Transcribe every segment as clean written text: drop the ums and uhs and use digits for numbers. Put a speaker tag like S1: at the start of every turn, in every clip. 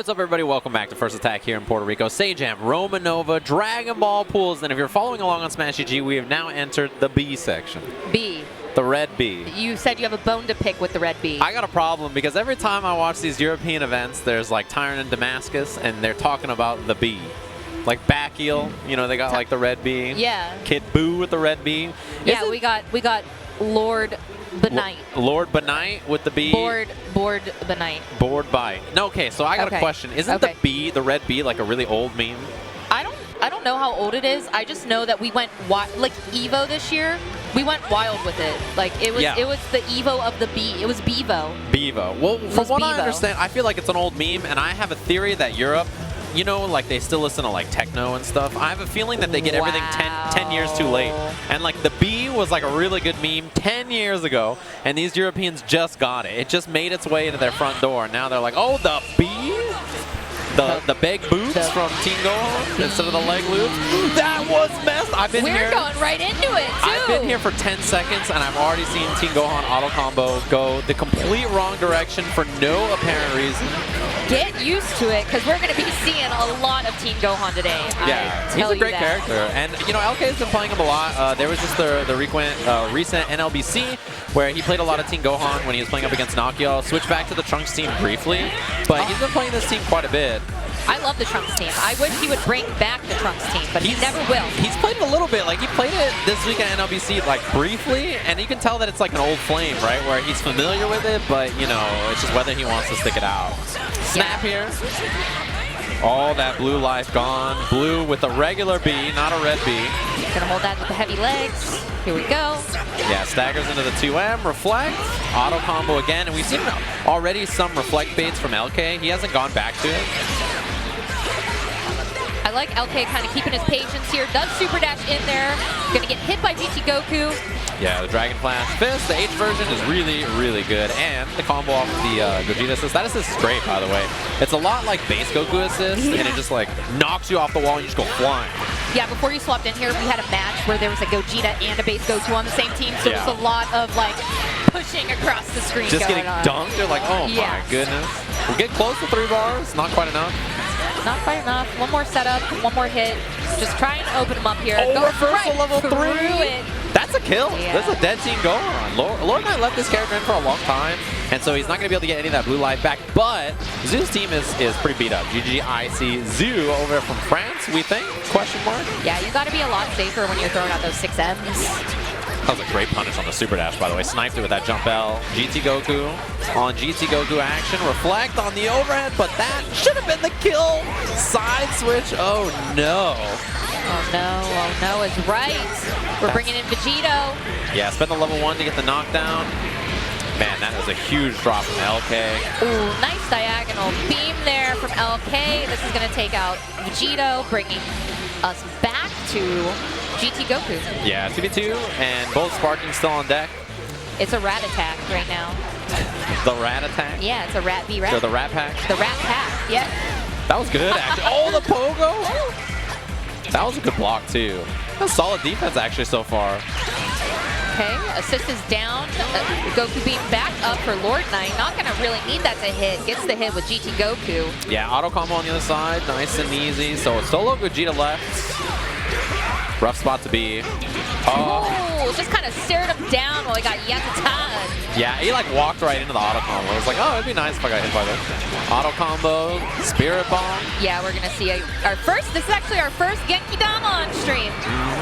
S1: what's up, everybody? Welcome back to First Attack here in Puerto Rico. Sajam, Romanova, Dragon Ball pools, and if you're following along on Smash GG, we have now entered the B section.
S2: B.
S1: The red B.
S2: You said you have a bone to pick with the red B.
S1: I got a problem because every time I watch these European events, there's like Tyrant and Damascus, and they're talking about the B. Like Bacchial, you know, they got like the red B.
S2: Yeah.
S1: Kid Buu with the red B.
S2: Yeah, we got Lord Benite.
S1: Lord Benite with the B.
S2: Board Benite.
S1: Board Bite. No, okay, so I got a question. Isn't the B, the red B, like a really old meme?
S2: I don't know how old it is. I just know that we went like Evo this year. We went wild with it. Like it was the Evo of the B. It was Bevo.
S1: Bevo. Well, from what I understand, I feel like it's an old meme, and I have a theory that Europe, you know, like they still listen to like techno and stuff. I have a feeling that they get everything 10 years too late. And like the B was like a really good meme 10 years ago, and these Europeans just got it. It just made its way into their front door, and now they're like, oh, the B? The big boots from Team Gohan instead of the leg loops. That was messed.
S2: We're going right into it, too.
S1: I've been here for 10 seconds, and I've already seen Team Gohan auto combo go the complete wrong direction for no apparent reason.
S2: Get used to it, because we're going to be seeing a lot of Team Gohan today.
S1: Yeah, he's a great character. And, you know, LK has been playing him a lot. There was just the recent NLBC where he played a lot of Team Gohan when he was playing up against Nakia. Switched back to the Trunks team briefly, but he's been playing this team quite a bit.
S2: I love the Trunks team. I wish he would bring back the Trunks team, but he never will.
S1: He's played it a little bit. Like, he played it this week at NLBC, like, briefly, and you can tell that it's like an old flame, right? Where he's familiar with it, but, you know, it's just whether he wants to stick it out. Snap here. All that blue life gone. Blue with a regular B, not a red B.
S2: Gonna hold that with the heavy legs. Here we go.
S1: Yeah, staggers into the 2M, reflect, auto combo again, and we've seen already some reflect baits from LK. He hasn't gone back to it.
S2: I like LK kind of keeping his patience here. Does super dash in there. Gonna get hit by GT Goku.
S1: Yeah, the Dragon Flash Fist, the H version is really, really good. And the combo off of the Gogeta assist. That assist is great, by the way. It's a lot like base Goku assist, and it just like knocks you off the wall and you just go flying.
S2: Yeah, before you swapped in here, we had a match where there was a Gogeta and a base Goku on the same team. So there's a lot of like pushing across the screen
S1: just
S2: going
S1: getting dunked. You're like, oh my goodness. We'll get close to 3 bars. Not quite enough.
S2: Not quite enough. One more setup, one more hit. Just try and open him up here.
S1: Oh,
S2: go
S1: reversal level 3.
S2: It.
S1: That's a kill. Yeah. This is a dead team Gohan. Lord Knight left this character in for a long time, and so he's not going to be able to get any of that blue life back. But Zoo's team is pretty beat up. GGIC Zoo over there from France, we think? Question mark?
S2: Yeah, you got to be a lot safer when you're throwing out those 6Ms.
S1: That was a great punish on the super dash, by the way. Sniped it with that jump L. GT Goku on GT Goku action. Reflect on the overhead, but that should have been the kill. Side switch. Oh, no.
S2: Oh, no is right. We're bringing in Vegito.
S1: Yeah, spend the level 1 to get the knockdown. Man, that was a huge drop from LK.
S2: Ooh, nice diagonal beam there from LK. This is going to take out Vegito, bringing us back to GT Goku.
S1: Yeah, 2v2, and both Sparking still on deck.
S2: It's a rat attack right now.
S1: The rat attack?
S2: Yeah, it's a rat v rat.
S1: So the rat pack?
S2: The rat pack, yeah.
S1: That was good, actually. Oh, the pogo! That was a good block, too. That's solid defense, actually, so far.
S2: Okay, assist is down. Goku being back up for Lord Knight. Not going to really need that to hit. Gets the hit with GT Goku.
S1: Yeah, auto combo on the other side. Nice and easy. So solo Gogeta left. Rough spot to be.
S2: Oh, just kind of stared him down while he got Yatatan.
S1: Yeah, he like walked right into the auto combo. It was like, oh, it'd be nice if I got hit by this. Auto combo, Spirit Bomb.
S2: Yeah, we're going to see this is actually our first Genki Dama on stream.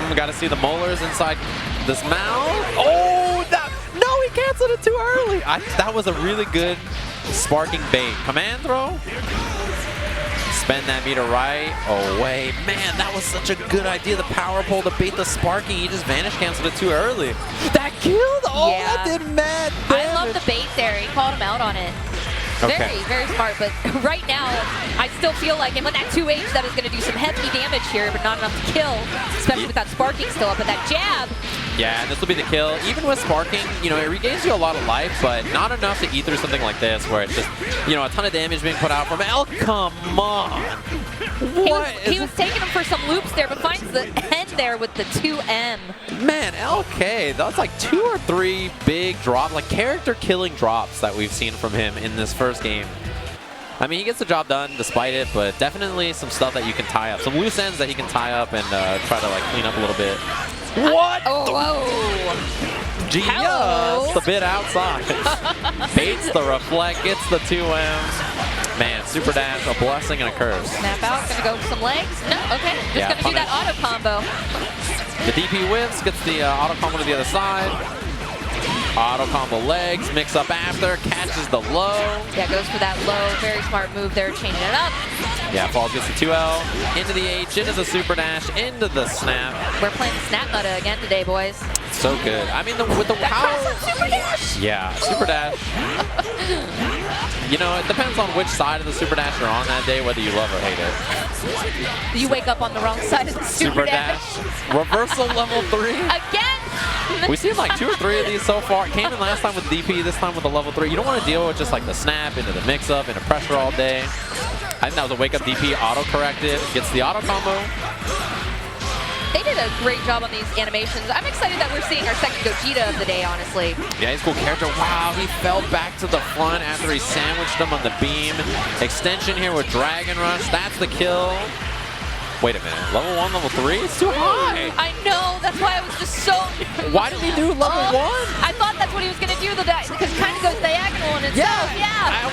S1: We got to see the molars inside this mouth. Oh, no, he canceled it too early. That was a really good sparking bait. Command throw. Spend that meter right away. Man, that was such a good idea. The power pull to bait the sparking. He just vanish canceled it too early. That killed. Oh, yeah. That did mad damage.
S2: I love the bait there. He called him out on it.
S1: Okay.
S2: Very smart, but right now, I still feel like, and with that 2H, that is going to do some heavy damage here, but not enough to kill, especially with that sparking still up, but that jab.
S1: Yeah, and this will be the kill. Even with sparking, you know, it regains you a lot of life, but not enough to eat through something like this, where it's just, you know, a ton of damage being put out from L. Come on.
S2: He was taking him for some loops there, but finds the end there with the 2M.
S1: Man, LK, that's like 2 or 3 big drop, like character killing drops that we've seen from him in this first game. I mean, he gets the job done despite it, but definitely some stuff that you can tie up. Some loose ends that he can tie up and try to like clean up a little bit. What?
S2: Oh, whoa.
S1: Genius!
S2: Hello.
S1: The bit outside. Baits the reflect, gets the 2M. Man, super dash, a blessing and a curse.
S2: Snap out, gonna go for some legs. No, okay. Just gonna do that auto combo.
S1: The DP whiffs, gets the auto combo to the other side. Auto combo legs, mix up after, catches the low.
S2: Yeah, goes for that low. Very smart move there, changing it up.
S1: Yeah, falls gets the 2L, into the H, into the super dash, into the snap.
S2: We're playing snap meta again today, boys.
S1: So good. I mean, with the power.
S2: Super dash.
S1: Yeah, super dash. You know, it depends on which side of the super dash you're on that day, whether you love or hate it.
S2: You wake up on the wrong side of the super dash.
S1: Reversal level 3.
S2: Again.
S1: We've seen like 2 or 3 of these so far. It came in last time with DP, this time with the level 3. You don't want to deal with just like the snap into the mix-up, into pressure all day. I think that was a wake-up DP, auto-corrected, gets the auto combo.
S2: They did a great job on these animations. I'm excited that we're seeing our second Gogeta of the day, honestly.
S1: Yeah, he's a cool character. Wow, he fell back to the front after he sandwiched him on the beam. Extension here with Dragon Rush. That's the kill. Wait a minute. Level 1, level 3? It's too high.
S2: I know. That's why I was just so...
S1: Why did he do level 1?
S2: I thought that's what he was going to do, because it kind of goes diagonal in itself. Yeah.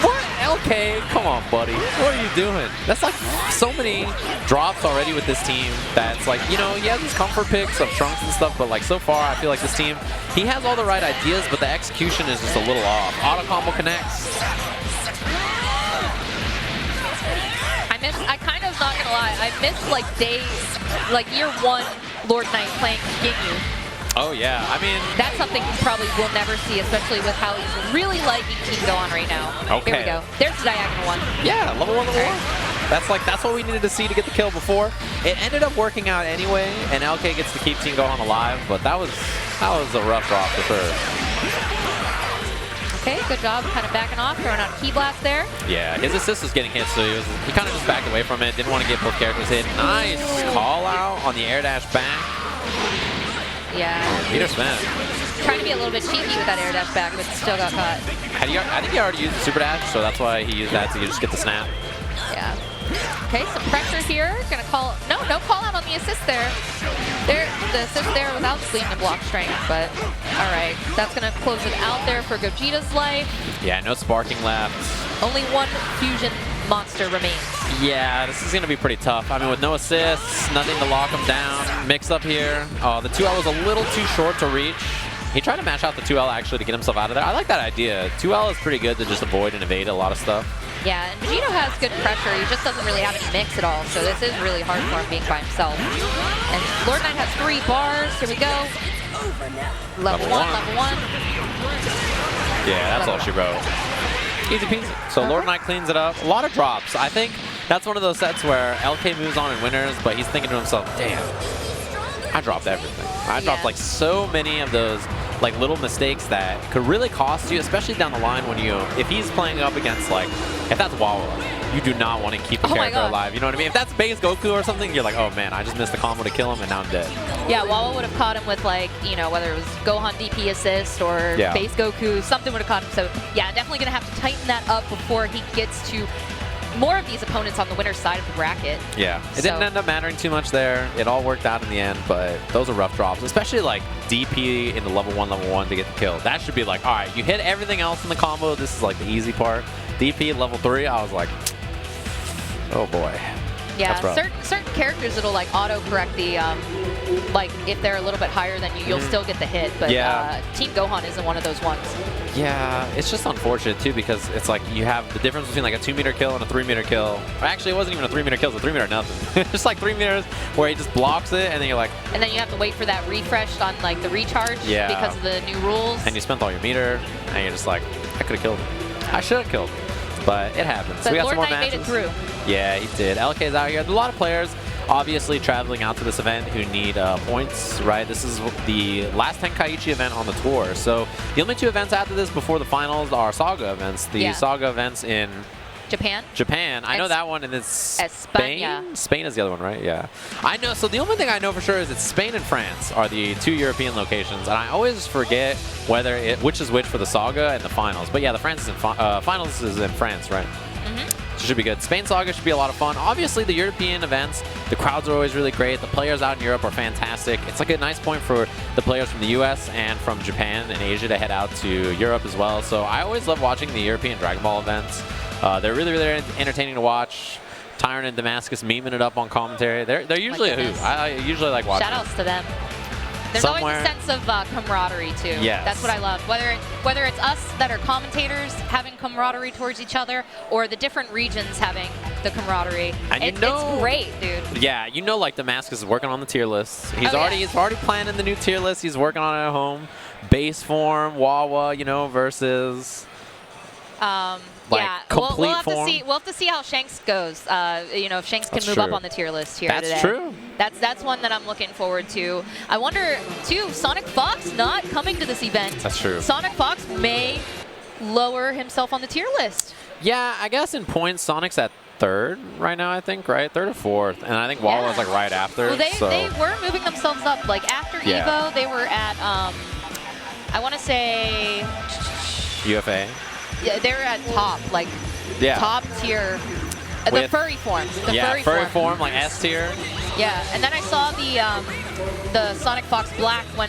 S1: What? LK, come on, buddy. What are you doing? That's like so many drops already with this team that's like, you know, he has these comfort picks of Trunks and stuff, but like so far I feel like this team, he has all the right ideas, but the execution is just a little off. Auto combo connects.
S2: I kind of, not gonna lie, I missed like year 1 Lord Knight playing Ginyu.
S1: Oh yeah, I mean...
S2: That's something you probably will never see, especially with how he's really liking Team Gohan right now.
S1: Okay.
S2: Here we go. There's the diagonal one.
S1: Yeah, level 1, level 1. That's what we needed to see to get the kill before. It ended up working out anyway, and LK gets to keep Team Gohan alive, but that was a rough drop for sure.
S2: Okay, good job kind of backing off, throwing out a key blast there.
S1: Yeah, his assist was getting hit, so he kind of just backed away from it. Didn't want to get both characters hit. Nice call out on the air dash back.
S2: Yeah.
S1: Peter Smith.
S2: Trying to be a little bit cheeky with that air dash back, but still got caught.
S1: I think he already used the super dash, so that's why he used that to just get the snap.
S2: Yeah. Okay, some pressure here. Gonna call, no call out on the assist there. The assist there without clean and block strength, but all right. That's gonna close it out there for Gogeta's life.
S1: Yeah, no sparking left.
S2: Only one fusion monster remains. Yeah,
S1: this is gonna be pretty tough. I mean, with no assists, nothing to lock him down. Mix up here. Oh, the 2L was a little too short to reach. He tried to mash out the 2L actually to get himself out of there. I like that idea. 2L is pretty good to just avoid and evade a lot of stuff.
S2: Yeah, and Vegito has good pressure. He just doesn't really have any mix at all, so this is really hard for him being by himself. And Lord Knight has 3 bars. Here we go. Level 1, level 1.
S1: Yeah, that's all she wrote. Easy peasy. So Lord Knight cleans it up. A lot of drops. I think that's one of those sets where LK moves on and winners, but he's thinking to himself, damn, I dropped everything. I dropped like so many of those like little mistakes that could really cost you, especially down the line when if he's playing up against like, if that's Wawa, you do not want to keep the character alive. You know what I mean? If that's base Goku or something, you're like, oh man, I just missed the combo to kill him and now I'm dead.
S2: Yeah, Wawa would have caught him with like, you know, whether it was Gohan DP assist or base Goku, something would have caught him. So yeah, definitely going to have to tighten that up before he gets to more of these opponents on the winner's side of the bracket.
S1: Yeah, it didn't end up mattering too much there. It all worked out in the end, but those are rough drops, especially like DP into level 1 to get the kill. That should be like, all right, you hit everything else in the combo. This is like the easy part. DP level 3, I was like, oh boy.
S2: Yeah, certain characters it'll like auto-correct the, like if they're a little bit higher than you, you'll still get the hit. But Team Gohan isn't one of those ones.
S1: Yeah, it's just unfortunate too because it's like you have the difference between like a 2-meter kill and a 3-meter kill. Or actually, it wasn't even a 3-meter kill; it was a 3-meter nothing. Just like 3 meters where he just blocks it, and then you're like. And
S2: then you have to wait for that refresh on like the recharge because of the new rules.
S1: And you spent all your meter, and you're just like, I could have killed him. I should have killed him. But it happens.
S2: But
S1: we got
S2: Lord
S1: some more
S2: Knight
S1: matches.
S2: made it through.
S1: Yeah, he did. LK's out here. There's a lot of players obviously traveling out to this event who need points, right? This is the last Tenkaichi event on the tour. So the only 2 events after this before the finals are Saga events. The Saga events in Japan. I know that one, and it's Spain. Spain is the other one, right? Yeah. I know. So the only thing I know for sure is that Spain and France are the 2 European locations, and I always forget which is which for the Saga and the finals. But yeah, the finals is in France, right? So it should be good. Spain Saga should be a lot of fun. Obviously, the European events, the crowds are always really great. The players out in Europe are fantastic. It's like a nice point for the players from the US and from Japan and Asia to head out to Europe as well. So I always love watching the European Dragon Ball events. They're really, really entertaining to watch. Tyrant and Damascus memeing it up on commentary. They're usually a hoot. I usually like watching.
S2: Shoutouts to them. There's always a sense of camaraderie too.
S1: Yes.
S2: That's what I love. Whether it's us that are commentators having camaraderie towards each other, or the different regions having the camaraderie,
S1: and
S2: it's great, dude.
S1: Yeah, like Damascus is working on the tier list. He's already planning the new tier list. He's working on it at home. Base form, Wawa, versus. Complete form.
S2: We'll have to see how Shanks goes. If Shanks can move up on the tier list here today.
S1: That's true.
S2: That's one that I'm looking forward to. I wonder too. Sonic Fox not coming to this event.
S1: That's true.
S2: Sonic Fox may lower himself on the tier list.
S1: Yeah, I guess in points, Sonic's at 3rd right now. I think 3rd or 4th, and I think Wawa's like right after.
S2: Well, they were moving themselves up. Like after Evo, they were at I want to say
S1: UFA.
S2: Yeah, they were at top, top tier. The furry form.
S1: Furry form, like S tier.
S2: Yeah, and then I saw the Sonic Fox Black when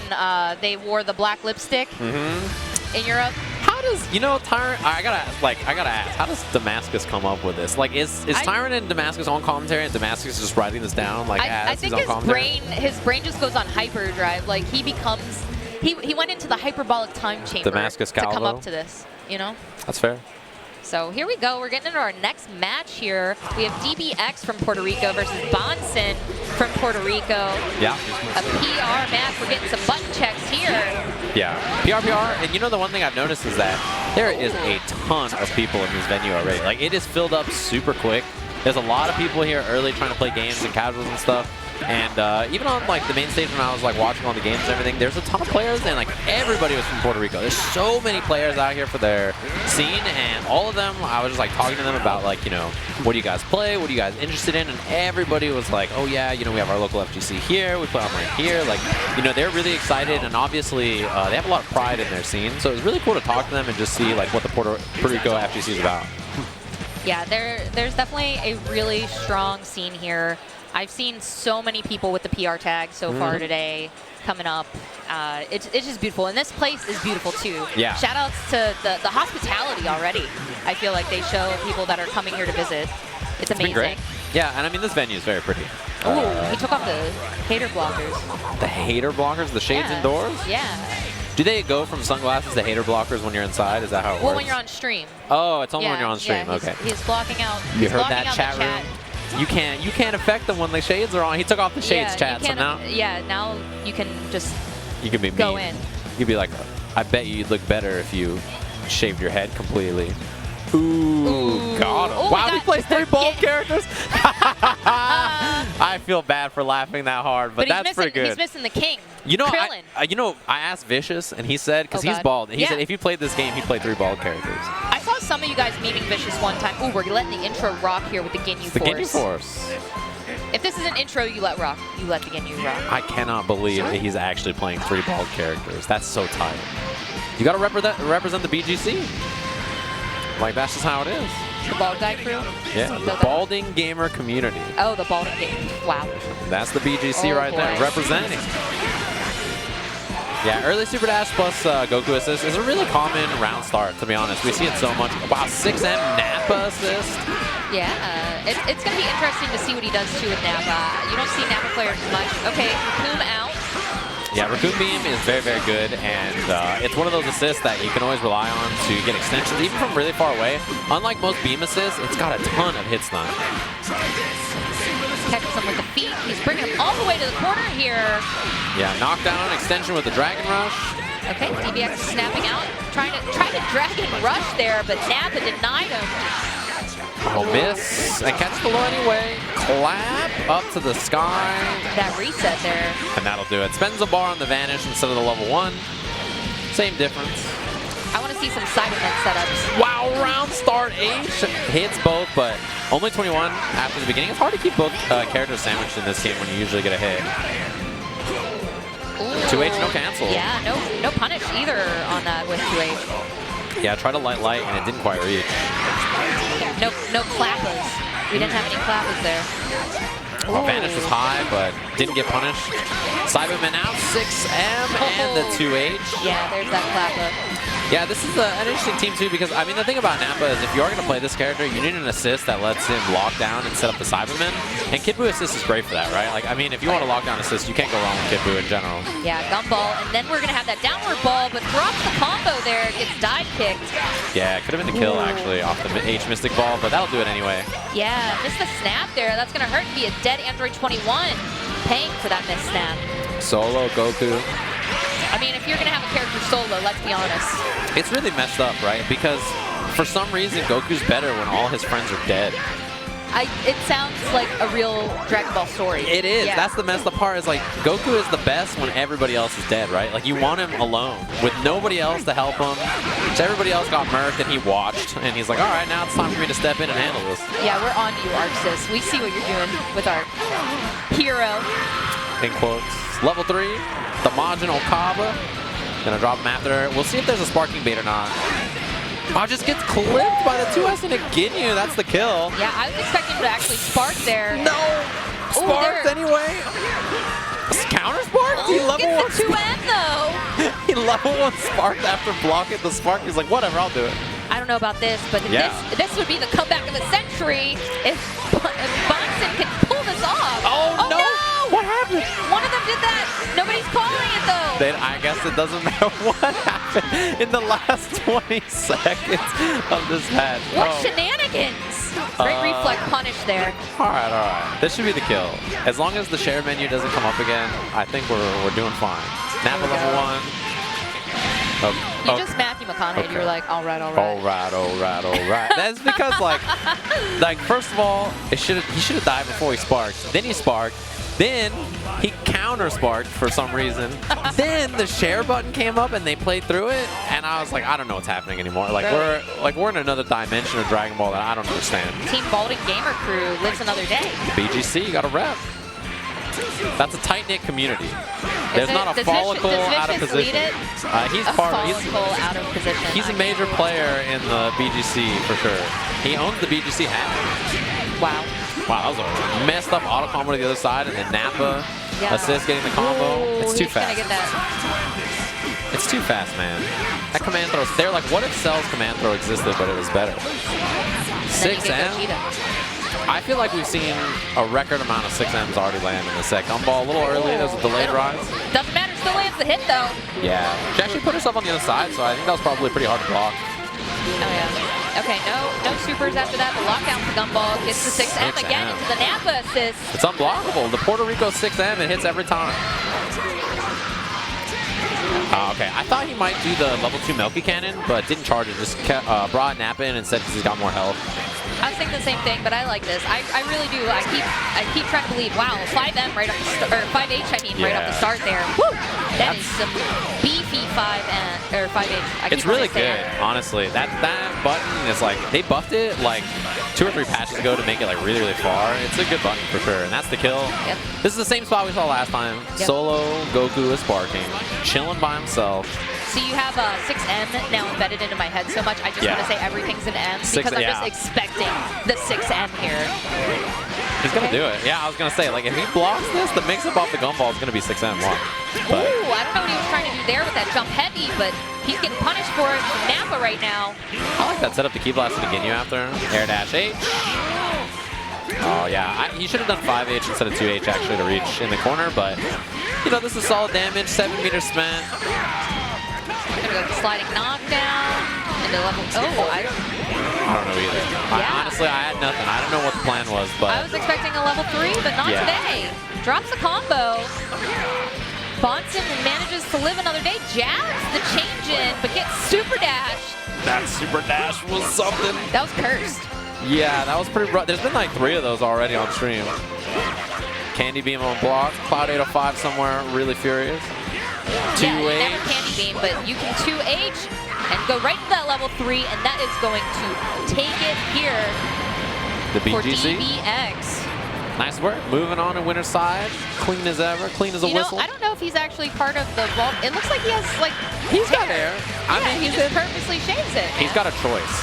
S2: they wore the black lipstick in Europe.
S1: How does Tyrant? I gotta ask. How does Damascus come up with this? Like, is Tyrant and Damascus on commentary, and Damascus is just writing this down
S2: I
S1: as
S2: think
S1: he's on commentary?
S2: his brain just goes on hyperdrive. Like he becomes, he went into the hyperbolic time chamber
S1: Damascus
S2: to come up to this.
S1: That's fair.
S2: So here we go. We're getting into our next match here. We have DBX from Puerto Rico versus Bonson from Puerto Rico.
S1: Yeah.
S2: A PR match. We're getting some button checks here.
S1: Yeah. PR. And the one thing I've noticed is that there is a ton of people in this venue already. Like, it is filled up super quick. There's a lot of people here early trying to play games and casuals and stuff. And even on the main stage when I was watching all the games and everything, there's a ton of players, and everybody was from Puerto Rico. There's so many players out here for their scene, and all of them, I was just talking to them about what do you guys play, what are you guys interested in, and everybody was like, oh yeah, we have our local FGC here, we play online here, they're really excited, and obviously they have a lot of pride in their scene, so it was really cool to talk to them and just see what the Puerto Rico FGC is about.
S2: Yeah, there's definitely a really strong scene here. I've seen so many people with the PR tag so far today coming up. It's just beautiful. And this place is beautiful, too.
S1: Yeah.
S2: Shout outs to the hospitality already. I feel like they show people that are coming here to visit. It's amazing.
S1: Been great. Yeah, and I mean, this venue is very pretty.
S2: Ooh, he took off the hater blockers.
S1: The hater blockers? The shades indoors?
S2: Yeah.
S1: Do they go from sunglasses to hater blockers when you're inside? Is that how it works?
S2: Well, when you're on stream.
S1: Oh, it's only when you're on stream.
S2: Yeah,
S1: okay.
S2: He's blocking out.
S1: You heard that, chat room? You can't affect them when the shades are on. He took off the shades, chat. So now.
S2: Yeah, now you can just.
S1: You can be
S2: go
S1: mean.
S2: in.
S1: You'd be like, I bet you'd look better if you shaved your head completely. Ooh, got him.
S2: Oh,
S1: wow, he plays 3 bald characters. I feel bad for laughing that hard, but that's pretty good.
S2: He's missing the king.
S1: I asked Vicious, and he said, because he's bald, he said if he played this game, he'd play 3 bald characters.
S2: I saw some of you guys memeing Vicious one time. Ooh, we're letting the intro rock here with the Ginyu Force.
S1: The Ginyu Force.
S2: If this is an intro, you let rock. You let the Ginyu rock.
S1: I cannot believe that he's actually playing 3 bald characters. That's so tight. You got to represent the BGC. That's just how it is.
S2: The bald guy crew?
S1: Yeah, the balding gamer community.
S2: Oh, the balding gamer. Wow.
S1: That's the BGC right there, representing. Yeah, early Super Dash plus Goku assist is a really common round start, to be honest. We see it so much. Wow, 6M Nappa assist.
S2: Yeah, it's going to be interesting to see what he does, too, with Nappa. You don't see Nappa players much. Okay, Raccoon out.
S1: Yeah, Raccoon Beam is very, very good, and it's one of those assists that you can always rely on to get extensions, even from really far away. Unlike most beam assists, it's got a ton of hit stun.
S2: Catches him with the feet. He's bringing him all the way to the corner here.
S1: Yeah, knockdown, extension with the Dragon Rush.
S2: Okay, DBX is snapping out, trying to Dragon Rush there, but Nappa denied him.
S1: Oh, miss. And catch the low anyway. Clap up to the sky.
S2: That reset there.
S1: And that'll do it. Spends a bar on the Vanish instead of the level 1. Same difference.
S2: I want to see some side event setups.
S1: Wow, round start H hits both, but only 21 after the beginning. It's hard to keep both characters sandwiched in this game when you usually get a hit.
S2: Ooh.
S1: 2H, no cancel.
S2: Yeah, no punish either on that with 2H.
S1: Yeah, try to light, and it didn't quite reach.
S2: No clappers. We didn't have any clappers there.
S1: Well, Vanish was high, but didn't get punished. Cyberman out 6M and the 2H.
S2: Yeah, there's that clapper.
S1: Yeah, this is an interesting team too because, I mean, the thing about Nappa is if you are going to play this character, you need an assist that lets him lock down and set up the Cyberman. And Kid Buu assist is great for that, right? Like, I mean, if you want a lockdown assist, you can't go wrong with Kid Buu in general.
S2: Yeah, gumball, and then we're going to have that downward ball, but drops the combo there, gets dive kicked.
S1: Yeah, it could have been the kill, actually, off the H Mystic ball, but that'll do it anyway.
S2: Yeah, missed the snap there. That's going to hurt and be a dead Android 21 paying for that missed snap.
S1: Solo, Goku.
S2: I mean, if you're going to have a character solo, let's be honest.
S1: It's really messed up, right? Because for some reason, Goku's better when all his friends are dead.
S2: It sounds like a real Dragon Ball story.
S1: It is.
S2: Yeah.
S1: That's the messed up part is like Goku is the best when everybody else is dead, right? Like you want him alone with nobody else to help him. So everybody else got murked and he watched and he's like, all right, now it's time for me to step in and handle this.
S2: Yeah, we're on you, Arxis. We see what you're doing with our hero.
S1: In quotes. Level 3, the Majin Okaba. Gonna drop him after. We'll see if there's a sparking bait or not. Oh, just gets clipped by the 2S into Ginyu. That's the kill.
S2: Yeah, I was expecting him to actually spark there.
S1: No! Sparked anyway. Counter sparked? He level 1
S2: the 2M though.
S1: He level 1 sparked after blocking the spark. He's like, whatever, I'll do it.
S2: I don't know about this, but this would be the comeback of the century if Bonson can pull this off.
S1: Oh no! What happened?
S2: One of them did that. Nobody's calling it though.
S1: Then I guess it doesn't matter what happened in the last 20 seconds of this match.
S2: What shenanigans! Great reflex punish there.
S1: All right. This should be the kill. As long as the share menu doesn't come up again, I think we're doing fine. Nappa level 1.
S2: You just Matthew McConaughey, and you were like, all right.
S1: That's because, like first of all, he should have died before he sparked. Then he sparked. Then he counter sparked for some reason. Then the share button came up and they played through it, and I was like, I don't know what's happening anymore. Like we're in another dimension of Dragon Ball that I don't understand.
S2: Team Balding Gamer Crew lives another day.
S1: The BGC, you got a rep. That's a tight-knit community. There's not a follicle out of position. He's
S2: out of position.
S1: He's a major player in the BGC for sure. He owns the BGC hat.
S2: Wow.
S1: Wow, that was a messed up auto combo to the other side, and then Nappa assist getting the combo. It's too fast.
S2: Get that.
S1: It's too fast, man. That command throw. They're like, what if Cell's command throw existed, but it was better? 6M. I feel like we've seen a record amount of 6Ms already land in the set. Gumball a little early. There's a delayed rise.
S2: Doesn't matter. Still lands the hit though.
S1: Yeah. She actually put herself on the other side, so I think that was probably pretty hard to block.
S2: Oh yeah. Okay, no supers after that. The lockdown for Gumball gets the 6M again into the Nappa assist.
S1: It's unblockable. The Puerto Rico 6M, it hits every time. Okay, I thought he might do the level 2 Milky Cannon, but didn't charge it. Just brought Nappa in instead because he's got more health.
S2: I was thinking the same thing, but I like this. I really do. I keep trying to believe. Wow, 5M right off the or 5H. I mean, right off the start there. Woo! That is some beefy 5H.
S1: It's really good, honestly. That button is like they buffed it like 2 or 3 patches ago to make it like really far. It's a good button for sure, and that's the kill.
S2: Yep.
S1: This is the same spot we saw last time. Yep. Solo Goku is sparking, chilling by himself.
S2: So you have 6M now embedded into my head so much, I just want to say everything's an M because I'm just expecting the 6M here.
S1: He's going to do it. Yeah, I was going to say, like, if he blocks this, the mix-up off the gumball is going to be 6M1.
S2: Ooh, I don't know what he was trying to do there with that jump heavy, but he's getting punished for it from Nappa right now.
S1: I like that setup to keep blasting to Ginyu after. Air dash H. Oh, yeah. He should have done 5H instead of 2H, actually, to reach in the corner, but, you know, this is solid damage, 7 meters spent.
S2: Gonna go sliding knockdown into level. I
S1: don't know either. Honestly, I had nothing. I don't know what the plan was, but
S2: I was expecting a level 3, but not today. Drops the combo. Bonson manages to live another day. Jabs the change in, but gets super dashed.
S1: That super dash was something.
S2: That was cursed.
S1: Yeah, that was pretty rough. There's been like 3 of those already on stream. Candy beam on block. Cloud 805 somewhere, really furious. 2H.
S2: Yeah, never candy beam, but you can 2H and go right to that level 3, and that is going to take it here
S1: the BGC.
S2: For DBX.
S1: Nice work. Moving on to winner's side. Clean as ever. Clean as a whistle.
S2: I don't know if he's actually part of the vault. It looks like he has, like,
S1: he's got air.
S2: I mean, he just purposely shaves it.
S1: He's got a choice.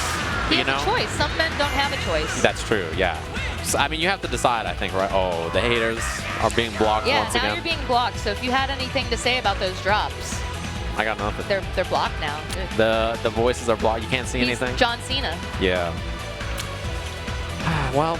S2: He has a choice. Some men don't have a choice.
S1: That's true, yeah. So, I mean, you have to decide, I think, right? Oh, the haters are being blocked once again.
S2: Yeah, now you're being blocked. So if you had anything to say about those drops,
S1: I got nothing.
S2: They're blocked now.
S1: The voices are blocked. You can't see anything.
S2: John Cena.
S1: Yeah. Well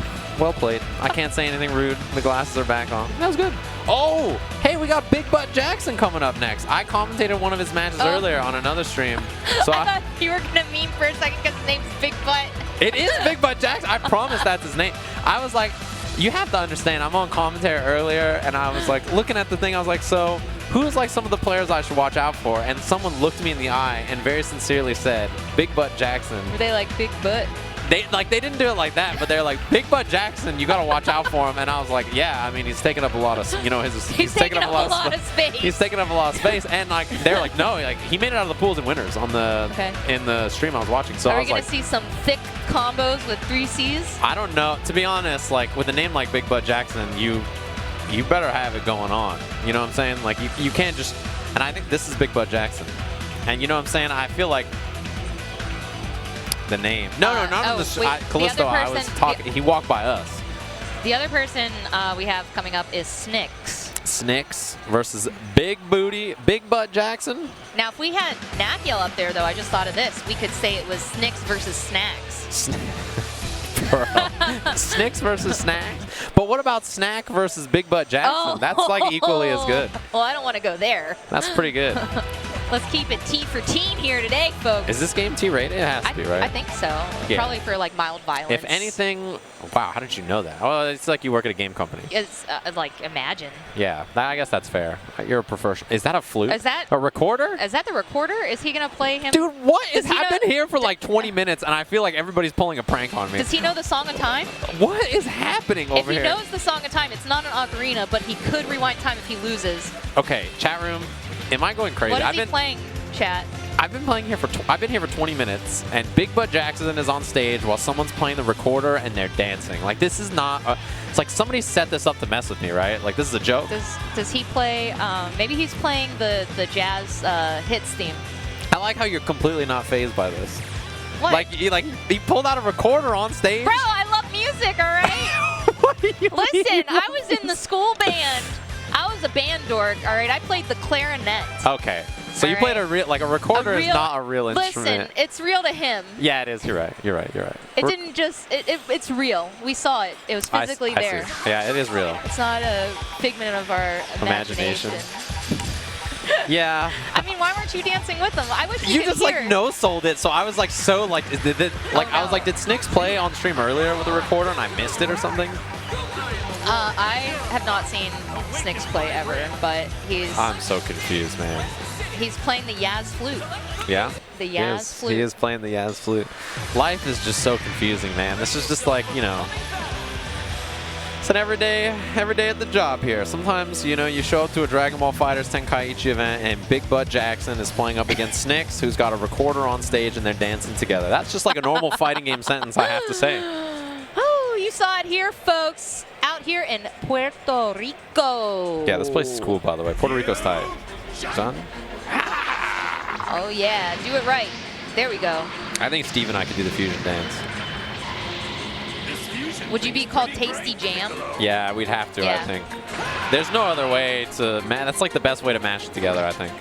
S1: played. I can't say anything rude. The glasses are back on. That was good. Oh, hey, we got Big Butt Jackson coming up next. I commentated one of his matches earlier on another stream. So
S2: I thought you were gonna meme for a second because his name's Big Butt.
S1: It is Big Butt Jackson. I promise that's his name. I was like, you have to understand, I'm on commentary earlier, and I was like, looking at the thing, I was like, so who's like some of the players I should watch out for? And someone looked me in the eye and very sincerely said, Big Butt Jackson.
S2: Were they like, Big Butt?
S1: They didn't do it like that, but they're like, Big Butt Jackson, you gotta watch out for him. And I was like, yeah, I mean, he's taking up a lot of, you know, he's taking up a lot of space. He's taking up a lot of space, and like they're like, no, like he made it out of the pools and winners on the in the stream I was watching. So
S2: are
S1: I
S2: we
S1: was
S2: gonna
S1: like,
S2: see some thick combos with 3Cs?
S1: I don't know. To be honest, like with a name like Big Butt Jackson, you better have it going on. You know what I'm saying? Like you can't just. And I think this is Big Butt Jackson, and you know what I'm saying? I feel like. The name. No, not on the Callisto. I was talking. He walked by us.
S2: The other person we have coming up is Snicks.
S1: Snicks versus Big Butt Jackson.
S2: Now, if we had Nakiel up there, though, I just thought of this. We could say it was Snicks versus Snacks.
S1: Snicks versus Snacks. But what about Snack versus Big Butt Jackson?
S2: Oh.
S1: That's like equally as good.
S2: Well, I don't want to go there.
S1: That's pretty good.
S2: Let's keep it T for teen here today, folks.
S1: Is this game T-rated? It has to be, right?
S2: I think so. Yeah. Probably for like mild violence.
S1: If anything, wow, how did you know that? Well, it's like you work at a game company.
S2: It's like imagine.
S1: Yeah, I guess that's fair. You're a professional. Is that a flute?
S2: Is that
S1: a recorder?
S2: Is that the recorder? Is he gonna play him?
S1: Dude, what is? I've been here for like 20 minutes, and I feel like everybody's pulling a prank on me.
S2: Does he know the Song of Time?
S1: What is happening over here?
S2: If he knows the Song of Time, it's not an ocarina, but he could rewind time if he loses.
S1: Okay, chat room. Am I going crazy?
S2: What is he playing? Chat.
S1: I've been playing here I've been here for 20 minutes, and Big Butt Jackson is on stage while someone's playing the recorder and they're dancing. Like this is not. It's like somebody set this up to mess with me, right? Like this is a joke.
S2: Does he play? Maybe he's playing the jazz hits theme.
S1: I like how you're completely not fazed by this.
S2: What?
S1: He pulled out a recorder on stage.
S2: Bro, I love music. All right.
S1: What are you
S2: Listen, I was in the school band. I was a band dork. All right. I played the clarinet.
S1: Okay. So you played a recorder is not a real instrument.
S2: Listen, it's real to him.
S1: Yeah, it is. You're right.
S2: It didn't just, it's real. We saw it. It was physically there.
S1: Yeah, it is real.
S2: It's not a figment of our imagination.
S1: Yeah.
S2: I mean, why weren't you dancing with them? I wish
S1: you just like no-sold it, so I was like so like I was like, did Snicks play on stream earlier with a recorder and I missed it or something?
S2: I have not seen Snicks play ever, but
S1: I'm so confused, man.
S2: He's playing the Yaz flute.
S1: Yeah?
S2: The Yaz flute.
S1: He is playing the Yaz flute. Life is just so confusing, man. This is just like, you know, it's an everyday at the job here. Sometimes, you know, you show up to a Dragon Ball FighterZ Tenkaichi event and Big Butt Jackson is playing up against Snicks, who's got a recorder on stage and they're dancing together. That's just like a normal fighting game sentence, I have to say.
S2: Oh, you saw it here, folks. Out here in Puerto Rico.
S1: Yeah, this place is cool, by the way. Puerto Rico's tight. Done?
S2: Oh, yeah. Do it right. There we go.
S1: I think Steve and I could do the fusion dance.
S2: Would you be called Tasty Jam?
S1: Yeah, we'd have to, I think. There's no other way to... That's like the best way to mash it together, I think.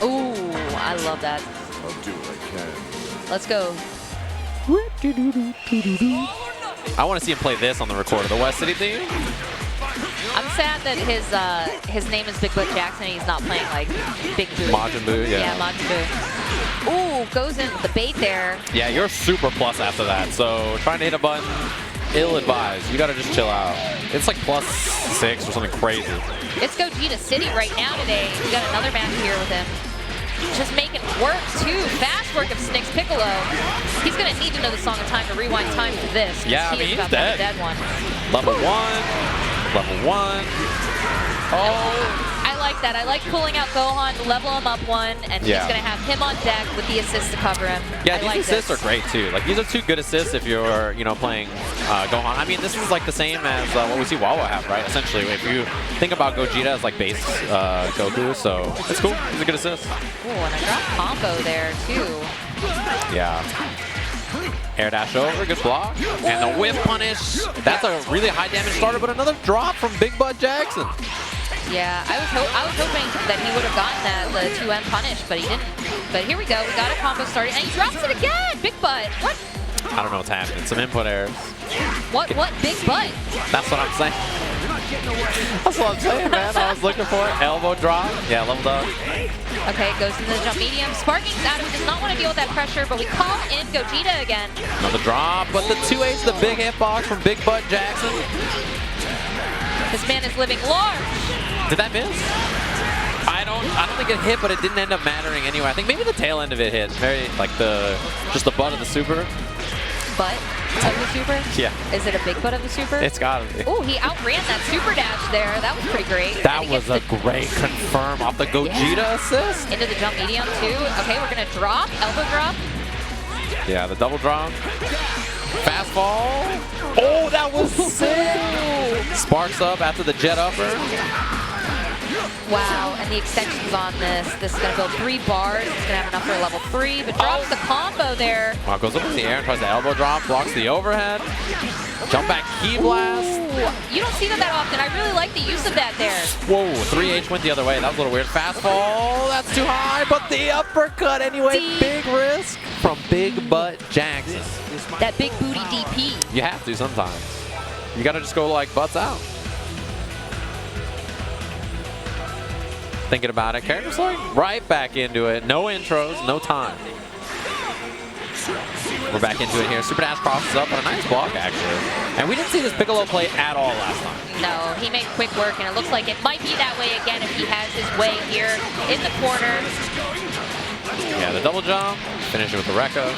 S2: Ooh, I love that.
S3: I'll do what I can.
S2: Let's go.
S1: I want to see him play this on the recorder. The West City theme?
S2: I'm sad that his name is Big Butt Jackson and he's not playing like Big Boo.
S1: Majin Buu, yeah.
S2: Yeah, Majin Buu. Ooh, goes in with the bait there.
S1: Yeah, you're super plus after that, so trying to hit a button, ill-advised. You gotta just chill out. It's like +6 or something crazy.
S2: It's Gogeta City right now today. We got another match here with him. Just making work, too. Fast work of Snicks Piccolo. He's going to need to know the Song of Time to rewind time for this.
S1: Yeah, I mean, he's dead.
S2: One.
S1: Level 1. Level 1. Oh.
S2: I like that. I like pulling out Gohan to level him up 1, and he's going to have him on deck with the assist to cover him.
S1: Yeah, these assists are great, too. Like, these are 2 good assists if you're, you know, playing Gohan. I mean, this is like the same as what we see Wawa have, right? Essentially, if you think about Gogeta as like base Goku, so it's cool. It's a good assist.
S2: Ooh, and a drop combo there, too.
S1: Yeah. Air dash over, good block. And the whip punish. That's a really high damage starter, but another drop from Big Butt Jackson.
S2: Yeah, I was hoping that he would have gotten that, the 2M punish, but he didn't. But here we go, we got a combo started, and he drops it again! Big Butt, what?
S1: I don't know what's happening, some input errors.
S2: What Big Butt?
S1: That's what I'm saying. That's what I'm saying, man. I was looking for it. Elbow drop. Yeah, leveled up.
S2: Okay, goes into the jump medium. Sparking's out, he does not want to deal with that pressure, but we call in Gogeta again.
S1: Another drop, but the 2H, the big hitbox from Big Butt Jackson.
S2: This man is living large.
S1: Did that miss? I don't think it hit, but it didn't end up mattering anyway. I think maybe the tail end of it hit. Very like just the butt of the super.
S2: Butt of the super?
S1: Yeah.
S2: Is it a big butt of the super?
S1: It's gotta be.
S2: Oh, he outran that super dash there. That was pretty great.
S1: That was a great confirm off the Gogeta assist.
S2: Into the jump medium too. Okay, we're gonna drop, elbow drop.
S1: Yeah, the double drop. Fast fall. Oh, that was sick. Sparks up after the jet upper.
S2: Wow, and the extensions on this. This is going to build 3 bars. It's going to have enough for level 3, but drops the combo there.
S1: Wow, goes up in the air and tries the elbow drop, blocks the overhead. Jump back key blast.
S2: Ooh, you don't see that often. I really like the use of that there.
S1: Whoa, 3H went the other way. That was a little weird. Fast fall, that's too high, but the uppercut anyway. Big risk from Big Butt Jackson.
S2: That big booty DP.
S1: You have to sometimes. You got to just go like butts out. Thinking about it, character select, right back into it. No intros, no time. We're back into it here. Super dash crosses up, but a nice block actually. And we didn't see this Piccolo play at all last time.
S2: No, he made quick work, and it looks like it might be that way again if he has his way here in the corner.
S1: Yeah, the double jump, finish it with the Rekka.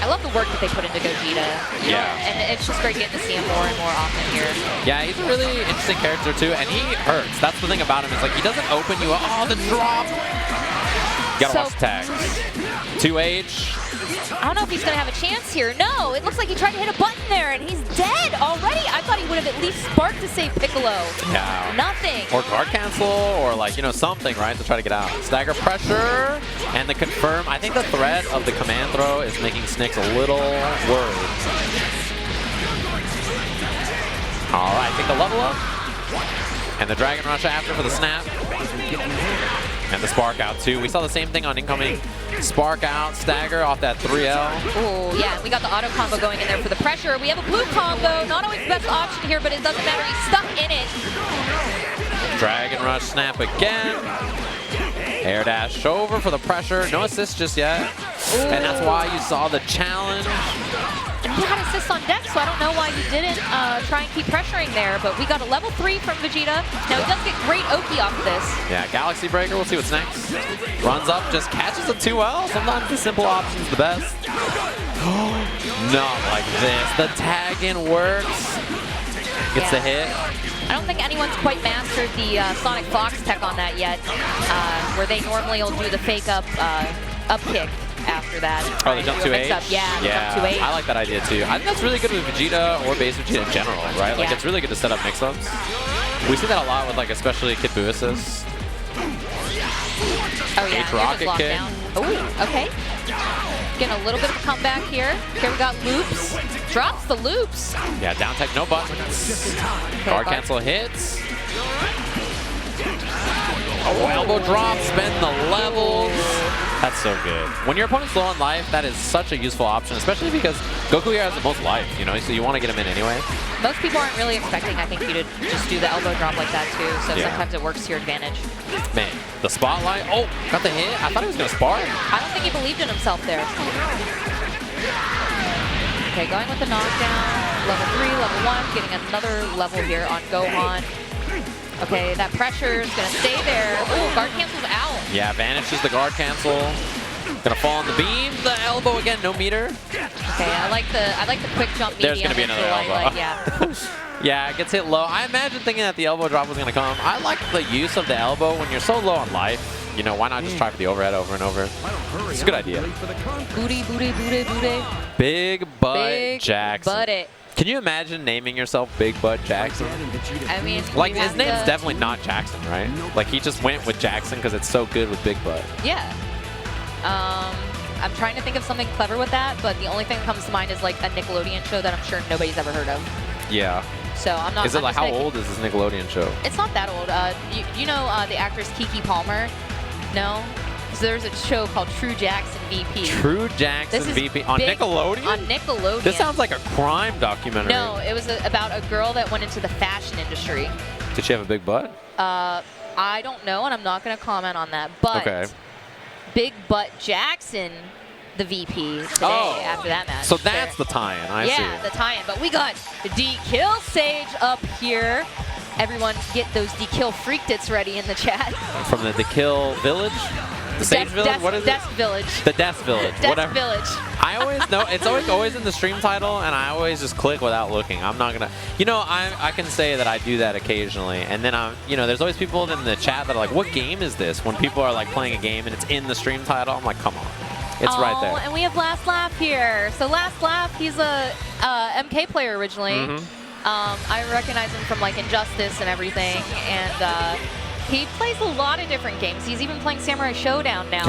S2: I love the work that they put into Gogeta.
S1: Yeah.
S2: And it's just great getting to see him more and more often here.
S1: Yeah, he's a really interesting character too, and he hurts. That's the thing about him, is like he doesn't open you up. Oh, the drop! You gotta watch the tags. 2H.
S2: I don't know if he's gonna have a chance here. No, it looks like he tried to hit a button there and he's dead already. I thought he would have at least sparked to save Piccolo.
S1: Yeah.
S2: Nothing.
S1: Or guard cancel, or like, you know, something, right, to try to get out. Stagger pressure, and the confirm. I think the threat of the command throw is making Snicks a little worried. All right, take the level up. And the Dragon Rush after for the snap. And the spark out too. We saw the same thing on incoming. Spark out, stagger off that 3L.
S2: Oh, yeah, we got the auto combo going in there for the pressure. We have a blue combo. Not always the best option here, but it doesn't matter. He's stuck in it.
S1: Dragon Rush snap again. Air dash over for the pressure. No assist just yet. Ooh. And that's why you saw the challenge.
S2: And he had assists on deck, so I don't know why he didn't try and keep pressuring there. But we got a level 3 from Vegeta. Now he does get great Oki off of this.
S1: Yeah, Galaxy Breaker. We'll see what's next. Runs up, just catches a 2L. Sometimes the simple option's the best. Not like this. The tag in works. Gets the hit.
S2: I don't think anyone's quite mastered the Sonic Fox tech on that yet, where they normally will do the fake up kick after that.
S1: Oh, the jump 2H?
S2: Yeah,
S1: yeah.
S2: Jump 2H.
S1: I like that idea too. I think that's really good with Vegeta or base Vegeta in general, right? Like, it's really good to set up mix-ups. We see that a lot with, like, especially Kid Buu assists.
S2: Oh yeah,
S1: Rocket kick.
S2: Oh, okay. Getting a little bit of a comeback here. Here we got loops. Drops the loops.
S1: Yeah, down tech, no buttons. Okay, guard cancel hits. Oh, elbow drop, spend the levels. That's so good. When your opponent's low on life, that is such a useful option, especially because Goku here has the most life, you know, so you want to get him in anyway.
S2: Most people aren't really expecting, I think, you to just do the elbow drop like that too, so sometimes it works to your advantage.
S1: Man, the spotlight. Oh, got the hit. I thought he was going to spark.
S2: I don't think he believed in himself there. Okay, going with the knockdown. Level 3, level 1, getting another level here on Gohan. Okay, that pressure is going to stay there. Oh, guard cancel's out.
S1: Yeah, vanishes the guard cancel. Gonna fall on the beam. The elbow again, no meter.
S2: Okay, I like the quick jump medium.
S1: There's gonna be another elbow. Yeah, it gets hit low. I imagine thinking that the elbow drop was gonna come. I like the use of the elbow when you're so low on life. You know, why not just try for the overhead over and over? It's a good idea.
S2: Booty, booty, booty, booty.
S1: Big Butt Jackson.
S2: Butt it.
S1: Can you imagine naming yourself Big Butt Jackson?
S2: I mean,
S1: like, his name's definitely not Jackson, right? Like, he just went with Jackson because it's so good with Big Butt.
S2: Yeah. I'm trying to think of something clever with that, but the only thing that comes to mind is like a Nickelodeon show that I'm sure nobody's ever heard of.
S1: Yeah.
S2: So I'm not.
S1: Is it like how old is this Nickelodeon show?
S2: It's not that old. You know the actress Keke Palmer? No. So there's a show called True Jackson VP.
S1: True Jackson VP on Nickelodeon?
S2: On Nickelodeon.
S1: This sounds like a crime documentary.
S2: No, it was about a girl that went into the fashion industry.
S1: Did she have a big butt?
S2: I don't know, and I'm not going to comment on that. But
S1: okay.
S2: Big Butt Jackson, the VP, today after that match.
S1: So that's the tie-in. I see.
S2: Yeah, the tie-in. But we got D-Kill Sage up here. Everyone get those D-Kill freak-tits ready in the chat.
S1: From the D-Kill Village? The Sage Village? What is it?
S2: Desk Village.
S1: The Desk Village.
S2: Desk
S1: whatever.
S2: Village.
S1: I always know. It's always in the stream title, and I always just click without looking. I'm not going to... You know, I can say that I do that occasionally, and then there's always people in the chat that are like, what game is this? When people are like playing a game and it's in the stream title, I'm like, come on. It's right there.
S2: And we have Last Laugh here. So Last Laugh, he's a MK player originally. I recognize him from like Injustice and everything, and he plays a lot of different games. He's even playing Samurai Showdown now.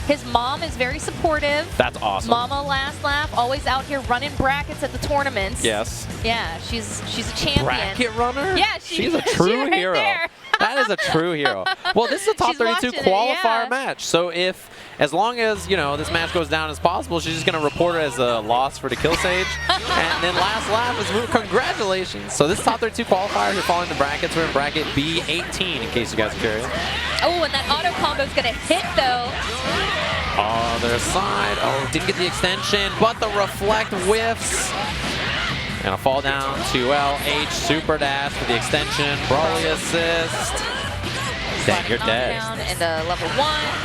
S2: His mom is very supportive.
S1: That's awesome.
S2: Mama Last Laugh, always out here running brackets at the tournaments.
S1: Yes.
S2: Yeah, she's a champion.
S1: Bracket runner?
S2: Yeah,
S1: she's a true hero.
S2: There.
S1: That is a true hero. Well, this is a top 32 qualifier match. So as long as, this match goes down as possible, she's just going to report it as a loss for the Kill Sage. And then Last Laugh is moved. Congratulations. So this top 32 qualifier, you're following the brackets. We're in bracket B18, in case you guys are curious.
S2: Oh, and that auto combo is going to hit, though.
S1: Other side. Oh, didn't get the extension, but the reflect whiffs. And a fall down to LH, super dash for the extension, Broly assist. Dang, you're dead.
S2: Down into level 1.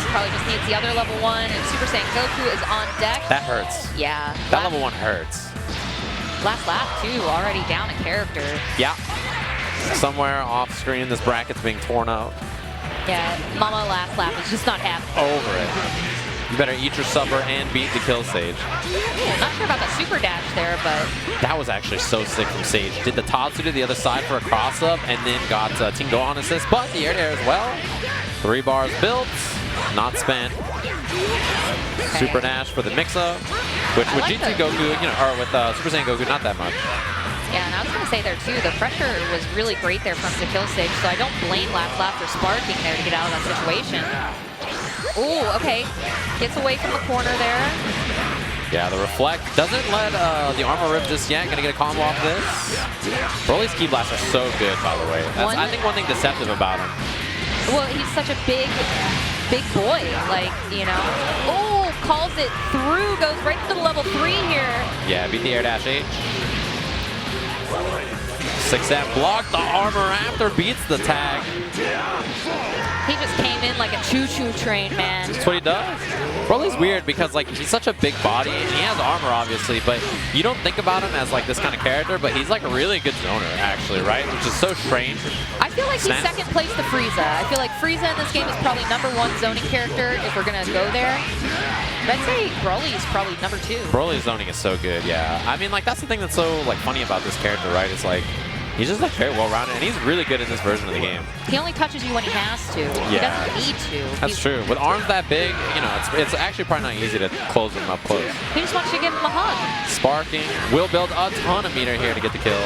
S2: Probably just needs the other level 1. And Super Saiyan Goku is on deck.
S1: That hurts.
S2: Yeah.
S1: That level 1 hurts.
S2: Last Laugh, too, already down a character.
S1: Yeah. Somewhere off screen, this bracket's being torn out.
S2: Yeah, Mama Last Laugh is just not happy.
S1: Over it. You better eat your supper and beat the Kill Sage.
S2: Not sure about the super dash there, but...
S1: That was actually so sick from Sage. Did the Tatsu to the other side for a cross-up, and then got Team Gohan assist, but the air as well. 3 bars built, not spent. Okay. Super dash for the mix-up, which with GT Goku, or with Super Saiyan Goku, not that much.
S2: Yeah, and I was going to say there, too, the pressure was really great there from the Kill Sage, so I don't blame Last Laugh for sparking there to get out of that situation. Ooh, okay. Gets away from the corner there.
S1: Yeah, the reflect doesn't let the armor rip just yet. Gonna get a combo off this. Broly's key blasts are so good, by the way. That's, I think, one thing deceptive about him.
S2: Well, he's such a big boy. Like, Oh, calls it through. Goes right to the level 3 here.
S1: Yeah, beat the air dash H. 6M blocked the armor after, beats the tag.
S2: He just came in like a choo-choo train, man.
S1: That's what he does. Broly's weird because he's such a big body, and he has armor obviously, but you don't think about him as this kind of character, but he's like a really good zoner actually, right? Which is so strange.
S2: I feel like he's second place to Frieza. I feel like Frieza in this game is probably #1 zoning character if we're gonna go there. But I'd say Broly is probably #2.
S1: Broly's zoning is so good, yeah. I mean, that's the thing that's so funny about this character, right? It's he's just very well-rounded, and he's really good in this version of the game.
S2: He only touches you when he has to. Yeah. He doesn't need to.
S1: That's true. With arms that big, it's actually probably not easy to close them up close.
S2: He just wants you to give him a hug.
S1: Sparking. Will build a ton of meter here to get the kill.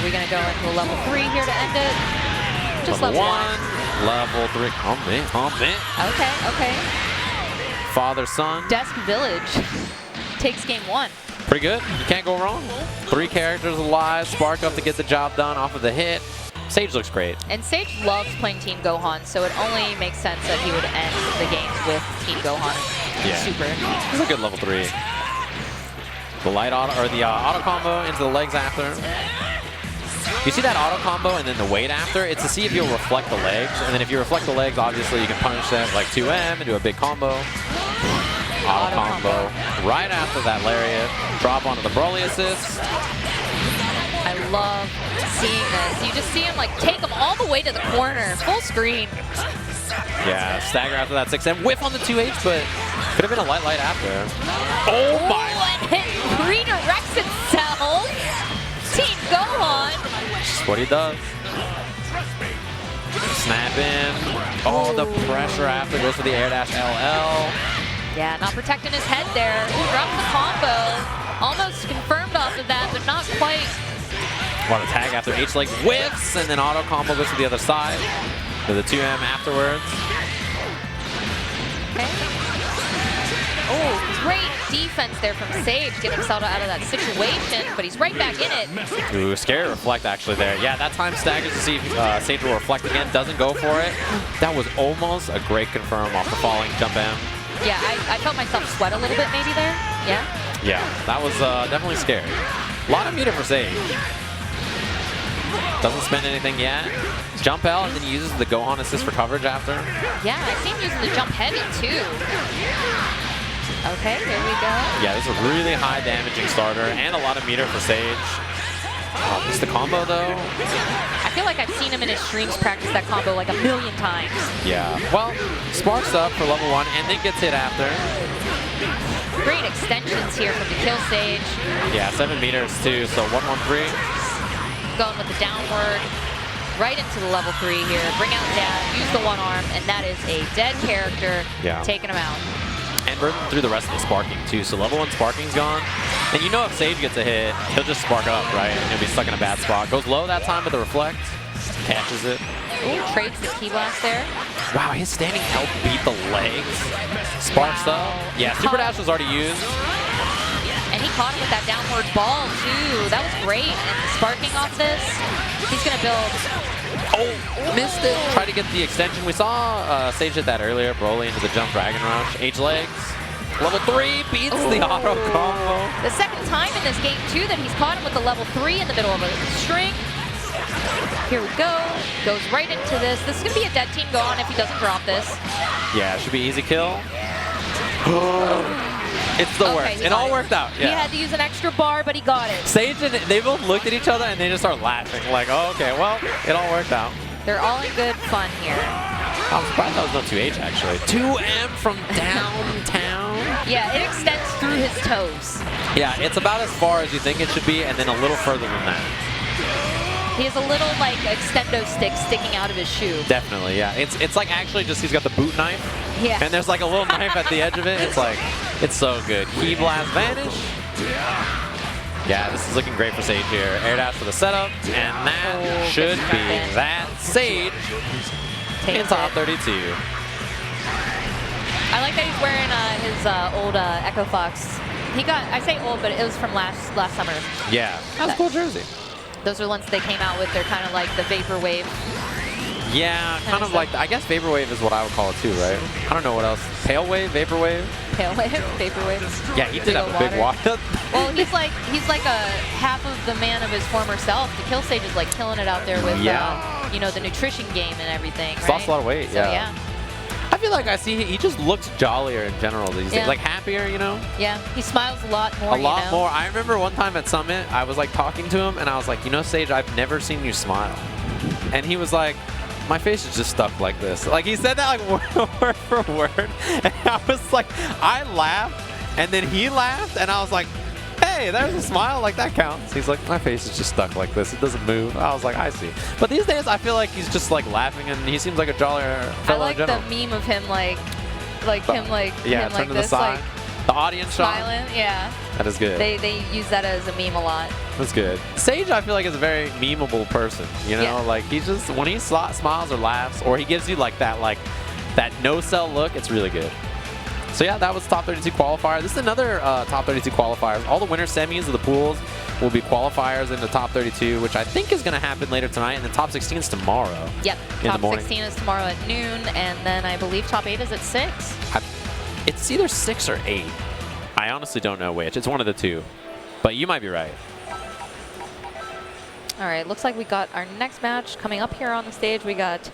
S2: We're going to go into a level 3 here to end it. Just level 1.
S1: Level 3. Come in.
S2: Okay.
S1: Father-son.
S2: Desk Village takes game 1.
S1: Pretty good. You can't go wrong. 3 characters alive. Spark up to get the job done off of the hit. Sage looks great. And
S2: Sage loves playing Team Gohan, so it only makes sense that he would end the game with Team Gohan.
S1: Yeah.
S2: Super.
S1: He's a good level 3. The light auto, or the auto combo into the legs after. You see that auto combo and then the wait after? It's to see if you'll reflect the legs. And then if you reflect the legs, obviously you can punish them like 2M and do a big combo. Auto combo. Right after that lariat. Drop onto the Broly assist.
S2: I love seeing this. You just see him take him all the way to the corner. Full screen.
S1: Yeah, stagger after that 6M. Whiff on the 2H, but could have been a light after. Oh my.
S2: And it redirects itself. Team Gohan.
S1: That's what he does. Snap in. Oh, the pressure after goes to the air dash LL.
S2: Yeah, not protecting his head there. Ooh, drops the combo. Almost confirmed off of that, but not quite.
S1: What a tag after H-leg whiffs, and then auto combo goes to the other side. To the 2M afterwards.
S2: Okay. Oh, great defense there from Sage, getting Saldo out of that situation, but he's right back in it.
S1: Ooh, scary reflect actually there. Yeah, that time staggers to see if Sage will reflect again. Doesn't go for it. That was almost a great confirm off the falling jump M.
S2: Yeah, I felt myself sweat a little bit maybe there. Yeah?
S1: Yeah, that was definitely scary. A lot of meter for Sage. Doesn't spend anything yet. Jump L, and then he uses the Gohan assist for coverage after.
S2: Yeah, I see him using the jump heavy too. Okay, there we go.
S1: Yeah, this is a really high damaging starter and a lot of meter for Sage. Missed the combo though.
S2: I feel like I've seen him in his streams practice that combo like a million times.
S1: Yeah, well, sparks up for level 1 and then gets hit after.
S2: Great extensions here from the kill Sage.
S1: Yeah, 7 meters too, so 1-1-3.
S2: Going with the downward, right into the level 3 here. Bring out Dad, use the one arm, and that is a dead character, taking him out.
S1: And burn through the rest of the sparking too, so level 1 sparking's gone. And you know if Sage gets a hit, he'll just spark up, right? And he'll be stuck in a bad spot. Goes low that time with the reflect, catches it.
S2: Ooh, trades the key blast there.
S1: Wow, his standing help beat the legs. Sparks up. Yeah, Super Dash was already used.
S2: And he caught him with that downward ball, too. That was great. And sparking off this, he's going to build.
S1: Oh, missed it. Tried to get the extension. We saw Sage hit that earlier. Broly into the jump Dragon Rush. H-legs. Level 3 beats the auto combo.
S2: The second time in this game, too, that he's caught him with the level 3 in the middle of a string. Here we go. Goes right into this. This is going to be a dead team Gohan if he doesn't drop this.
S1: Yeah, it should be easy kill. It's the worst. It all worked out. Yeah.
S2: He had to use an extra bar, but he got it.
S1: Sage and they both looked at each other and they just started laughing. Like, oh, okay, well, it all worked out.
S2: They're all in good fun here.
S1: I'm surprised that was no 2H, actually. 2M from downtown.
S2: Yeah, it extends through his toes.
S1: Yeah, it's about as far as you think it should be, and then a little further than that.
S2: He has a little, like, extendo stick sticking out of his shoe.
S1: Definitely, yeah. It's like actually just he's got the boot knife.
S2: Yeah.
S1: And there's like a little knife at the edge of it. It's like, it's so good. Key blast vanish. Yeah, this is looking great for Sage here. Air dash for the setup, and that should be that. Sage in top 32.
S2: I like that he's wearing his old Echo Fox. He got, I say old, but it was from last summer.
S1: Yeah, that's a cool jersey.
S2: Those are the ones they came out with. They're kind of like the Vaporwave.
S1: Yeah, kind of like, I guess Vaporwave is what I would call it too, right? I don't know what else. Pale Wave, Vaporwave?
S2: Pale Wave, Vaporwave.
S1: Yeah, he did have a big water.
S2: Well, he's like a half of the man of his former self. The Kill Stage is like killing it out there with, you know, the nutrition game and everything, right?
S1: He's lost a lot of weight,
S2: So, yeah.
S1: I feel like I see he just looks jollier in general these days, like happier, you know?
S2: Yeah, he smiles a lot more,
S1: A lot more. I remember one time at Summit, I was like talking to him and I was like, you know, Sage, I've never seen you smile. And he was like, my face is just stuck like this. Like he said that like word for word. And I was like, I laughed and then he laughed and I was like, hey, there's a smile, like that counts. He's like, my face is just stuck like this. It doesn't move. I was like, I see. But these days, I feel like he's just like laughing, and he seems like a jollier fellow.
S2: I like the meme of him like him like
S1: to the side. Like, the audience
S2: smiling,
S1: shot.
S2: Yeah.
S1: That is good.
S2: They use that as a meme a lot.
S1: That's good. Sage, I feel like is a very memeable person. You know, like he just when he smiles or laughs, or he gives you like that no sell look, it's really good. So yeah, that was top 32 qualifier. This is another top 32 qualifiers. All the winner semis of the pools will be qualifiers into top 32, which I think is going to happen later tonight, and then top 16 is tomorrow.
S2: Yep, top 16 is tomorrow at noon, and then I believe top 8 is at 6.
S1: It's either 6 or 8. I honestly don't know which. It's one of the two, but you might be right.
S2: All right, looks like we got our next match coming up here on the stage. We got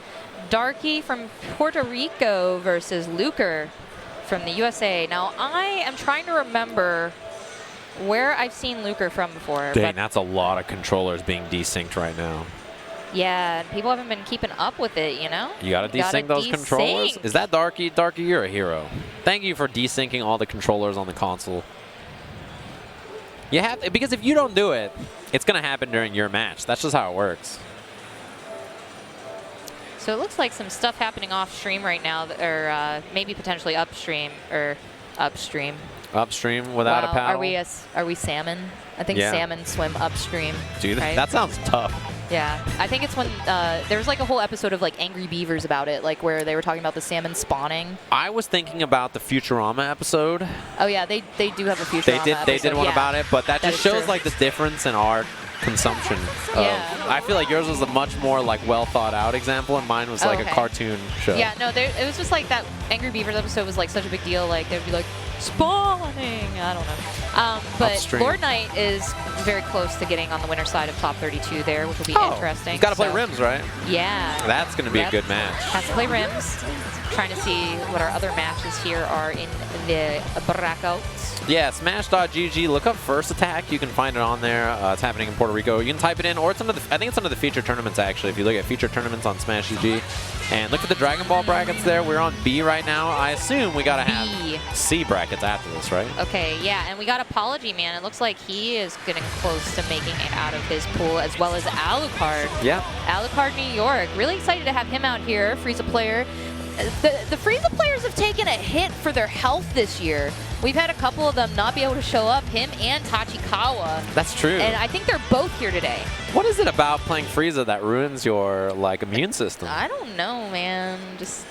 S2: Darky from Puerto Rico versus Luker from the USA. Now, I am trying to remember where I've seen Luker from before.
S1: Dang, that's a lot of controllers being desynced right now.
S2: Yeah, people haven't been keeping up with it, you know?
S1: You gotta desync those controllers. Is that Darky? Darky, you're a hero. Thank you for desyncing all the controllers on the console. You have to, because if you don't do it, it's gonna happen during your match. That's just how it works.
S2: So it looks like some stuff happening off stream right now, or maybe potentially upstream, or Upstream.
S1: Upstream without a paddle.
S2: Are we salmon? I think salmon swim upstream.
S1: Dude,
S2: right?
S1: that sounds tough.
S2: Yeah, I think it's when there's like a whole episode of like Angry Beavers about it, like where they were talking about the salmon spawning.
S1: I was thinking about the Futurama episode.
S2: Oh yeah, they do have a Futurama
S1: They did one about it, but that just shows
S2: true.
S1: like the difference in our consumption. I feel like yours was a much more like well thought out example, and mine was like a cartoon show.
S2: Yeah, no, it was just like that Angry Beavers episode was like such a big deal. Like they'd be like spawning. I don't know. But
S1: Upstream.
S2: Lord Knight is very close to getting on the winner side of top 32 there, which will be interesting.
S1: He's got to play Rims, right?
S2: Yeah.
S1: That's going to be a good match.
S2: Has to play Rims. Trying to see what our other matches here are in the brackets.
S1: Yeah, smash.gg. Look up First Attack. You can find it on there. It's happening in Puerto Rico. You can type it in, or it's under I think it's under the feature tournaments, actually. If you look at feature tournaments on Smash.gg. And look at the Dragon Ball brackets there. We're on B right now. I assume we got to have C brackets after this, right?
S2: Okay, yeah, and we got Apology Man. It looks like he is getting close to making it out of his pool, as well as Alucard.
S1: Yeah.
S2: Alucard New York. Really excited to have him out here. Frieza player. The Frieza players have taken a hit for their health this year. We've had a couple of them not be able to show up, him and Tachikawa.
S1: That's true.
S2: And I think they're both here today.
S1: What is it about playing Frieza that ruins your like immune system?
S2: I don't know, man. Just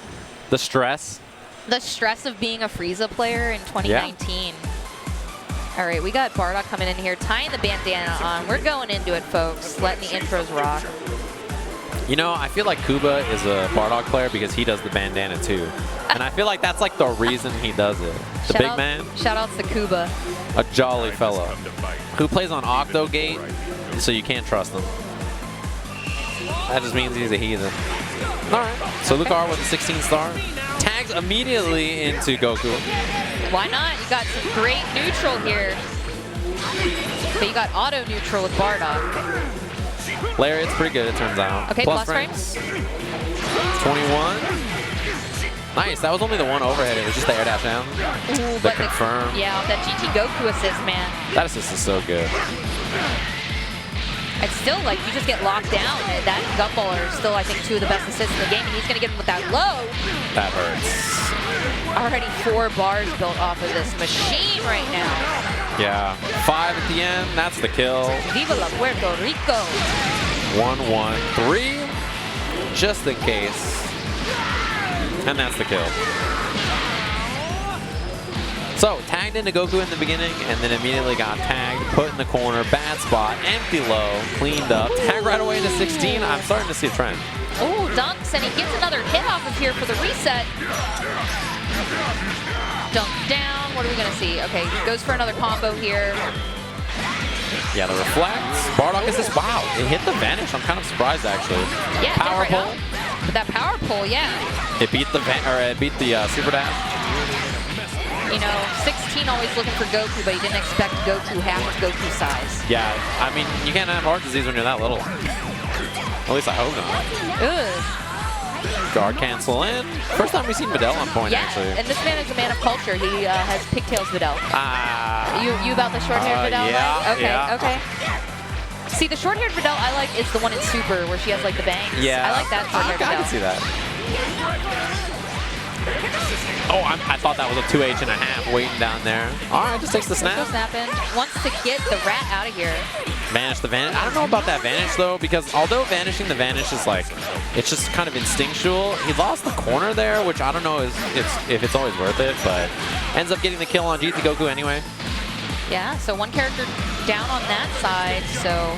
S1: the stress.
S2: The stress of being a Frieza player in 2019. Yeah. All right, we got Bardock coming in here, tying the bandana on. We're going into it, folks. Letting the intros rock.
S1: You know, I feel like Kuba is a Bardock player because he does the bandana too. And I feel like that's like the reason he does it. The big man.
S2: Shout outs to Kuba.
S1: A jolly fellow who plays on Octogate, so you can't trust him. That just means he's a heathen. All right. So Lucar with a 16 star. Tags immediately into Goku.
S2: Why not? You got some great neutral here. But you got auto neutral with Bardock.
S1: Lariat's pretty good, it turns out.
S2: Okay, plus frames.
S1: 21. Nice. That was only the one overhead. It was just the air dash down.
S2: Ooh,
S1: the confirm.
S2: Yeah, that GT Goku assist, man.
S1: That assist is so good.
S2: It's still like you just get locked down. And that and Gumballer are still, I think, two of the best assists in the game. And he's going to get him with that low.
S1: That hurts.
S2: Already 4 bars built off of this machine right now.
S1: Yeah. 5 at the end. That's the kill.
S2: Viva la Puerto Rico.
S1: 1-1-3. Just in case. And that's the kill. So, tagged into Goku in the beginning, and then immediately got tagged, put in the corner, bad spot, empty low, cleaned up, tag right away to 16. I'm starting to see a trend.
S2: Oh, dunks, and he gets another hit off of here for the reset. Dunk down. What are we going to see? Okay, he goes for another combo here.
S1: Yeah, the reflects. Bardock is this. Wow, it hit the vanish. I'm kind of surprised, actually.
S2: Yeah,
S1: power pull.
S2: But that power pull, yeah.
S1: It beat the super dash.
S2: You know, 16 always looking for Goku, but he didn't expect Goku half of Goku's size.
S1: Yeah, I mean, you can't have heart disease when you're that little. At least I hope not.
S2: Ugh.
S1: Guard cancel in. First time we've seen Videl on point, actually.
S2: And this man is a man of culture. He has pigtails Videl. You about the short-haired Videl?
S1: Yeah,
S2: right? Okay,
S1: yeah.
S2: okay. See, the short-haired Videl I like is the one in Super where she has like the bangs.
S1: Yeah.
S2: I like that short-haired Videl.
S1: I can see that. Oh, I thought that was a 2H&1/2 waiting down there. All right, just takes the snap.
S2: Snapping. Wants to get the rat out of here.
S1: Vanish the vanish. I don't know about that vanish though, because although vanishing the vanish is like, it's just kind of instinctual. He lost the corner there, which I don't know if it's always worth it, but ends up getting the kill on GT Goku anyway.
S2: Yeah, so one character down on that side. So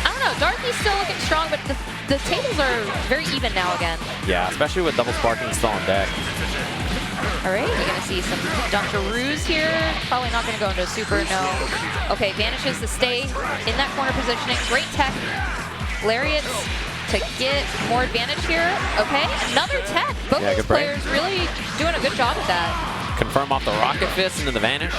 S2: I don't know. Darky's still looking strong, but the tables are very even now again.
S1: Yeah, especially with double sparking still on deck.
S2: All right, we're going to see some Dunkaroos here. Probably not going to go into a super, no. Okay, vanishes to stay in that corner positioning. Great tech. Lariats to get more advantage here. Okay, another tech. Both these players really doing a good job at that.
S1: Confirm off the rocket fist into the vanish.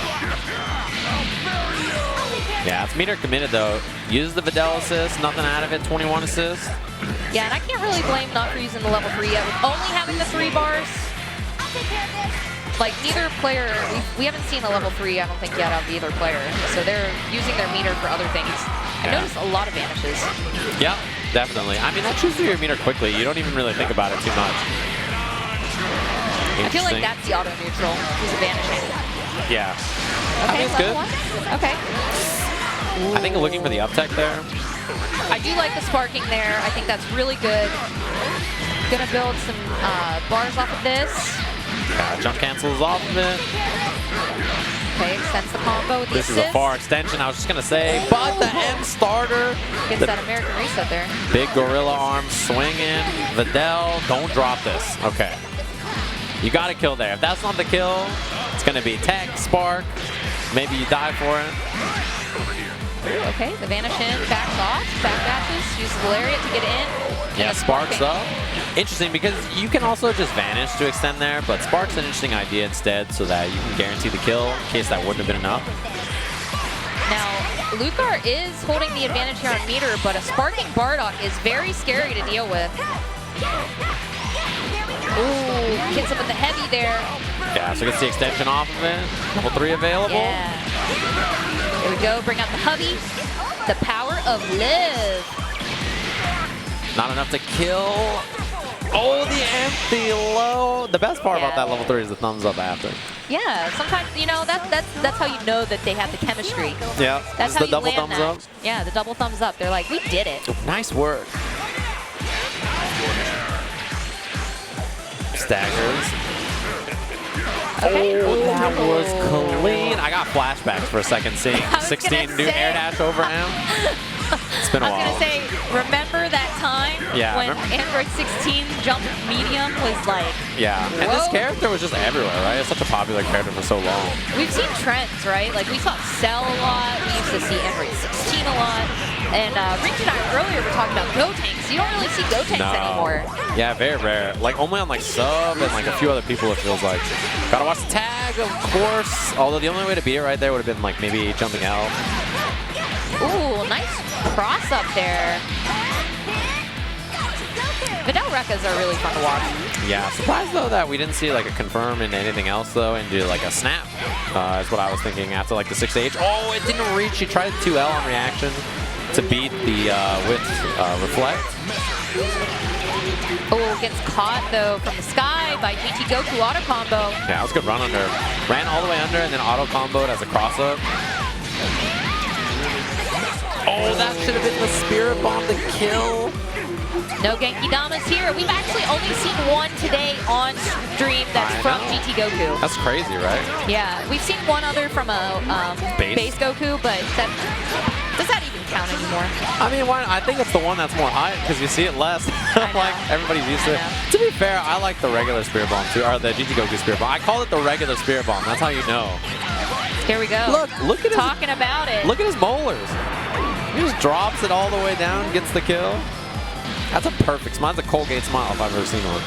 S1: Yeah, it's meter committed though. Uses the Videl assist, nothing out of it, 21 assists.
S2: Yeah, and I can't really blame not for using the level 3 yet. With only having the 3 bars, like neither player, we haven't seen a level 3, I don't think, yet out of either player. So they're using their meter for other things. I noticed a lot of vanishes.
S1: Yeah, definitely. I mean, that chooses your meter quickly. You don't even really think about it too much.
S2: I feel like that's the auto neutral. He's vanishing.
S1: Yeah.
S2: Okay,
S1: I mean, it's
S2: level
S1: good.
S2: 1. Okay.
S1: I think looking for the up tech there.
S2: I do like the sparking there. I think that's really good. Gonna build some bars off of this.
S1: Yeah, jump cancels off of it.
S2: Okay, extends the combo with the
S1: This is
S2: assist.
S1: a far extension, I was just going to say. But the M starter.
S2: Gets that American reset there.
S1: Big gorilla arm swinging. Videl, don't drop this. Okay. You got to kill there. If that's not the kill, it's going to be tech, spark. Maybe you die for it.
S2: Okay, the vanish in, backs off, backdashes, uses the lariat to get in.
S1: Yeah, sparks up. Interesting because you can also just vanish to extend there, but spark's an interesting idea instead so that you can guarantee the kill in case that wouldn't have been enough.
S2: Now, Lucar is holding the advantage here on meter, but a sparking Bardock is very scary to deal with. Ooh, hits him with the heavy there.
S1: Yeah, so gets the extension off of it. Level 3 available.
S2: Yeah. Here we go, bring out the hubby. The power of live.
S1: Not enough to kill. Oh, the empty low. The best part about that level 3 is the thumbs up after.
S2: Yeah, sometimes, you know, that's how you know that they have the chemistry.
S1: Yeah,
S2: That's
S1: it's
S2: how
S1: the
S2: you
S1: double
S2: land
S1: thumbs
S2: that.
S1: up.
S2: Yeah, the double thumbs up. They're like, we did it.
S1: Nice work. Staggers.
S2: Okay.
S1: Oh, that was clean. I got flashbacks for a second seeing 16 do air dash over him. It's been a while.
S2: I was going to say, remember that time when Android 16 jumped medium was like,
S1: yeah, and this character was just everywhere, right? It's such a popular character for so long.
S2: We've seen trends, right? Like we saw Cell a lot, we used to see Android 16 a lot, and Rich and I earlier were talking about Gotenks. You don't really see Gotenks anymore.
S1: Yeah, very rare. Like only on like Sub and like a few other people it feels like. Gotta watch the tag, of course. Although the only way to beat it right there would have been like maybe jumping out.
S2: Ooh, nice cross up there. Videl Rekkas are really fun to watch.
S1: Yeah, surprised though that we didn't see like a confirm in anything else though and do like a snap. Is what I was thinking after like the 6H. Oh, it didn't reach. He tried 2L on reaction to beat the with reflect.
S2: Oh, gets caught though from the sky by GT Goku auto combo.
S1: Yeah, that was a good run under. Ran all the way under and then auto comboed as a cross up. Oh, that should have been the Spirit Bomb to kill.
S2: No Genki Damas here. We've actually only seen one today on stream that's from GT Goku.
S1: That's crazy, right?
S2: Yeah, we've seen one other from a base Goku, but that does that even count anymore?
S1: I mean, I think it's the one that's more hype because you see it less. Like everybody's used to it. To be fair, I like the regular Spirit Bomb too, or the GT Goku Spirit Bomb. I call it the regular Spirit Bomb. That's how you know.
S2: Here we go.
S1: Look at
S2: talking about it.
S1: Look at his molars. He just drops it all the way down, gets the kill. That's a perfect smile. That's a Colgate smile if I've ever seen one.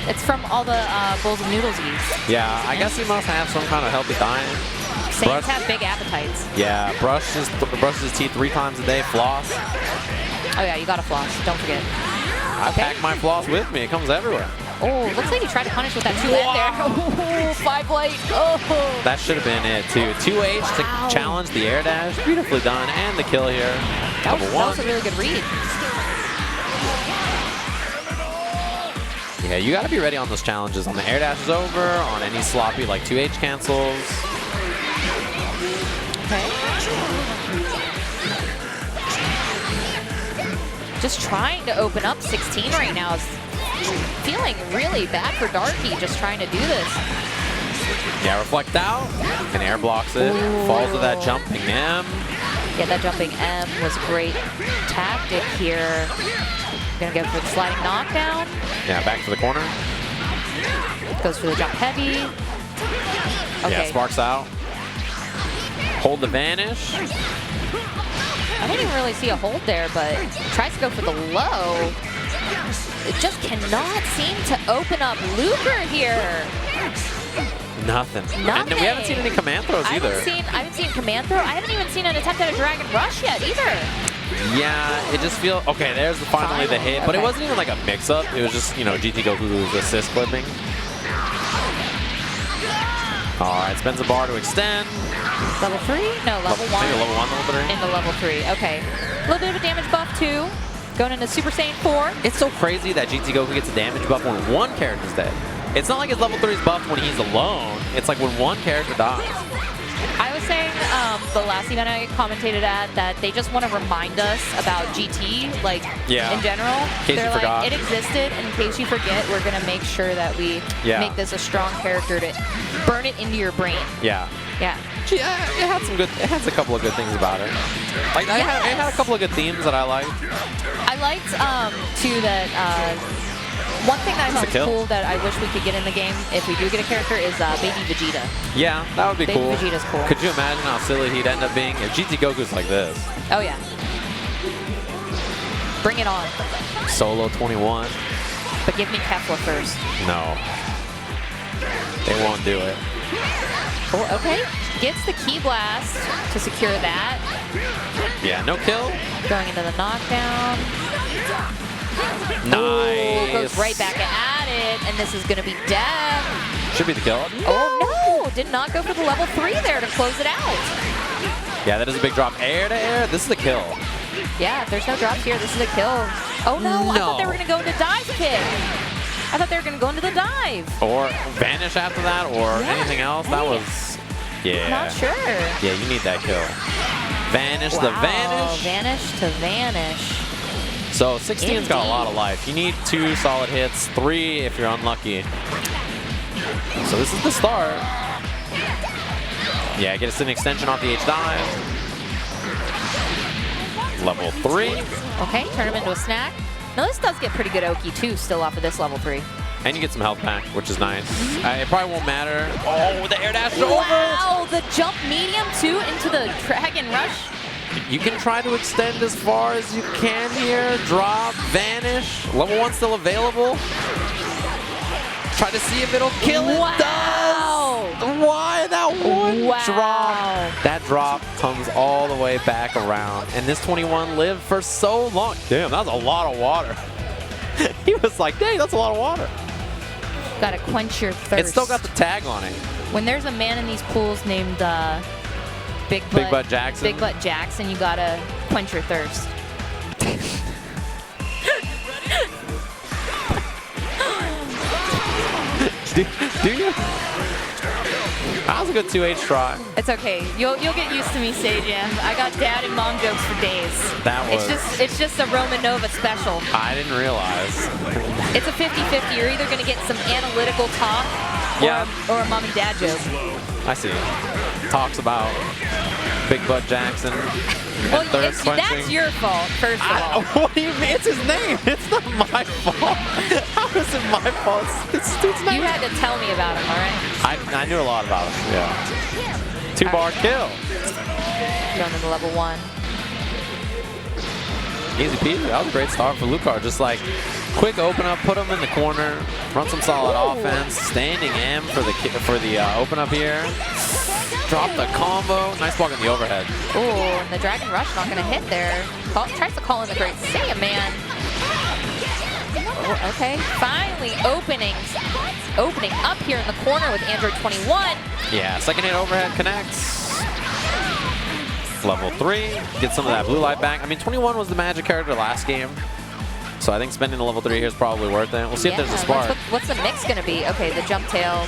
S2: It's from all the bowls of noodles he eats.
S1: Yeah, I guess he must have some kind of healthy diet.
S2: Saiyans have big appetites.
S1: Yeah, brushes his teeth 3 times a day, floss.
S2: Oh yeah, you gotta floss. Don't forget.
S1: I pack my floss with me. It comes everywhere.
S2: Oh, looks like he tried to punish with that 2N there. 5 light. Oh.
S1: That should have been it too. 2H to challenge the air dash. Beautifully done. And the kill here.
S2: That was a really good read.
S1: Yeah, you got to be ready on those challenges. On the air dash is over, on any sloppy like 2H cancels.
S2: Okay. Just trying to open up 16 right now. Is feeling really bad for Darky just trying to do this.
S1: Yeah, reflect out and air blocks it.
S2: Ooh.
S1: Falls to that jumping M.
S2: Yeah, that jumping M was a great tactic here. Gonna go for the sliding knockdown.
S1: Yeah, back to the corner.
S2: Goes for the jump heavy. Okay.
S1: Yeah, sparks out. Hold the vanish.
S2: I didn't even really see a hold there, but tries to go for the low. It just cannot seem to open up Lucar here.
S1: Nothing.
S2: Nothing.
S1: And we haven't seen any command throws either.
S2: I haven't seen command throw. I haven't even seen an attempt at a Dragon Rush yet either.
S1: Yeah, it just feels okay. There's finally the hit, but it wasn't even like a mix-up. It was just, you know, GT Goku's assist clipping. All right, spends a bar to extend.
S2: Level 3? No, level 1.
S1: Maybe level 1, level 3.
S2: Into level 3. Okay. A little bit of a damage buff too. Going into Super Saiyan 4.
S1: It's so crazy that GT Goku gets a damage buff when one character's dead. It's not like his level 3 is buffed when he's alone. It's like when one character dies.
S2: I was saying the last event I commentated at that they just want to remind us about GT, like in general.
S1: In case you forgot.
S2: It existed, and in case you forget, we're going to make sure that we make this a strong character to burn it into your brain.
S1: Yeah.
S2: Yeah.
S1: It had some good. It has a couple of good things about it. Like it had a couple of good themes that I liked.
S2: I liked too that one thing that I thought was cool that I wish we could get in the game if we do get a character is Baby Vegeta.
S1: Yeah, that would be cool.
S2: Baby Vegeta's cool.
S1: Could you imagine how silly he'd end up being if GT Goku's like this?
S2: Oh yeah. Bring it on.
S1: Solo 21.
S2: But give me Kefla first.
S1: No. They won't do it.
S2: Oh, okay. Gets the Ki Blast to secure that.
S1: Yeah, no kill.
S2: Going into the knockdown.
S1: Nice.
S2: Ooh, goes right back at it, and this is going to be dead.
S1: Should be the kill.
S2: Oh, no. Did not go for the level 3 there to close it out.
S1: Yeah, that is a big drop. Air to air. This is a kill.
S2: Yeah, if there's no drops here, this is a kill. Oh, no. I thought they were going to go into dive kick. I thought they were going to go into the dive.
S1: Or vanish after that, or anything else. That was,
S2: Not sure.
S1: Yeah, you need that kill. Vanish the vanish.
S2: Vanish to vanish.
S1: So 16's got a lot of life. You need 2 solid hits, 3 if you're unlucky. So this is the start. Yeah, get an extension off the H dive. Level 3.
S2: Okay, turn him into a snack. Now this does get pretty good Oki too, still off of this level 3.
S1: And you get some health back, which is nice. It probably won't matter. Oh, the air dash is over!
S2: Wow, the jump medium too into the Dragon Rush.
S1: You can try to extend as far as you can here. Drop, vanish. Level 1 still available. Try to see if it'll kill it.
S2: Wow.
S1: Does! Why that one drop? That drop comes all the way back around. And this 21 lived for so long. Damn, that was a lot of water. He was like, dang, that's a lot of water.
S2: Gotta quench your thirst.
S1: It's still got the tag on it.
S2: When there's a man in these pools named Big Butt Jackson, you gotta quench your thirst.
S1: do you? That was a good 2H try.
S2: It's okay. You'll get used to me, Sajam. I got dad and mom jokes for days. It's just a Roman Nova special.
S1: I didn't realize.
S2: It's a 50-50. You're either gonna get some analytical talk or a mom and dad joke.
S1: I see. Talks about Big Butt Jackson.
S2: Well, that's your fault, first of all.
S1: What do you mean? It's his name. It's not my fault. How is it my fault? It's his name.
S2: You had to tell me about him, all right?
S1: I knew a lot about him. Yeah. 2-bar kill.
S2: Going into level 1.
S1: Easy peasy. That was a great start for Lucar. Just like quick open up, put him in the corner, run some solid offense. Standing M for the open up here. Drop the combo. Nice block in the overhead.
S2: Ooh, and the Dragon Rush not going to hit there. Tries to call in the Great Saiyaman. Oh, okay, finally opening up here in the corner with Android 21.
S1: Yeah, second hit overhead connects. Level 3, get some of that blue light back. I mean, 21 was the magic character last game. So I think spending the level 3 here is probably worth it. We'll see if there's a spark.
S2: What's the mix going to be? Okay, the jump tail.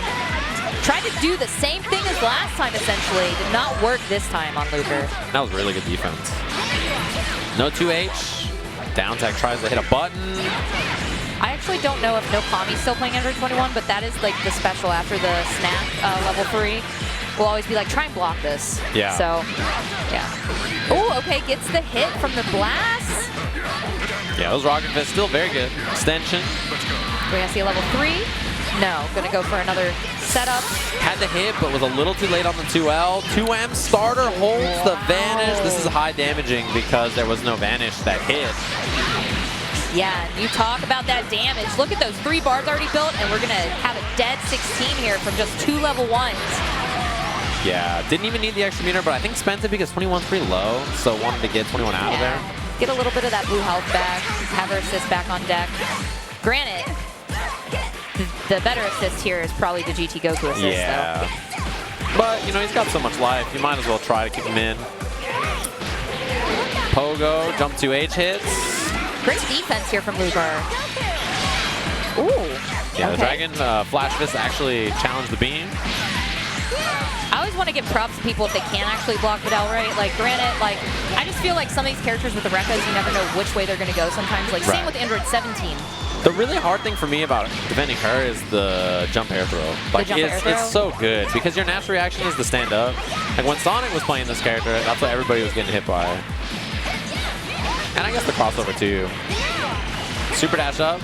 S2: Tried to do the same thing as last time, essentially. Did not work this time on Lucar.
S1: That was really good defense. No 2H. Down tech tries to hit a button.
S2: I actually don't know if Nokami's still playing Android 21, but that is like the special after the snap level 3. We'll always be like, try and block this.
S1: Yeah.
S2: So, yeah. Oh, okay, gets the hit from the blast.
S1: Yeah, those rocket fists still very good. Extension.
S2: We're gonna see a level 3. No, gonna go for another setup.
S1: Had the hit, but was a little too late on the 2L. 2M starter holds the vanish. This is high damaging because there was no vanish that hit.
S2: Yeah, you talk about that damage. Look at those 3 bars already built, and we're gonna have a dead 16 here from just 2 level 1s.
S1: Yeah, didn't even need the extra meter, but I think spent it because 21's pretty low, so wanted to get 21 out of there.
S2: Get a little bit of that blue health back, have her assist back on deck. Granted, the better assist here is probably the GT Goku assist, though.
S1: But, you know, he's got so much life, you might as well try to keep him in. Pogo, jump 2H hits.
S2: Great defense here from Lucar. Ooh.
S1: Yeah, the Dragon Flash Fist actually challenged the beam.
S2: I always want to give props to people if they can actually block it outright. Like, granted, like, I just feel like some of these characters with the Rekkas, you never know which way they're going to go sometimes. Like, same with Android 17.
S1: The really hard thing for me about defending her is the jump air throw. Like, it's so good because your natural reaction is to stand up. Like, when Sonic was playing this character, that's what everybody was getting hit by. And I guess the crossover, too. Super dash up.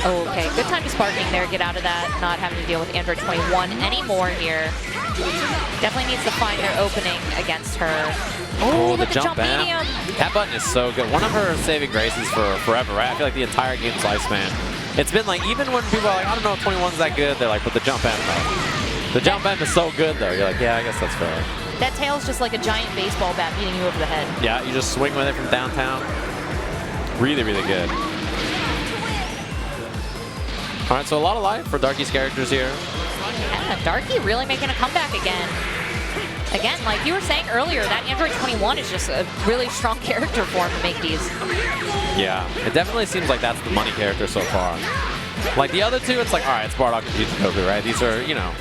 S2: Oh, okay. Good time to sparking there. Get out of that. Not having to deal with Android 21 anymore here. Definitely needs to find their opening against her.
S1: Oh, the jump medium. That button is so good. One of her saving graces for forever, right? I feel like the entire game's lifespan. It's been like, even when people are like, I don't know if 21's that good, they're like, but the jump end, though. The jump end is so good, though. You're like, yeah, I guess that's fair.
S2: That tail's just like a giant baseball bat beating you over the head.
S1: Yeah, you just swing with it from downtown. Really, really good. All right, so a lot of life for Darky's characters here.
S2: Yeah, Darky really making a comeback again. Again, like you were saying earlier, that Android 21 is just a really strong character for him to make these.
S1: Yeah, it definitely seems like that's the money character so far. Like the other two, it's like, all right, it's Bardock and Jizukoku, right? These are, you know,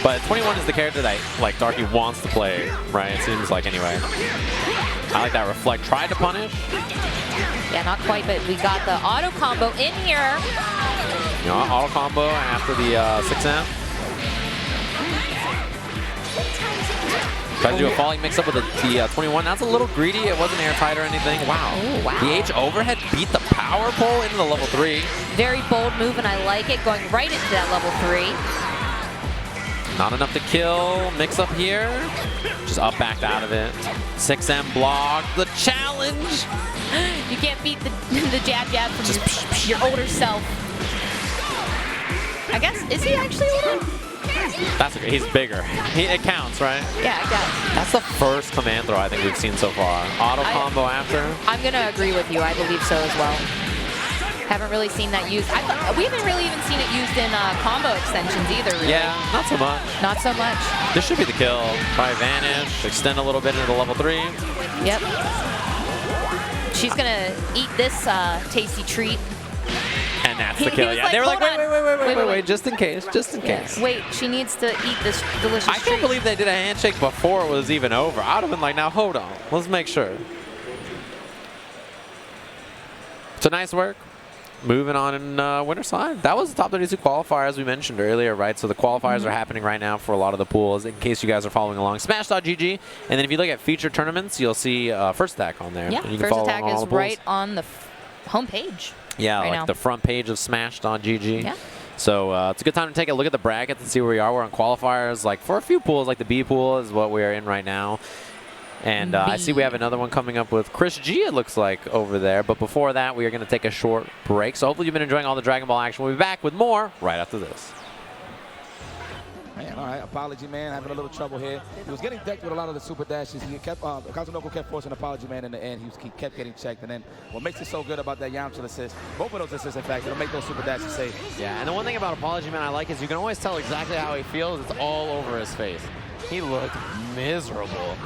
S1: but 21 is the character that like Darky wants to play, right? It seems like anyway. I like that reflect. Tried to punish.
S2: Yeah, not quite, but we got the auto combo in here.
S1: You know, auto combo after the 6M. Tried to do a falling mix up with the 21. That's a little greedy. It wasn't airtight or anything. Wow.
S2: Ooh, wow.
S1: The H overhead beat the power pole into the level 3.
S2: Very bold move, and I like it. Going right into that level 3.
S1: Not enough to kill. Mix up here. Just up backed out of it. 6M block. The challenge.
S2: You can't beat the jab from your older self. I guess, is he actually older?
S1: That's okay. He's bigger. It counts, right?
S2: Yeah, it does.
S1: That's the first command throw I think we've seen so far. Auto combo after.
S2: I'm going to agree with you. I believe so as well. Haven't really seen that used. We haven't really even seen it used in combo extensions either, really.
S1: Yeah, not so much.
S2: Not so much.
S1: This should be the kill. Probably vanish, extend a little bit into the level 3.
S2: Yep. She's going to eat this tasty treat.
S1: And that's the kill. Yeah, they were like, wait, just in case, just in case.
S2: Wait, she needs to eat this delicious treat.
S1: I can't believe they did a handshake before it was even over. I would have been like, now hold on, let's make sure. So nice work. Moving on in winter side. That was the top 32 qualifier, as we mentioned earlier, right? So the qualifiers are happening right now for a lot of the pools, in case you guys are following along. Smash.gg. And then if you look at featured tournaments, you'll see First Attack on there.
S2: Yeah,
S1: and you
S2: can First Attack is right on the home page.
S1: Yeah,
S2: right
S1: like
S2: now.
S1: the front page of Smash.gg.
S2: Yeah.
S1: So it's a good time to take a look at the brackets and see where we are. We're on qualifiers. Like for a few pools, like the B pool is what we are in right now. And I see we have another one coming up with Chris G, it looks like, over there. But before that, we are going to take a short break. So hopefully you've been enjoying all the Dragon Ball action. We'll be back with more right after this.
S4: Man, all right, Apology Man having a little trouble here. He was getting decked with a lot of the super dashes. He kept, Kazunoko kept forcing Apology Man in the end. He kept getting checked. And then what makes it so good about that Yamcha assist, both of those assists, in fact, it'll make those super dashes safe.
S1: Yeah, and the one thing about Apology Man I like is you can always tell exactly how he feels. It's all over his face. He looked miserable.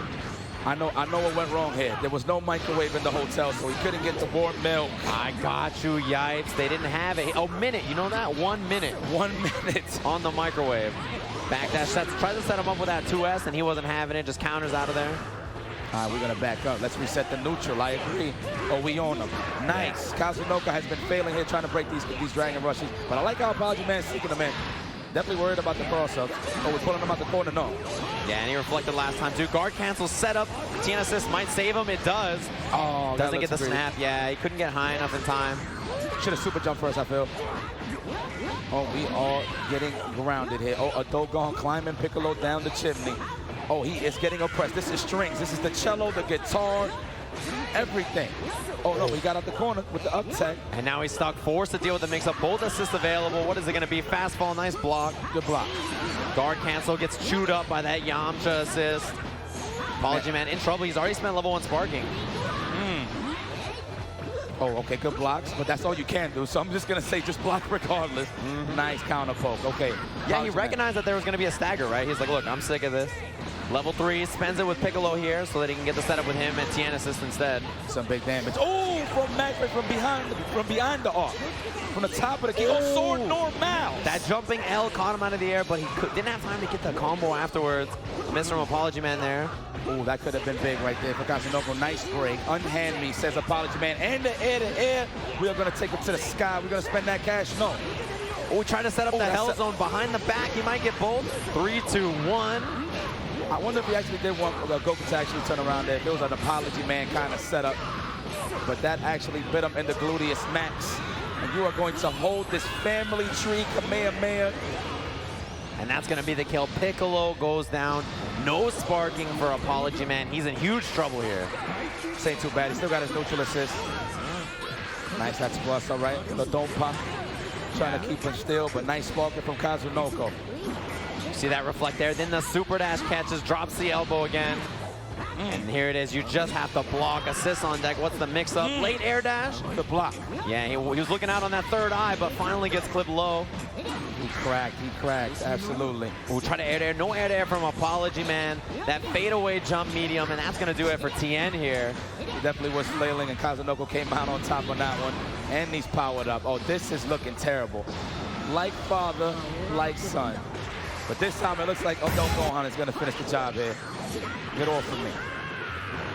S4: I know what went wrong here. There was no microwave in the hotel, so he couldn't get to warm milk.
S1: I got you, yipes. They didn't have it. Oh, minute. You know that? 1 minute.
S4: 1 minute.
S1: On the microwave. Backdash. Tries to set him up with that 2S, and he wasn't having it. Just counters out of there.
S4: All right, we're going to back up. Let's reset the neutral. I agree. Oh, we on them. Nice. Kazunoko has been failing here trying to break these Dragon Rushes, but I like how Apology Man's seeking them in. Definitely worried about the cross-ups. Oh, we're pulling him out the corner. No.
S1: Yeah, and he reflected last time, too. Guard cancel set up. TN assist might save him. It does.
S4: Oh,
S1: doesn't get the snap. Yeah, he couldn't get high enough in time.
S4: Should have super jumped first, I feel. Oh, we are getting grounded here. Oh, a Dogon climbing Piccolo down the chimney. Oh, he is getting oppressed. This is strings. This is the cello, the guitar, everything. Oh, no, he got out the corner with the up tech.
S1: And now he's stuck, forced to deal with the mix-up. Both assists available. What is it going to be? Fastball, nice block.
S4: Good block.
S1: Guard cancel gets chewed up by that Yamcha assist. Apology Man in trouble. He's already spent level 1 sparking.
S4: Oh, okay, good blocks, but that's all you can do. So I'm just going to say just block regardless. Nice counter poke. Okay.
S1: Yeah, he recognized that there was going to be a stagger, right? He's like, look, I'm sick of this. Level 3 spends it with Piccolo here so that he can get the setup with him and Tien assist instead.
S4: Some big damage. Oh, from Magnet from behind the arc. From the top of the key. Oh, sword normal.
S1: That jumping L caught him out of the air, but he didn't have time to get the combo afterwards. Missed from Apology Man there.
S4: Oh, that could have been big right there for Kazunoko. Nice break. Unhand me, says Apology Man. And the air. We are going to take it to the sky. We're going to spend that cash. No.
S1: Oh, trying to set up the Hell Zone behind the back. He might get both. 3, 2, 1.
S4: I wonder if he actually did want Goku to actually turn around there. If it was an Apology Man kind of setup. But that actually bit him in the gluteus max. And you are going to hold this family tree Kamehameha.
S1: And that's going to be the kill. Piccolo goes down. No sparking for Apology Man. He's in huge trouble here.
S4: This ain't too bad. He still got his neutral assist. Nice, that's plus, all right. The don't pop. Trying to keep him still, but nice sparking from Kazunoko.
S1: See that reflect there. Then the super dash catches, drops the elbow again. And here it is. You just have to block. Assist on deck. What's the mix-up? Late air dash.
S4: The block.
S1: Yeah, he was looking out on that third eye, but finally gets clipped low.
S4: He cracked, absolutely.
S1: We'll try to air there. No air there from Apology Man. That fadeaway jump medium, and that's going to do it for Tien here.
S4: He definitely was flailing, and Kazunoko came out on top on that one. And he's powered up. Oh, this is looking terrible. Like father, like son. But this time it looks like Gohan is going to finish the job here. Get off of me.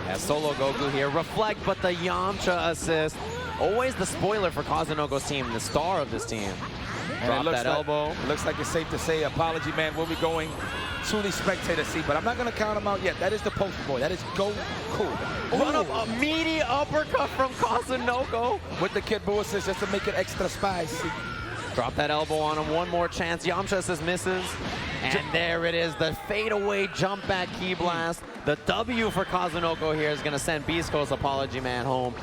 S1: Yeah, solo Goku here. Reflect, but the Yamcha assist. Always the spoiler for Kazunoko's team, the star of this team.
S4: And
S1: Drop that elbow.
S4: It looks like it's safe to say Apology Man will be going to the spectator seat, but I'm not going to count him out yet. That is the poster boy. That is Goku.
S1: Run up a meaty uppercut from Kazunoko.
S4: With the Kid Buu assist just to make it extra spicy.
S1: Drop that elbow on him. One more chance. Yamcha says misses. And there it is. The fadeaway jump back key blast. The W for Kazunoko here is going to send Beast Coast Apology Man home.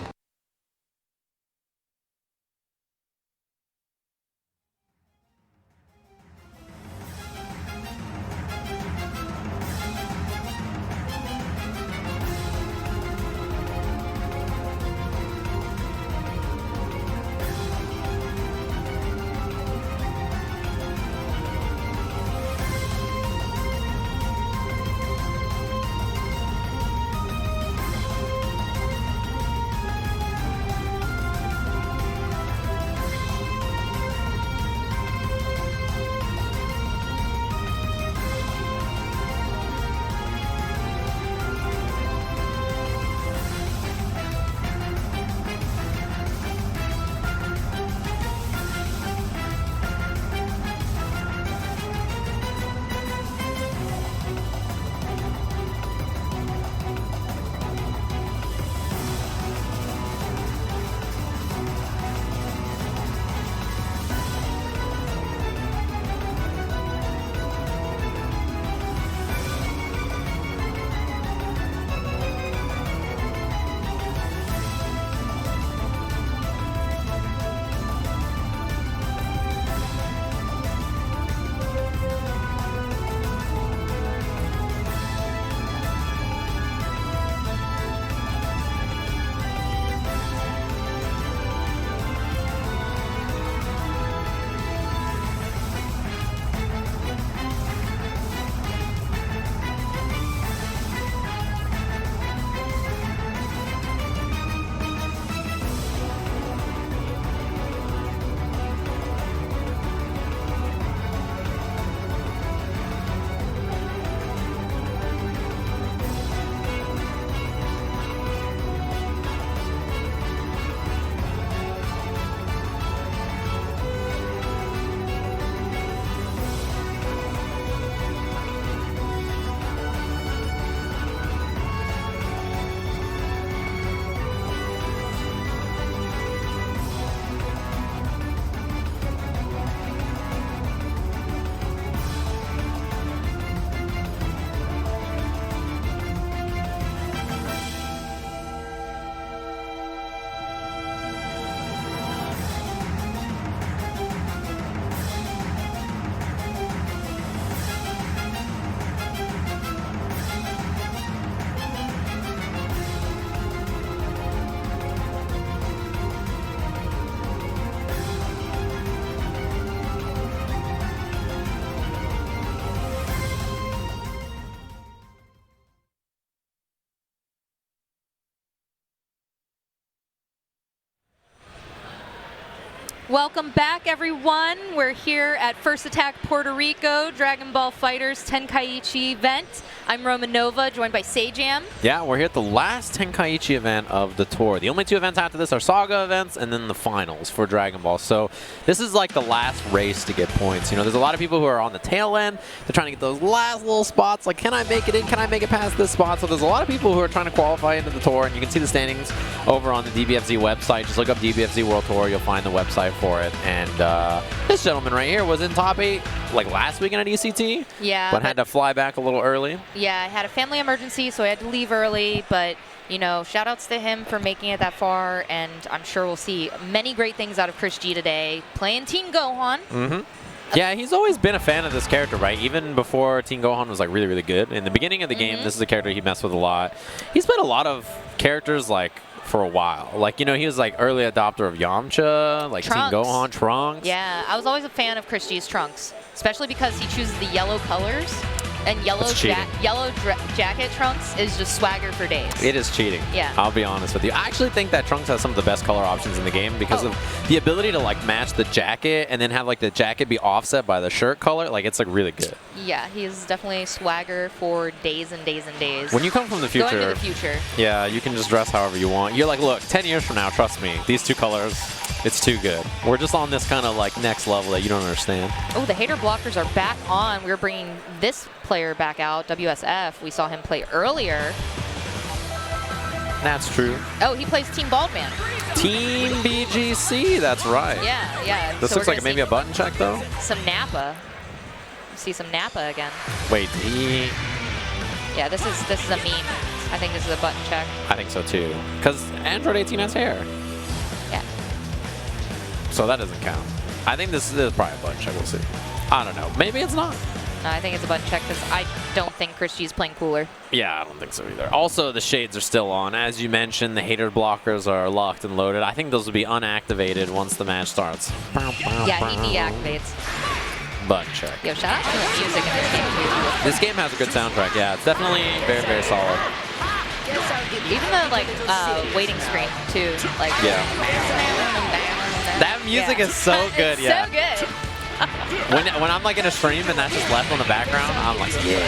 S2: Welcome back, everyone. We're here at First Attack Puerto Rico, Dragon Ball FighterZ Tenkaichi event. I'm Roman Nova, joined by Sajam.
S1: Yeah, we're here at the last Tenkaichi event of the tour. The only 2 events after this are Saga events and then the finals for Dragon Ball. So this is like the last race to get points. You know, there's a lot of people who are on the tail end. They're trying to get those last little spots. Like, can I make it in? Can I make it past this spot? So there's a lot of people who are trying to qualify into the tour, and you can see the standings over on the DBFZ website. Just look up DBFZ World Tour. You'll find the website for it. And this gentleman right here was in top 8 like last weekend at ECT.
S2: Yeah.
S1: But had to fly back a little early.
S2: Yeah, I had a family emergency, so I had to leave early. But, you know, shout outs to him for making it that far. And I'm sure we'll see many great things out of Chris G today, playing Teen Gohan.
S1: Mm-hmm. Yeah, he's always been a fan of this character, right? Even before Teen Gohan was like really, really good. In the beginning of the game, this is a character he messed with a lot. He's played a lot of characters like for a while. Like, you know, he was like early adopter of Yamcha, like Teen Gohan, Trunks.
S2: Yeah, I was always a fan of Chris G's Trunks, especially because he chooses the yellow colors. And yellow jacket Trunks is just swagger for days.
S1: It is cheating.
S2: Yeah.
S1: I'll be honest with you. I actually think that Trunks has some of the best color options in the game because of the ability to like match the jacket and then have like the jacket be offset by the shirt color. Like, it's like really good.
S2: Yeah, he's definitely swagger for days and days and days.
S1: When you come from the future,
S2: going to the future.
S1: Yeah, you can just dress however you want. You're like, look, 10 years from now, trust me, these 2 colors, it's too good. We're just on this kind of like next level that you don't understand.
S2: Oh, the hater blockers are back on. We're bringing this player back out, WSF. We saw him play earlier.
S1: That's true.
S2: Oh, he plays Team Baldman.
S1: Team BGC, that's right.
S2: Yeah, yeah.
S1: This looks like maybe a button check, though.
S2: Some Nappa. See some Nappa again.
S1: Wait,
S2: Yeah, this is a meme. I think this is a button check.
S1: I think so, too. Because Android 18 has hair.
S2: Yeah.
S1: So that doesn't count. I think this is probably a button check. We'll see. I don't know. Maybe it's not.
S2: No, I think it's a button check because I don't think Chris G's playing cooler.
S1: Yeah, I don't think so either. Also, the shades are still on. As you mentioned, the hater blockers are locked and loaded. I think those will be unactivated once the match starts.
S2: Yeah, he deactivates.
S1: Button check.
S2: Yo, shout out to the music in this game, too.
S1: This game has a good soundtrack. Yeah, it's definitely very, very solid.
S2: Even the, like, waiting screen, too. Like,
S1: yeah. That music is so good, yeah.
S2: So good.
S1: When I'm like in a stream and that's just left on the background, I'm like, yeah.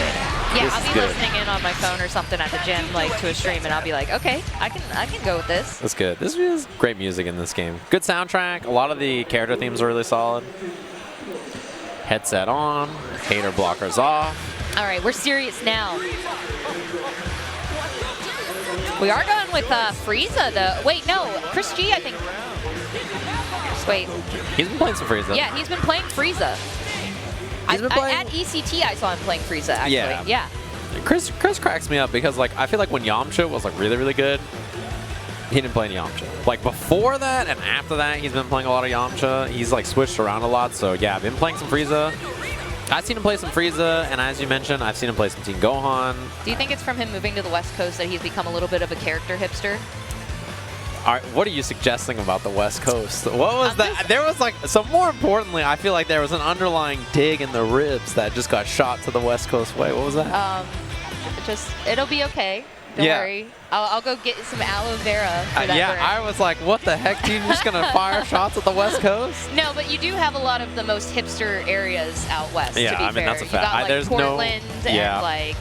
S2: Yeah, I'll be listening in on my phone or something at the gym, like to a stream, and I'll be like, okay, I can go with this.
S1: That's good. This is great music in this game. Good soundtrack. A lot of the character themes are really solid. Headset on. Hater blockers off.
S2: All right, we're serious now. We are going with Frieza, though. Wait, no, Chris G, I think. Wait.
S1: He's been playing some Frieza.
S2: Yeah, he's been playing Frieza.
S1: He's been playing...
S2: At ECT, I saw him playing Frieza, actually. Yeah.
S1: Chris cracks me up because, like, I feel like when Yamcha was, like, really, really good, he didn't play any Yamcha. Like, before that and after that, he's been playing a lot of Yamcha. He's, like, switched around a lot. So, yeah, I've been playing some Frieza. I've seen him play some Frieza, and as you mentioned, I've seen him play some Teen Gohan.
S2: Do you think it's from him moving to the West Coast that he's become a little bit of a character hipster?
S1: All right, what are you suggesting about the West Coast? What was that? There was like, so more importantly, I feel like there was an underlying dig in the ribs that just got shot to the West Coast way. What was that?
S2: It'll be okay. Don't worry. I'll go get some aloe vera for that burn.
S1: I was like, what the heck? You're just going to fire shots at the West Coast?
S2: No, but you do have a lot of the most hipster areas out west,
S1: yeah,
S2: to be fair.
S1: I mean, that's a fact.
S2: You got, like,
S1: there's
S2: Portland and, like,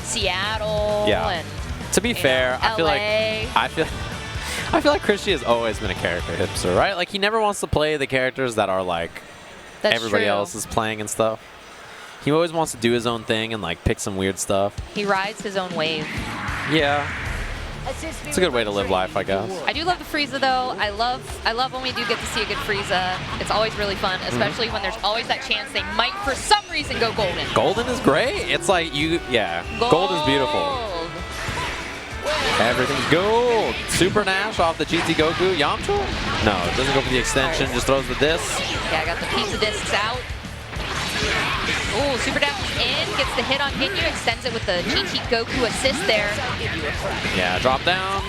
S2: Seattle and,
S1: to be fair,
S2: LA.
S1: I feel like Chris G has always been a character hipster, right? Like, he never wants to play the characters that are, like, everybody else is playing and stuff. He always wants to do his own thing and, like, pick some weird stuff.
S2: He rides his own wave.
S1: Yeah. It's a good way to live life, I guess.
S2: I do love the Frieza, though. I love when we do get to see a good Frieza. It's always really fun, especially when there's always that chance they might, for some reason, go golden.
S1: Golden is great. It's like, gold is beautiful. Everything's gold. Super Nash off the GT Goku. Yamcha? No, it doesn't go for the extension, just throws the disc.
S2: Yeah, I got the pizza discs out. Ooh, Super Dash is in, gets the hit on Ginyu, extends it with the GT Goku assist there.
S1: Yeah, drop down.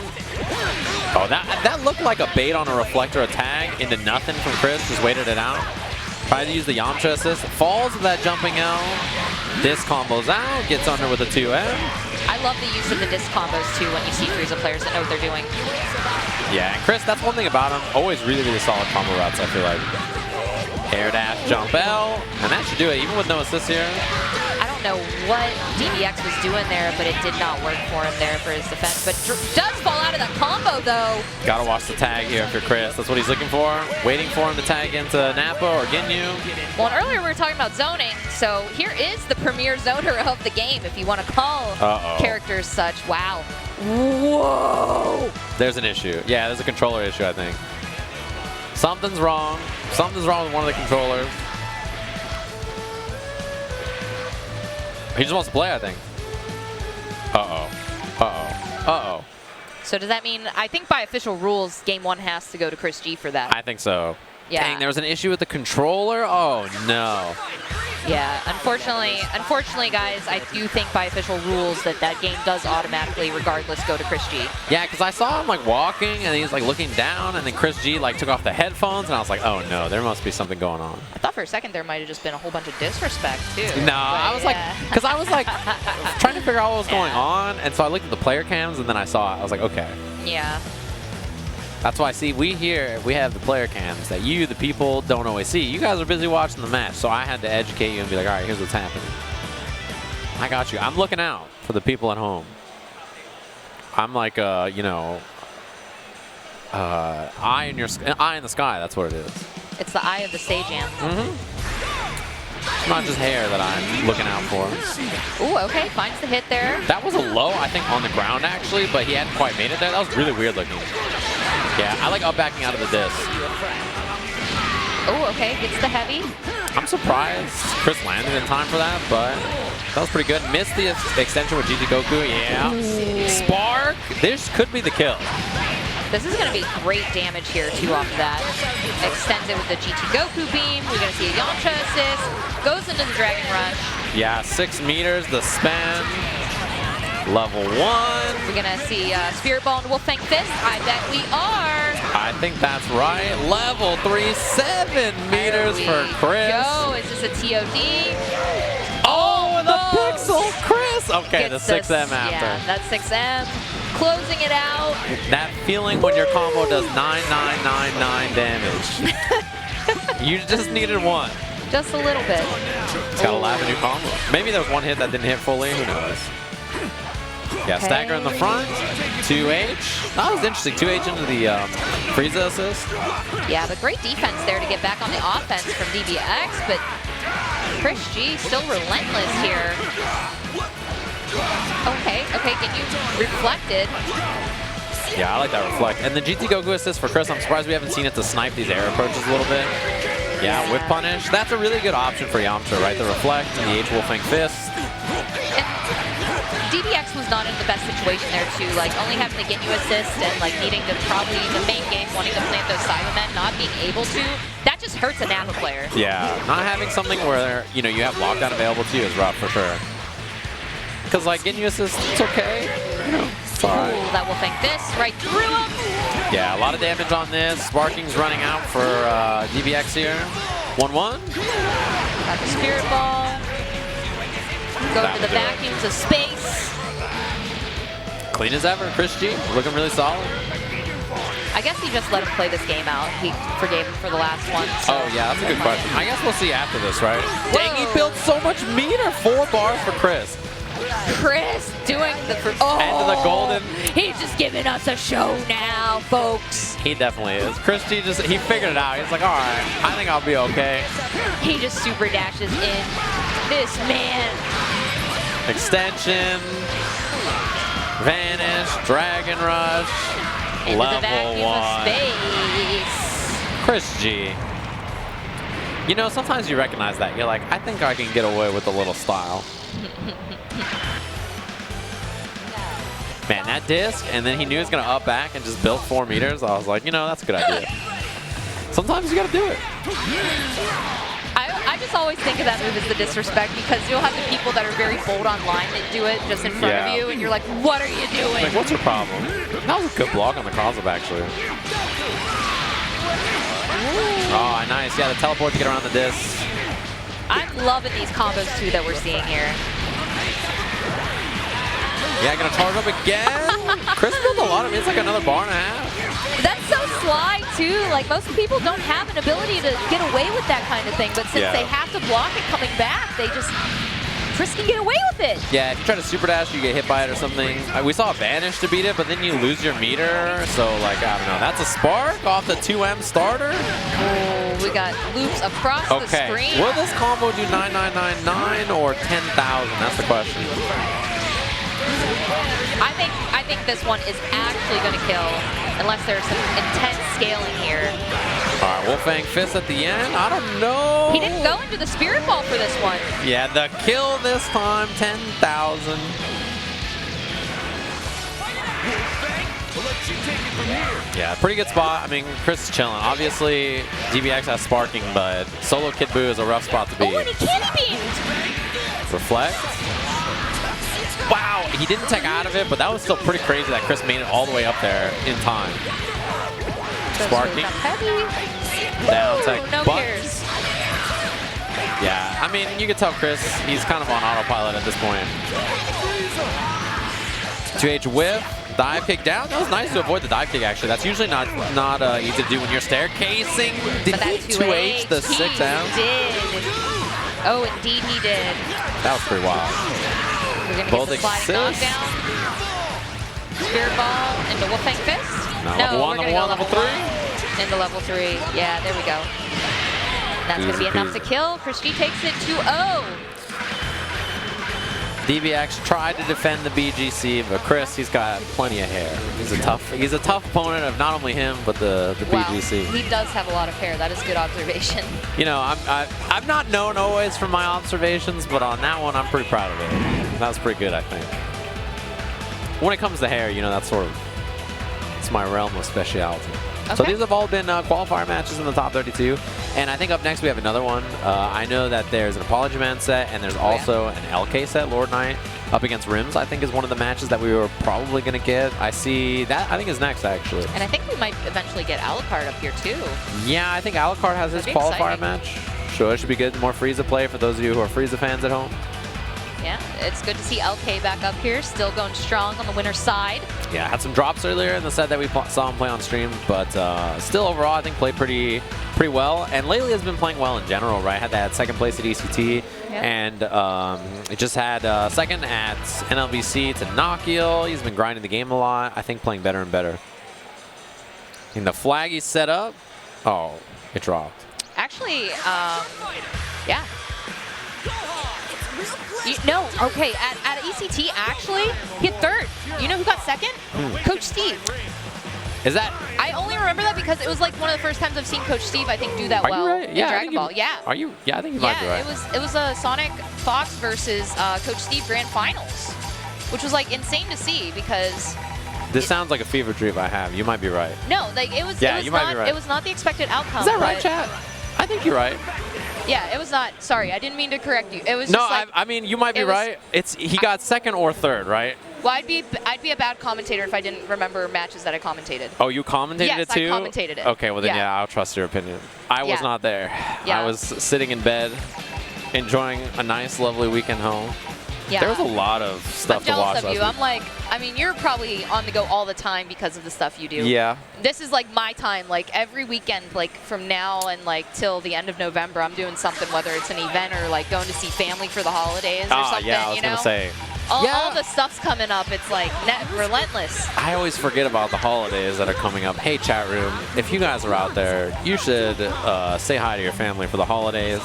S1: Oh, that looked like a bait on a reflector attack into nothing from Chris, just waited it out. Tried to use the Yamcha assist, falls with that jumping L. Disc combos out, gets under with a 2M.
S2: I love the use of the disc combos too when you see Frieza players that know what they're doing.
S1: Yeah, and Chris, that's one thing about him. Always really, really solid combo routes, I feel like. Air dash, jump L, and that should do it, even with no assist here.
S2: I don't know what DBX was doing there, but it did not work for him there for his defense. But does fall out of that combo, though.
S1: Gotta watch the tag here for Chris. That's what he's looking for. Waiting for him to tag into Nappa or Ginyu.
S2: Well, and earlier we were talking about zoning, so here is the premier zoner of the game, if you want to call characters such. Wow. Whoa!
S1: There's an issue. Yeah, there's a controller issue, I think. Something's wrong. Something's wrong with one of the controllers. He just wants to play, I think. Uh-oh. Uh-oh. Uh-oh.
S2: So does that mean, I think by official rules, Game 1 has to go to Chris G for that.
S1: I think so.
S2: Yeah.
S1: Dang, there was an issue with the controller? Oh, no.
S2: Yeah, unfortunately, guys, I do think by official rules that game does automatically, regardless, go to Chris G.
S1: Yeah, because I saw him like walking and he's like looking down, and then Chris G like took off the headphones, and I was like, oh no, there must be something going on.
S2: I thought for a second there might have just been a whole bunch of disrespect too.
S1: No, I was like, because I was like trying to figure out what was going on, and so I looked at the player cams, and then I saw it. I was like, okay.
S2: Yeah.
S1: That's why, see, we have the player cams that you, the people, don't always see. You guys are busy watching the match, so I had to educate you and be like, all right, here's what's happening. I got you. I'm looking out for the people at home. I'm like, you know, eye in the sky. That's what it is.
S2: It's the eye of the stage amp.
S1: It's not just hair that I'm looking out for.
S2: Ooh, okay, finds the hit there.
S1: That was a low, I think, on the ground, actually, but he hadn't quite made it there. That was really weird looking. Yeah, I like up backing out of the disc.
S2: Oh, okay, gets the heavy.
S1: I'm surprised Chris landed in time for that, but that was pretty good. Missed the extension with GT Goku, yeah. Ooh. Spark, this could be the kill.
S2: This is going to be great damage here, too, off of that. Extends it with the GT Goku beam. We're going to see a Yamcha assist. Goes into the Dragon Rush.
S1: Yeah, 6 meters, the spin. Level 1.
S2: We're going to see Spirit Ball and Wolfang Fist. I bet we are.
S1: I think that's right. Level 3, 7 meters for Chris.
S2: Go. Is this a TOD?
S1: Oh, and the Pixel Chris. Okay, the 6M after.
S2: Yeah, that's 6M. Closing it out.
S1: That feeling when your combo does 9999 damage. You just needed one.
S2: Just a little bit.
S1: It's got a new combo. Maybe there was one hit that didn't hit fully. Who knows? Yeah, okay. Stagger in the front. 2H. That was interesting. 2H into the Frieza assist.
S2: Yeah, but great defense there to get back on the offense from DBX. But Chris G still relentless here. Okay, Ginyu reflected.
S1: Yeah, I like that reflect. And the GT Goku assist for Chris, I'm surprised we haven't seen it to snipe these air approaches a little bit. Yeah, whip punish. That's a really good option for Yamcha, right? The reflect and the H Wolfang Fist.
S2: And DBX was not in the best situation there too, like only having the Ginyu assist and like needing to probably the main game wanting to plant those Cybermen, not being able to. That just hurts a Nappa player.
S1: Yeah, not having something where you have lockdown available to you is rough for sure. Because like Ginyu assist, it's okay. It's all right.
S2: Ooh, that Wolfang Fist right through him.
S1: Yeah, a lot of damage on this. Sparking's running out for DBX here. 1-1.
S2: Got the Spirit Ball. Go to the vacuums of space.
S1: Clean as ever, Chris G. Looking really solid.
S2: I guess he just let him play this game out. He forgave him for the last one. So.
S1: Oh, yeah, that's a good question. I guess we'll see after this, right? Whoa. Dang, he built so much meter. 4 bars for Chris.
S2: Chris doing the
S1: end of the golden.
S2: He's just giving us a show now, folks.
S1: He definitely is. Chris G he figured it out. He's like, all right, I think I'll be okay.
S2: He just super dashes in. This man.
S1: Extension. Vanish. Dragon Rush.
S2: Into
S1: level 1.
S2: Space.
S1: Chris G. You know, sometimes you recognize that. You're like, I think I can get away with a little style. Man, that disc, and then he knew he was going to up back and just built 4 meters. I was like, you know, that's a good idea. Sometimes you got to do it.
S2: I just always think of that move as the disrespect because you'll have the people that are very bold online that do it just in front of you, and you're like, what are you doing?
S1: Like, what's your problem? That was a good block on the cross-up, actually. Oh, nice. Yeah, the teleport to get around the disc.
S2: I'm loving these combos, too, that we're seeing here.
S1: Yeah, gonna charge up again. Chris built a lot of, it's like another bar and a half.
S2: That's so sly too. Like most people don't have an ability to get away with that kind of thing, but since they have to block it coming back, they just, Chris can get away with it.
S1: Yeah, if you try to super dash, you get hit by it or something. We saw a Vanish to beat it, but then you lose your meter. So, like, I don't know. That's a spark off the 2M starter.
S2: Oh, we got loops across the screen.
S1: Will this combo do 9999 or 10,000? That's the question.
S2: I think this one is actually going to kill, unless there's some intense scaling here.
S1: All right, Wolfang Fist at the end. I don't know.
S2: He didn't go into the Spirit Ball for this one.
S1: Yeah, the kill this time, 10,000. Yeah, pretty good spot. I mean, Chris is chilling. Obviously, DBX has sparking, but solo Kid Buu is a rough spot to be.
S2: Oh, and he candy beamed.
S1: Reflect. Wow, he didn't tech out of it, but that was still pretty crazy that Chris made it all the way up there in time. Sparking. Down tech.
S2: No cares.
S1: Yeah, I mean, you can tell Chris, he's kind of on autopilot at this point. 2H whiff. Dive kick down. That was nice to avoid the dive kick, actually. That's usually not easy to do when you're staircasing. Did he 2H the 6M?
S2: He did. Oh, indeed he did.
S1: That was pretty wild.
S2: We're going to get the sliding knockdown. Spirit Ball into Wolfang Fist.
S1: No,
S2: we're going to go
S1: level 3.
S2: Into level 3. Yeah, there we go. That's going to be enough to kill. Chris G takes it 2-0.
S1: DBX tried to defend the BGC, but Chris, he's got plenty of hair. He's a tough opponent of not only him, but the BGC.
S2: He does have a lot of hair. That is good observation.
S1: You know, I'm not known always for my observations, but on that one, I'm pretty proud of it. That was pretty good, I think. When it comes to hair, you know, that's sort of, it's my realm of specialty. Okay. So these have all been qualifier matches in the top 32. And I think up next we have another one. I know that there's an Apology Man set, and there's also an LK set, Lord Knight, up against Rims, I think is one of the matches that we were probably going to get. I see that, I think, is next, actually.
S2: And I think we might eventually get Alucard up here, too.
S1: Yeah, I think Alucard has his qualifier match. So it should be good. More Frieza play for those of you who are Frieza fans at home.
S2: Yeah, it's good to see LK back up here, still going strong on the winner's side. Yeah,
S1: had some drops earlier in the set that we saw him play on stream, but still overall I think played pretty well. And lately has been playing well in general, right? Had that second place at ECT, and it just had second at NLVC to Nokiel. He's been grinding the game a lot. I think playing better and better. And the flag he's set up, oh, it dropped.
S2: Actually, yeah. No, okay, at ECT, actually, he hit third. You know who got second? Coach Steve.
S1: Is that?
S2: I only remember that because it was like one of the first times I've seen Coach Steve, I think, do that well in Dragon Ball. Yeah.
S1: Are you? Yeah, I think you might be right.
S2: It was a Sonic Fox versus Coach Steve Grand Finals, which was like insane to see because.
S1: This sounds like a fever dream I have. You might be right.
S2: No, like it was.
S1: Yeah,
S2: it was
S1: you
S2: not,
S1: might be right.
S2: It was not the expected outcome.
S1: Is that right, chat? I think you're right.
S2: Yeah, it was not. Sorry, I didn't mean to correct you. It was
S1: no.
S2: Just like,
S1: I mean, you might be right. He got second or third, right?
S2: Well, I'd be a bad commentator if I didn't remember matches that I commentated.
S1: Oh, you commentated it too?
S2: Yes, I commentated it.
S1: Okay, well then yeah, I'll trust your opinion. I was not there. Yeah. I was sitting in bed, enjoying a nice, lovely weekend home. Yeah. There was a lot of stuff to watch.
S2: I'm jealous of you. I'm like, I mean, you're probably on the go all the time because of the stuff you do.
S1: Yeah.
S2: This is like my time. Like every weekend, like from now and like till the end of November, I'm doing something, whether it's an event or like going to see family for the holidays or something.
S1: Yeah, I was gonna say.
S2: All the stuff's coming up. It's like relentless.
S1: I always forget about the holidays that are coming up. Hey, chat room, if you guys are out there, you should say hi to your family for the holidays.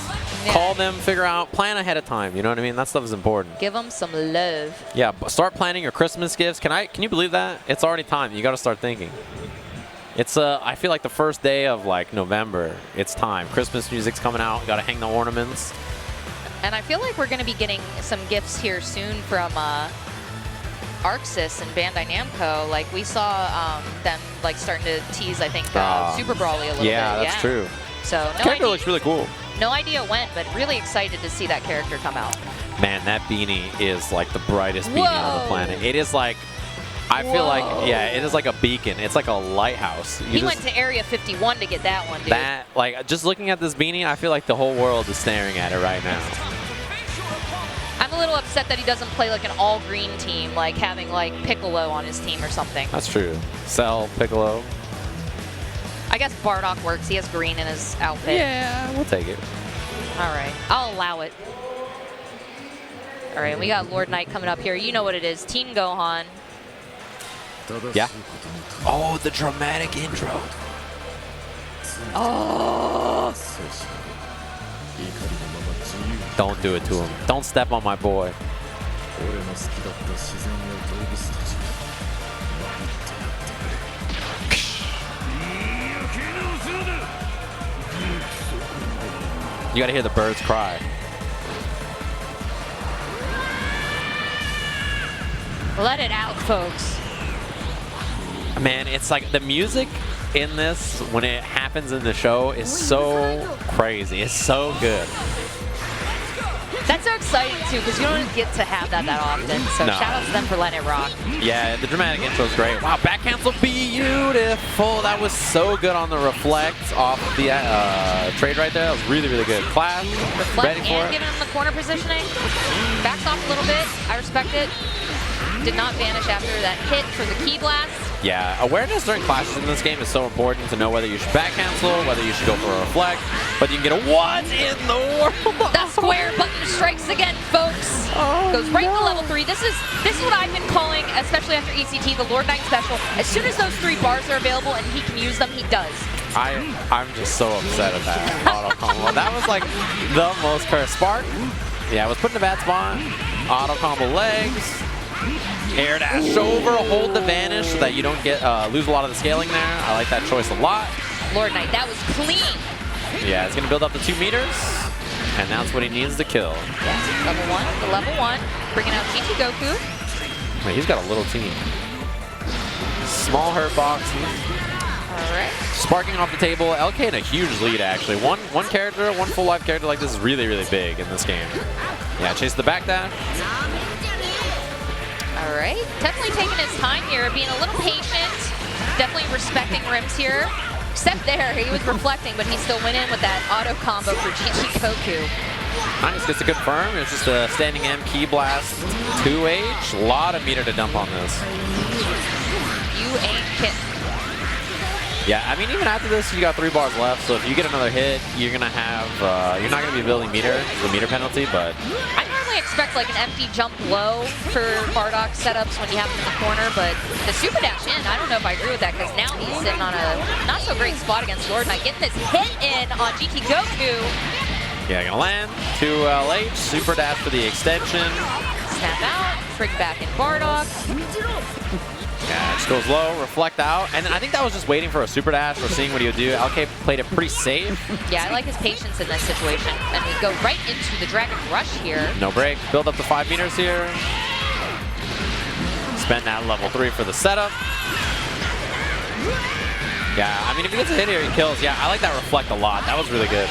S1: Yeah. Call them, figure out, plan ahead of time. You know what I mean? That stuff is important.
S2: Give them some love.
S1: Yeah, start planning your Christmas gifts. Can you believe that? It's already time. You got to start thinking. It's I feel like the first day of like November. It's time. Christmas music's coming out. Got to hang the ornaments.
S2: And I feel like we're going to be getting some gifts here soon from Arxis and Bandai Namco. Like we saw them like starting to tease, I think, Super Brawly a little bit.
S1: Yeah, that's true.
S2: So
S1: the character looks really cool.
S2: No idea when, but really excited to see that character come out.
S1: Man, that beanie is like the brightest beanie on the planet. It is like, I feel like, yeah, it is like a beacon. It's like a lighthouse.
S2: He went to Area 51 to get that one, dude.
S1: That, like, just looking at this beanie, I feel like the whole world is staring at it right now.
S2: I'm a little upset upset that he doesn't play like an all-green team, like having like Piccolo on his team or something.
S1: That's true. Cell, Piccolo.
S2: I guess Bardock works. He has green in his outfit.
S1: Yeah, we'll take it.
S2: All right, I'll allow it. All right, we got Lord Knight coming up here. You know what it is, Teen Gohan.
S1: Yeah. Oh, the dramatic intro.
S2: Oh!
S1: Don't do it to him. Don't step on my boy. You gotta hear the birds cry.
S2: Let it out, folks.
S1: Man, it's like the music in this, when it happens in the show, is so crazy. It's so good.
S2: That's so exciting, too, because you don't get to have that often. So
S1: No.
S2: shout out to them for letting it rock.
S1: Yeah, the dramatic intro is great. Wow, back cancel beautiful. That was so good on the reflect off the trade right there. That was really, really good. Class,
S2: Reflect
S1: ready for
S2: and
S1: it.
S2: get him in the corner positioning. Backs off a little bit. I respect it. Did not vanish after that hit for the key blast.
S1: Yeah, awareness during clashes in this game is so important to know whether you should back cancel, whether you should go for a reflect, but you can get a what in the world?
S2: That square button strikes again, folks. Goes right to level 3. This is what I've been calling, especially after ECT, the Lord Knight special. As soon as those 3 bars are available and he can use them, he does.
S1: I'm just so upset at that auto combo. That was like the most cursed spark. Yeah, it was put in a bad spot. Auto combo legs. Air dash over, hold the vanish so that you don't get lose a lot of the scaling there. I like that choice a lot.
S2: Lord Knight, that was clean.
S1: Yeah, it's gonna build up to 2 meters, and that's what he needs to kill.
S2: Yeah, level 1, bringing out GT Goku.
S1: Wait, he's got a little team. Small hurt box.
S2: All right.
S1: Sparking off the table. LK in a huge lead, actually. One character, one full life character like this is really, really big in this game. Yeah, chase the back dash.
S2: All right, definitely taking his time here, being a little patient, definitely respecting rims here. Except there, he was reflecting, but he still went in with that auto combo for GT Goku.
S1: Nice, gets to confirm. It's just a standing M key blast 2H. A lot of meter to dump on this.
S2: You ain't kidding.
S1: Yeah, I mean, even after this, you got 3 bars left, so if you get another hit, you're gonna have, you're not gonna be building meter, the meter penalty, but...
S2: I normally expect like an empty jump low for Bardock setups when you have him in the corner, but the super dash in, I don't know if I agree with that, because now he's sitting on a not so great spot against Lord Knight, getting this hit in on GT Goku.
S1: Yeah, gonna land, 2LH, super dash for the extension.
S2: Snap out, bring back in Bardock.
S1: Yeah, just goes low, reflect out, and then I think that was just waiting for a super dash or seeing what he would do. LK played it pretty safe.
S2: Yeah, I like his patience in this situation. And we go right into the Dragon Rush here.
S1: No break, build up to 5 meters here. Spend that level 3 for the setup. Yeah, I mean, if he gets a hit here, he kills. Yeah, I like that reflect a lot. That was really good.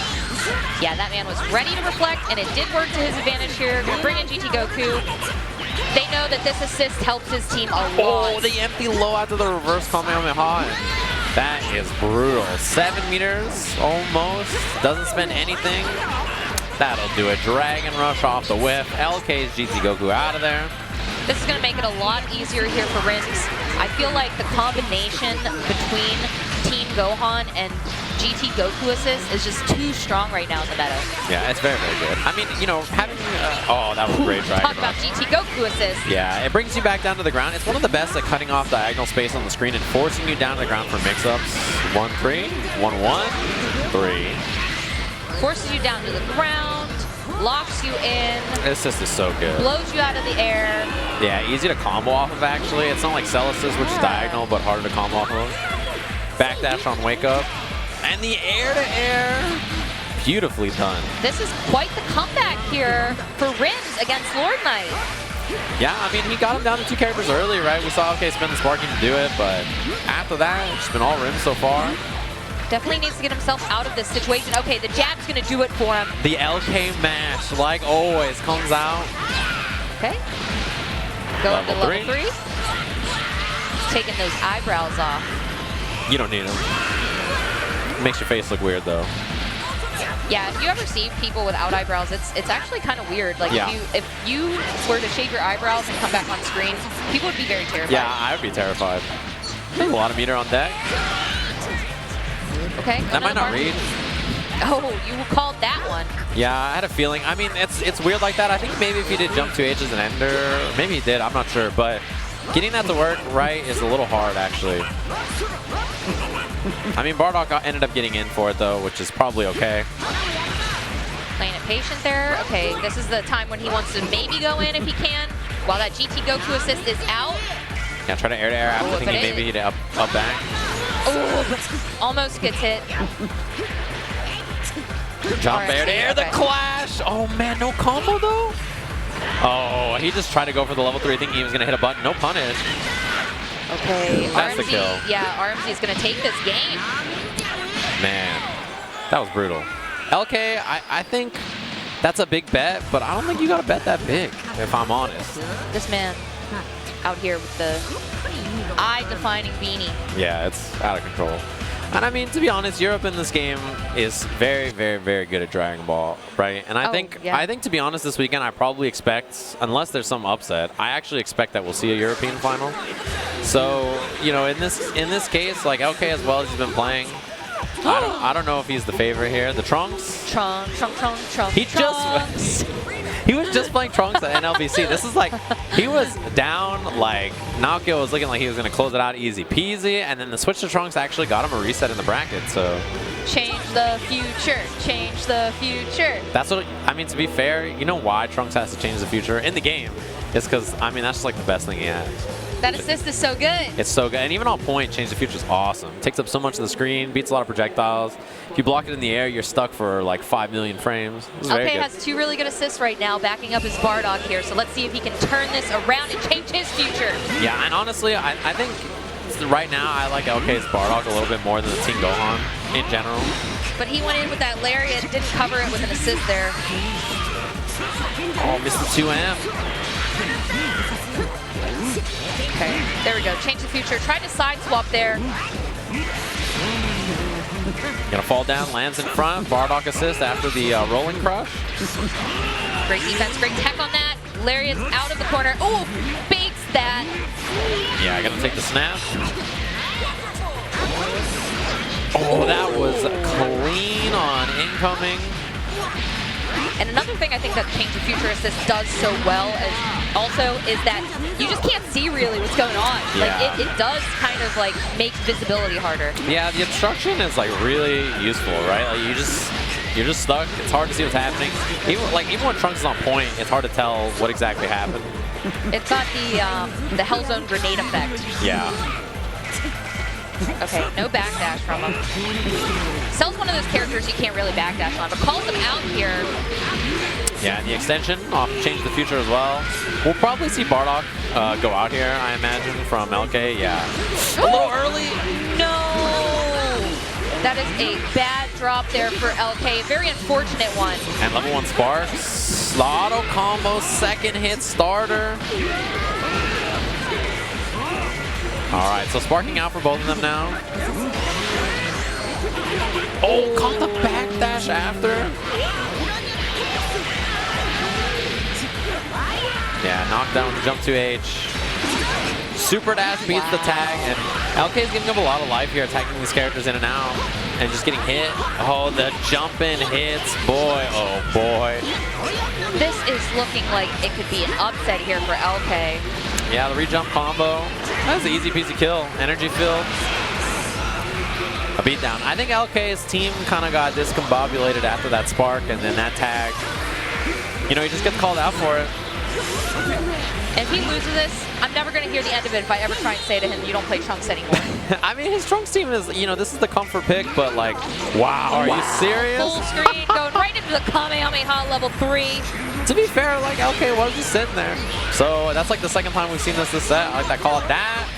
S2: Yeah, that man was ready to reflect, and it did work to his advantage here. Gonna bring in GT Goku. They know that this assist helps his team a lot.
S1: Oh, the empty low after the reverse Kamehameha. That is brutal. 7 meters, almost. Doesn't spend anything. That'll do it. Dragon Rush off the whiff. LK's GT Goku out of there.
S2: This is going to make it a lot easier here for Rims. I feel like the combination between Team Gohan and GT Goku assist is just too strong right now in the meta.
S1: Yeah, it's very, very good. I mean, you know, having... oh, that was great Dragon
S2: Talk about
S1: Rush.
S2: GT Goku assist.
S1: Yeah, it brings you back down to the ground. It's one of the best at cutting off diagonal space on the screen and forcing you down to the ground for mix-ups. 1-3, 1-1, 3.
S2: Forces you down to the ground, locks you in.
S1: This assist is so good.
S2: Blows you out of the air.
S1: Yeah, easy to combo off of, actually. It's not like Cell assist, which is diagonal, but harder to combo off of. Backdash on wake up. And the air-to-air. Beautifully done.
S2: This is quite the comeback here for Rims against Lord Knight.
S1: Yeah, I mean, he got him down to 2 characters early, right? We saw LK spend the sparking to do it, but after that, it's been all Rims so far.
S2: Definitely needs to get himself out of this situation. Okay, the jab's going to do it for him.
S1: The LK mash, like always, comes out.
S2: Okay. Going to
S1: Level
S2: level 3. Taking those eyebrows off.
S1: You don't need them. Makes your face look weird, though.
S2: Yeah, if you ever see people without eyebrows, it's actually kind of weird. Like if you were to shave your eyebrows and come back on screen, people would be very terrified.
S1: Yeah, I would be terrified. There's a lot of meter on deck.
S2: Okay.
S1: That might not read.
S2: Oh, you called that one.
S1: Yeah, I had a feeling. I mean, it's weird like that. I think maybe if he did jump 2H as an ender, maybe he did. I'm not sure, but getting that to work right is a little hard, actually. I mean, Bardock ended up getting in for it, though, which is probably okay.
S2: Playing it patient there. Okay, this is the time when he wants to maybe go in if he can, while that GT Goku assist is out.
S1: Yeah, try to air-to-air after thinking maybe he'd up back.
S2: Oh, almost gets hit.
S1: Jump air-to-air, the clash! Oh, man, no combo, though? Oh, he just tried to go for the level 3 thinking he was going to hit a button. No punish.
S2: Okay,
S1: that's the kill.
S2: Yeah, RMZ is going to take this game.
S1: Man, that was brutal. LK, I think that's a big bet, but I don't think you got to bet that big, if I'm honest.
S2: This man out here with the eye-defining beanie.
S1: Yeah, it's out of control. And I mean, to be honest, Europe in this game is very, very, very good at Dragon Ball, right? And I think, to be honest, this weekend I probably expect, unless there's some upset, I actually expect that we'll see a European final. So, you know, in this case, like LK as well as he's been playing, I don't know if he's the favorite here. The Trunks.
S2: Trunks.
S1: He was just playing Trunks at NLBC. This is like, he was down, like, Naoki was looking like he was going to close it out easy peasy, and then the switch to Trunks actually got him a reset in the bracket, so.
S2: Change the future, change the future.
S1: That's what, I mean, to be fair, you know why Trunks has to change the future in the game? It's because, I mean, that's just like the best thing he has.
S2: That assist is so good.
S1: It's so good. And even on point, Change the Future is awesome. It takes up so much of the screen, beats a lot of projectiles. If you block it in the air, you're stuck for like 5 million frames.
S2: Okay, has 2 really good assists right now, backing up his Bardock here. So let's see if he can turn this around and change his future.
S1: Yeah, and honestly, I think right now I like LK's Bardock a little bit more than the Team Gohan in general.
S2: But he went in with that Lariat, didn't cover it with an assist there.
S1: Oh, missed the 2M.
S2: Okay, there we go. Change the future. Tried to side swap there.
S1: Gonna fall down, lands in front. Bardock assist after the rolling crush.
S2: Great defense, great tech on that. Lariat's out of the corner. Oh, baits that.
S1: Yeah, gonna take the snap. Oh, that was clean on incoming.
S2: And another thing I think that Change the Future Assist does so well is that you just can't see really what's going on.
S1: Yeah.
S2: Like it does kind of like make visibility harder.
S1: Yeah, the obstruction is like really useful, right? Like you're just stuck. It's hard to see what's happening. Even when Trunks is on point, it's hard to tell what exactly happened.
S2: It's got the Hellzone grenade effect.
S1: Yeah.
S2: Okay, no backdash from him. Cell's one of those characters you can't really backdash on, but calls him out here.
S1: Yeah, and the extension off Change the Future as well. We'll probably see Bardock go out here, I imagine, from LK. Yeah. A little early.
S2: No! That is a bad drop there for LK. Very unfortunate one.
S1: And level 1 Sparks. Auto combo, second hit starter. All right, so sparking out for both of them now. Oh, caught the backdash after. Yeah, knockdown with the jump 2H. Super dash beats the tag, and LK is giving up a lot of life here, attacking these characters in and out, and just getting hit. Oh, the jumping hits, boy, oh boy.
S2: This is looking like it could be an upset here for LK.
S1: Yeah, the re-jump combo. That was an easy peasy kill. Energy field. A beatdown. I think LK's team kind of got discombobulated after that spark and then that tag. You know, he just gets called out for it.
S2: If he loses this, I'm never going to hear the end of it if I ever try and say to him, you don't play Trunks anymore.
S1: I mean, his Trunks team is, you know, this is the comfort pick, but like, wow, are you serious?
S2: Full screen, going right into the Kamehameha level 3.
S1: To be fair, like, LK was just sitting there. So that's like the second time we've seen this set. I like that call out. That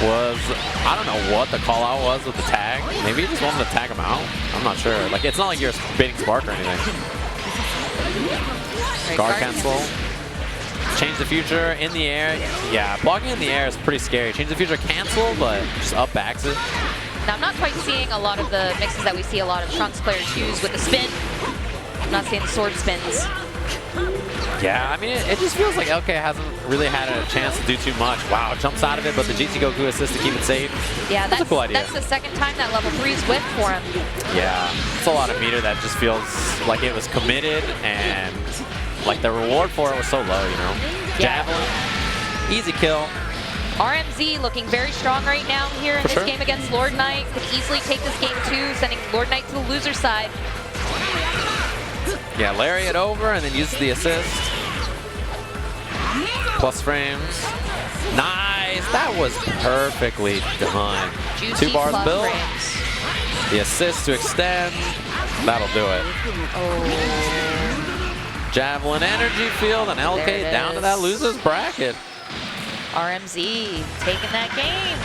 S1: was, I don't know what the call out was with the tag. Maybe he just wanted to tag him out. I'm not sure. Like, it's not like you're baiting Spark or anything. Guard cancel. Change the Future in the air. Yeah, blocking in the air is pretty scary. Change the Future cancel, but just up backs it.
S2: Now, I'm not quite seeing a lot of the mixes that we see a lot of Trunks players use with the spin. I'm not seeing the sword spins.
S1: Yeah, I mean, it just feels like LK hasn't really had a chance to do too much. Wow, jumps out of it, but the GT Goku assist to keep it safe.
S2: Yeah,
S1: that's a cool idea.
S2: That's the second time that level 3's whipped for him.
S1: Yeah, it's a lot of meter that just feels like it was committed, and like the reward for it was so low, you know?
S2: Yeah.
S1: Javelin, easy kill.
S2: RMZ looking very strong right now here in this game against Lord Knight. Could easily take this game too, sending Lord Knight to the loser side.
S1: Yeah, lariat over and then uses the assist. Plus frames. Nice! That was perfectly done.
S2: Juicy
S1: 2 bars built.
S2: Frames.
S1: The assist to extend. That'll do it.
S2: Oh.
S1: Javelin energy field and LK down to that loser's bracket.
S2: RMZ taking that game.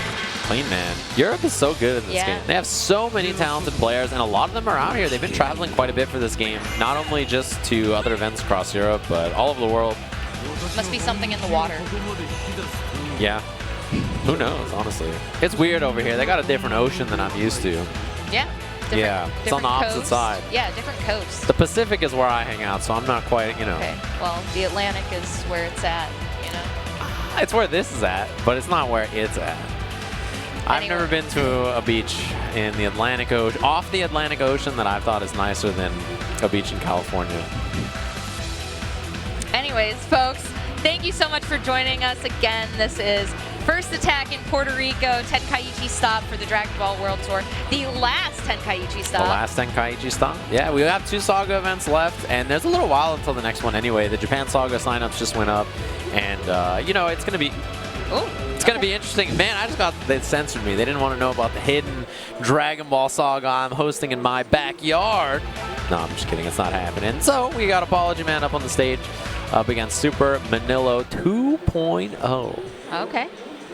S1: Clean, man. Europe is so good in this game. They have so many talented players, and a lot of them are out here. They've been traveling quite a bit for this game, not only just to other events across Europe, but all over the world.
S2: Must be something in the water.
S1: Yeah. Who knows, honestly. It's weird over here. They got a different ocean than I'm used to.
S2: Yeah.
S1: It's on the opposite
S2: coast.
S1: side.
S2: Yeah, different coast.
S1: The Pacific is where I hang out, so I'm not quite, you know.
S2: Okay. Well, the Atlantic is where it's at, you know.
S1: It's where this is at, but it's not where it's at. I've never been to a beach in the Atlantic Ocean, off the Atlantic Ocean, that I thought is nicer than a beach in California.
S2: Anyways, folks, thank you so much for joining us again. This is First Attack in Puerto Rico, Tenkaichi stop for the Dragon Ball World Tour. The last Tenkaichi stop.
S1: The last Tenkaichi stop. Yeah, we have 2 Saga events left, and there's a little while until the next one anyway. The Japan Saga signups just went up, and, you know, it's going to be... It's going to be interesting. Man, I just got, they censored me. They didn't want to know about the hidden Dragon Ball Saga I'm hosting in my backyard. No, I'm just kidding. It's not happening. So we got Apology Man up on the stage up against Super Manilo 2.0.
S2: Okay.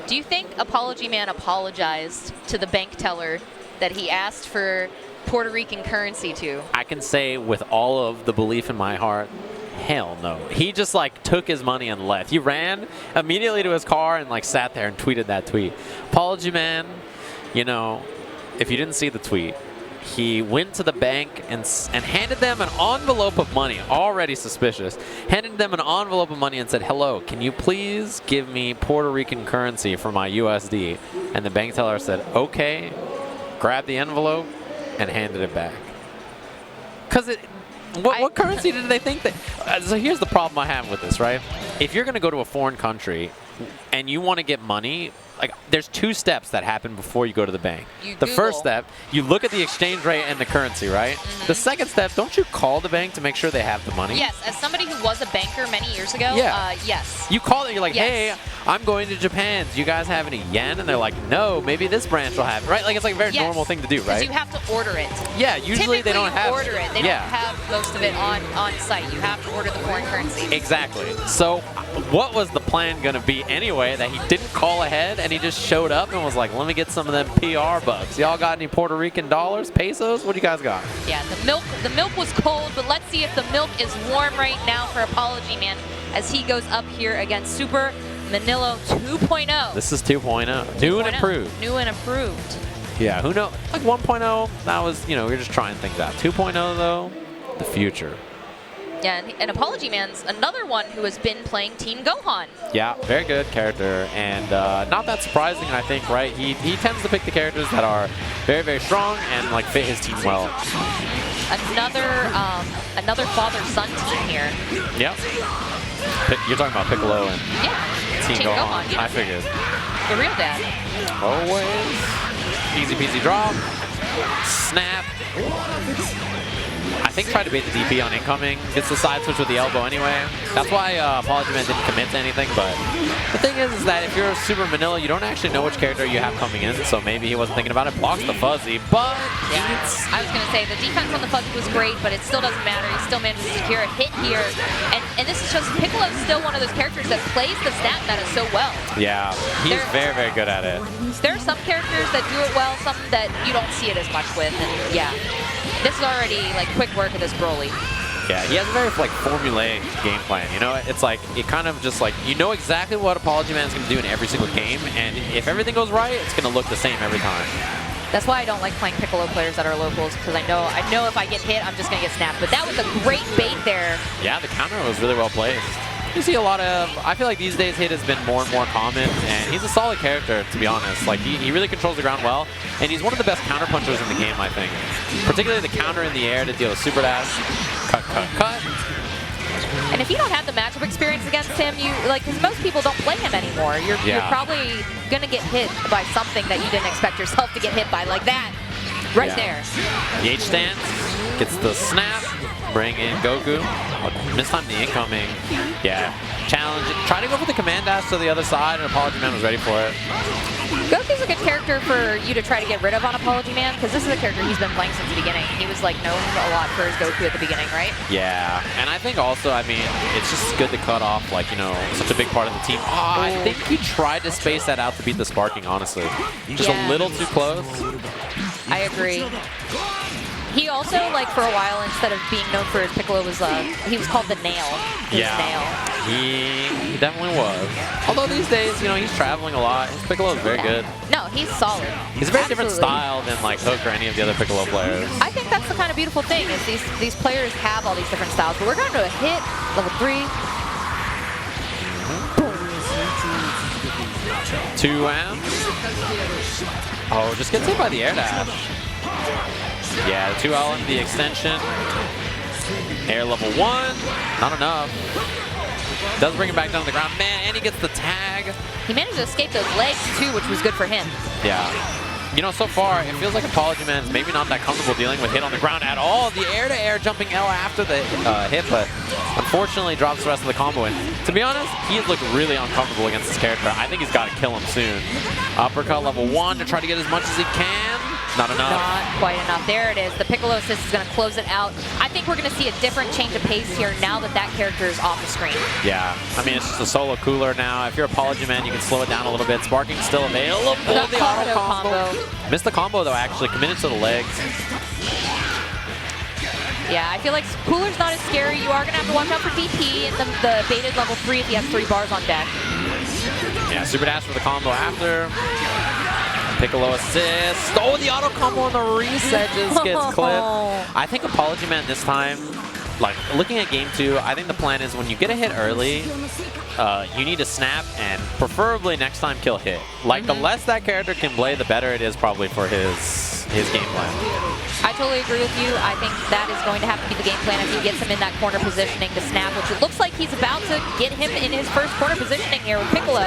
S2: Do you think Apology Man apologized to the bank teller that he asked for Puerto Rican currency to?
S1: I can say with all of the belief in my heart, hell no. He just like took his money and left. He ran immediately to his car and like sat there and tweeted that tweet. Apology Man, you know, if you didn't see the tweet, he went to the bank and handed them an envelope of money, already suspicious, handed them an envelope of money and said, hello, can you please give me Puerto Rican currency for my USD? And the bank teller said, okay, grabbed the envelope and handed it back. Because it... What currency did they think that? So here's the problem I have with this, right? If you're going to go to a foreign country and you want to get money, like there's 2 steps that happen before you go to the bank. The first step, you look at the exchange rate and the currency, right? The second step, don't you call the bank to make sure they have the money?
S2: Yes, as somebody who was a banker many years ago, yes.
S1: You call it, you're like, hey, I'm going to Japan. Do you guys have any yen? And they're like, no, maybe this branch will have it, right? Like it's like a very normal thing to do, right?
S2: Because you have to order it.
S1: Yeah, usually they don't have
S2: order it. They don't have most of it on site. You have to order the foreign currency.
S1: Exactly. So what was the plan going to be anyway that he didn't call ahead and he just showed up and was like, let me get some of them PR bucks. Y'all got any Puerto Rican dollars, pesos? What do you guys got?
S2: Yeah, the milk was cold, but let's see if the milk is warm right now for Apology Man as he goes up here against Super Manilo 2.0.
S1: This is 2.0. New and improved.
S2: New and improved.
S1: Yeah, who knows? Like 1.0, that was, you know, we were just trying things out. 2.0 though, the future.
S2: Yeah, and Apology Man's another one who has been playing Team Gohan.
S1: Yeah, very good character, and not that surprising, I think, right? He tends to pick the characters that are very, very strong and like fit his team well.
S2: Another father-son team here.
S1: Yep. You're talking about Piccolo and Team Gohan.
S2: Yeah.
S1: I figured.
S2: The real dad.
S1: Always. Easy peasy drop. Snap. I think tried to bait the DP on incoming. Gets the side switch with the elbow anyway. That's why Apology Man didn't commit to anything. But the thing is that if you're Super Manila, you don't actually know which character you have coming in. So maybe he wasn't thinking about it. Blocks the fuzzy, but
S2: I was going to say the defense on the fuzzy was great, but it still doesn't matter. He still managed to secure a hit here. And this is just Piccolo's still one of those characters that plays the stat meta so well.
S1: Yeah, he's very, very good at it.
S2: There are some characters that do it well, some that you don't see it as much with. And yeah, this is already like quick work of this Broly.
S1: Yeah, he has a very like formulaic game plan. You know, it's like it kind of just like you know exactly what Apology Man is going to do in every single game, and if everything goes right, it's going to look the same every time.
S2: That's why I don't like playing Piccolo players that are locals, because I know if I get hit, I'm just going to get snapped. But that was a great bait there.
S1: Yeah, the counter was really well placed. You see a lot of, I feel like these days hit has been more and more common, and he's a solid character, to be honest. Like, he really controls the ground well, and he's one of the best counter punchers in the game, I think. Particularly the counter in the air to deal with super dash. Cut, cut, cut.
S2: And if you don't have the matchup experience against him, because most people don't play him anymore, you're probably going to get hit by something that you didn't expect yourself to get hit by, like that. Right there.
S1: The H stance gets the snap. Bring in Goku. Mistime the incoming. Yeah. Challenge. Try to go for the command dash to the other side, and Apology Man was ready for it.
S2: Goku's a good character for you to try to get rid of on Apology Man, because this is a character he's been playing since the beginning. He was like known a lot for his Goku at the beginning, right?
S1: Yeah. And I think also, I mean, it's just good to cut off, like, you know, such a big part of the team. Oh, I think he tried to space that out to beat the sparking, honestly. Just a little too close.
S2: I agree. He also, like, for a while, instead of being known for his Piccolo, he was called the Nail.
S1: Nail. He definitely was. Although these days, you know, he's traveling a lot. His Piccolo is very good.
S2: No, he's solid.
S1: He's a very different style than, like, Hook or any of the other Piccolo players.
S2: I think that's the kind of beautiful thing, is these players have all these different styles. But we're going to a hit, level 3.
S1: 2M. Oh, just gets hit by the air dash. Yeah, the 2L into the extension. Air level 1. Not enough. Does bring him back down to the ground. Man, and he gets the tag.
S2: He managed to escape those legs, too, which was good for him.
S1: Yeah. You know, so far, it feels like Apology Man is maybe not that comfortable dealing with hit on the ground at all. The air-to-air jumping L after the hit, but unfortunately drops the rest of the combo. And to be honest, he has looked really uncomfortable against this character. I think he's got to kill him soon. Uppercut level 1 to try to get as much as he can. Not enough.
S2: Not quite enough. There it is. The Piccolo assist is going to close it out. I think we're going to see a different change of pace here now that that character is off the screen.
S1: Yeah. I mean, it's just a solo cooler now. If you're Apology Man, you can slow it down a little bit. Sparking's still available. The auto combo. Missed the combo, though, actually. Committed to the legs.
S2: Yeah, I feel like Cooler's not as scary. You are going to have to watch out for DP in the baited level 3 if he has 3 bars on deck.
S1: Yeah, super dash for the combo after. Piccolo assist. Oh, the auto combo on the reset just gets clipped. I think Apology Man this time, like, looking at game 2, I think the plan is when you get a hit early, you need to snap and preferably next time kill hit. Like, the less that character can play, the better it is probably for his game plan.
S2: I totally agree with you. I think that is going to have to be the game plan if he gets him in that corner positioning to snap, which it looks like he's about to get him in his first corner positioning here with Piccolo.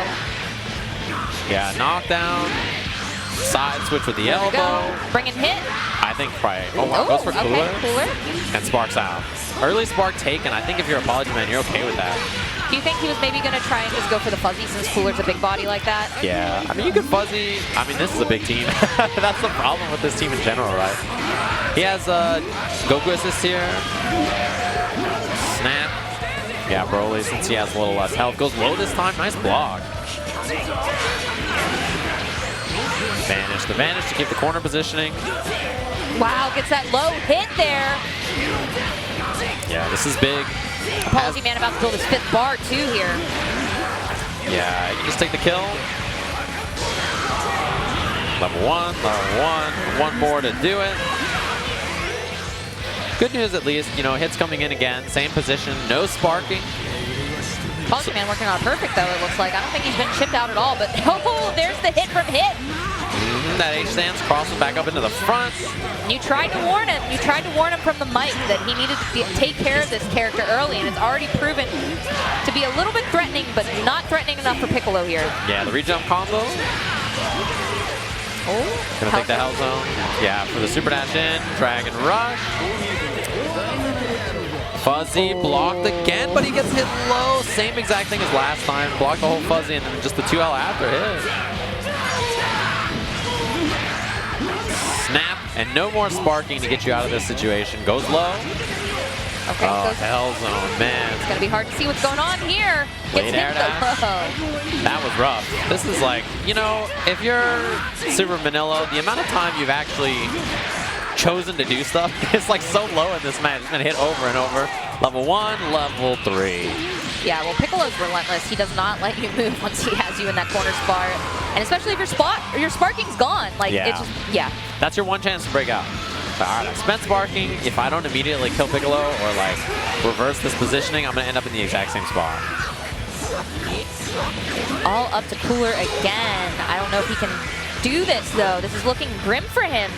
S1: Yeah, knockdown. Side switch with the elbow.
S2: Bringing hit.
S1: I think probably. Oh, wow. Goes for Cooler.
S2: Okay, Cooler.
S1: And sparks out. Early spark taken. I think if you're Apology Man, you're okay with that.
S2: Do you think he was maybe going to try and just go for the fuzzy since Cooler's a big body like that?
S1: Yeah. I mean, you can fuzzy. I mean, this is a big team. That's the problem with this team in general, right? He has Goku assist here. Snap. Yeah, Broly, since he has a little less health, goes low this time. Nice block. Vanish. The vanish to keep the corner positioning.
S2: Wow, gets that low hit there.
S1: Yeah, this is big.
S2: Apology Man about to build his 5th bar too here.
S1: Yeah, he can just take the kill. Level 1, level 1. 1 more to do it. Good news at least, you know, hits coming in again. Same position, no sparking.
S2: Apology Man working on perfect though, it looks like. I don't think he's been chipped out at all, but oh, there's the hit from hit.
S1: That H stance crosses back up into the front.
S2: You tried to warn him. You tried to warn him from the mic that he needed to take care of this character early, and it's already proven to be a little bit threatening, but not threatening enough for Piccolo here.
S1: Yeah, the rejump combo.
S2: Oh,
S1: gonna take the Hell Zone. Yeah, for the super dash in. Dragon Rush. Fuzzy blocked again, but he gets hit low. Same exact thing as last time. Blocked the whole Fuzzy and then just the 2L after hit. Snap, and no more sparking to get you out of this situation. Goes low.
S2: Okay,
S1: oh, Hell Zone, man.
S2: It's going to be hard to see what's going on here.
S1: Late air dash. That was rough. This is like, you know, if you're Super Manilo, the amount of time you've actually chosen to do stuff is like so low in this match. It's been hit over and over. Level 1, level 3.
S2: Yeah, well, Piccolo's relentless. He does not let you move once he has you in that corner spot. And especially if your sparking's gone. Like,
S1: Yeah.
S2: it's just, yeah.
S1: That's your one chance to break out. All right, I spent sparking. If I don't immediately kill Piccolo or like reverse this positioning, I'm gonna end up in the exact same spot.
S2: All up to Cooler again. I don't know if he can do this, though. This is looking grim for him.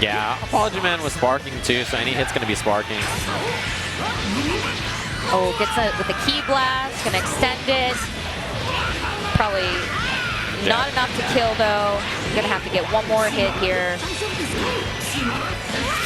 S1: Yeah, Apology Man was sparking too, so any hit's gonna be sparking.
S2: Oh, gets it with the Key Blast, gonna extend it. Probably not enough to kill, though. Gonna have to get one more hit here.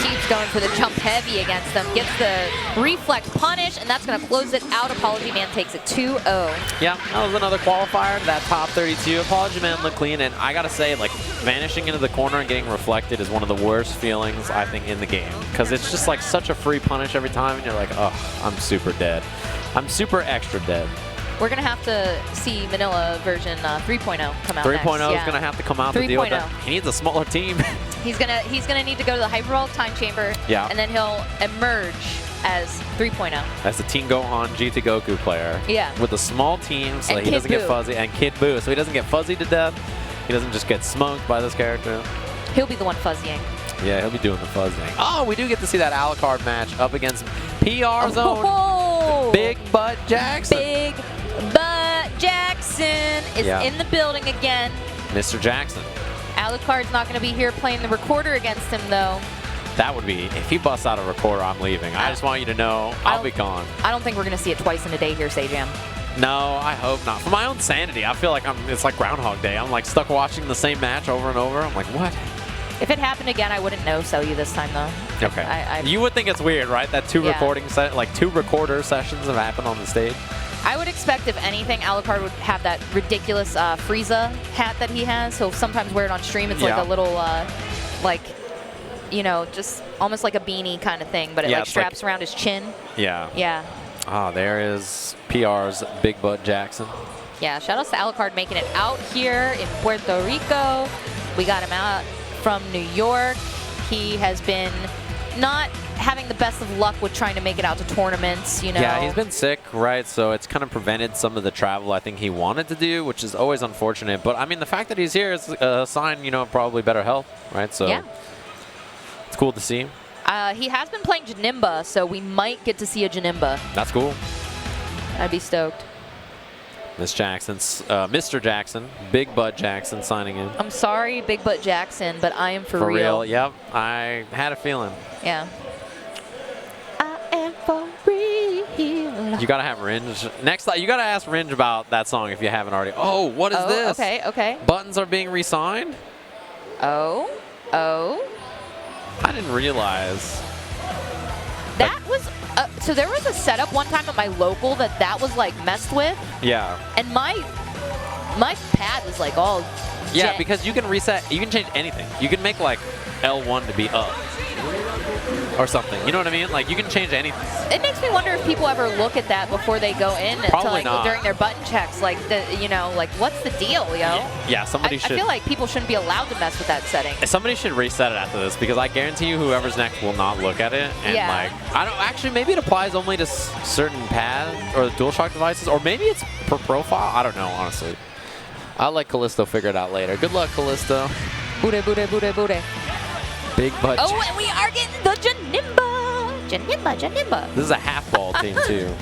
S2: Keeps going for the jump heavy against them. Gets the reflex punish, and that's gonna close it out. Apology Man takes it 2-0.
S1: Yeah, that was another qualifier. That top 32. Apology Man looked clean, and I gotta say, like, vanishing into the corner and getting reflected is one of the worst feelings, I think, in the game. Because it's just like such a free punish every time, and you're like, oh, I'm super dead. I'm super extra dead.
S2: We're going to have to see Manila version 3.0 come out
S1: 3.0
S2: next.
S1: is going to have to come out to deal with that. He needs a smaller team.
S2: He's gonna need to go to the Hyperbolic Time Chamber, and then he'll emerge as 3.0.
S1: As the Team Gohan GT Goku player.
S2: Yeah.
S1: With a small team so
S2: and
S1: that he
S2: Kid
S1: doesn't get fuzzy. And Kid Buu, so he doesn't get fuzzy to death. He doesn't just get smoked by this character.
S2: He'll be the one fuzzying.
S1: Yeah, he'll be doing the fuzzing. Oh, we do get to see that Alucard match up against PR's own Big Butt Jackson.
S2: Big Butt Jackson is in the building again.
S1: Mr. Jackson.
S2: Alucard's not going to be here playing the recorder against him, though.
S1: That would be, if he busts out a recorder, I'm leaving. I just want you to know, I'll be gone.
S2: I don't think we're going to see it twice in a day here, Sajam.
S1: No, I hope not. For my own sanity, I feel like it's like Groundhog Day. I'm like stuck watching the same match over and over. I'm like, what?
S2: If it happened again, I wouldn't no-sell you this time, though.
S1: Okay. You would think it's weird, right? That two recorder sessions have happened on the stage.
S2: I would expect, if anything, Alucard would have that ridiculous Frieza hat that he has. He'll sometimes wear it on stream. It's like a little, like, you know, just almost like a beanie kind of thing, but it like straps around his chin.
S1: Yeah.
S2: Yeah.
S1: Ah, there is PR's Big Butt Jackson.
S2: Yeah, shout outs to Alucard making it out here in Puerto Rico. We got him out from New York. He has been not having the best of luck with trying to make it out to tournaments, you know.
S1: Yeah, he's been sick, right? So it's kind of prevented some of the travel I think he wanted to do, which is always unfortunate. But I mean, the fact that he's here is a sign, you know, probably better health, right? So it's cool to see.
S2: He has been playing Janemba, so we might get to see a Janemba.
S1: That's cool.
S2: I'd be stoked.
S1: Mr. Jackson, Big Butt Jackson signing in.
S2: I'm sorry, Big Butt Jackson, but I am for real.
S1: Yep, I had a feeling.
S2: Yeah. I am for real.
S1: You gotta have Ringe. Next, you gotta ask Ringe about that song if you haven't already. Oh, what is this?
S2: Okay.
S1: Buttons are being re-signed?
S2: Oh.
S1: I didn't realize.
S2: That was, so there was a setup one time at my local that was like messed with.
S1: Yeah.
S2: And my pad was like all
S1: Yeah, because you can reset, you can change anything. You can make like L1 to be up or something. You know what I mean? Like you can change anything.
S2: It makes me wonder if people ever look at that before they go in
S1: Probably
S2: to like during their button checks. Like you know, like what's the deal, yo?
S1: Yeah, somebody should.
S2: I feel like people shouldn't be allowed to mess with that setting.
S1: Somebody should reset it after this because I guarantee you whoever's next will not look at it. And like, I don't actually. Maybe it applies only to certain pad or DualShock devices, or maybe it's per profile. I don't know, honestly. I'll let Callisto figure it out later. Good luck, Callisto.
S2: Bude.
S1: Big Butt.
S2: Oh, and we are getting the Janemba.
S1: This is a half-ball team, too.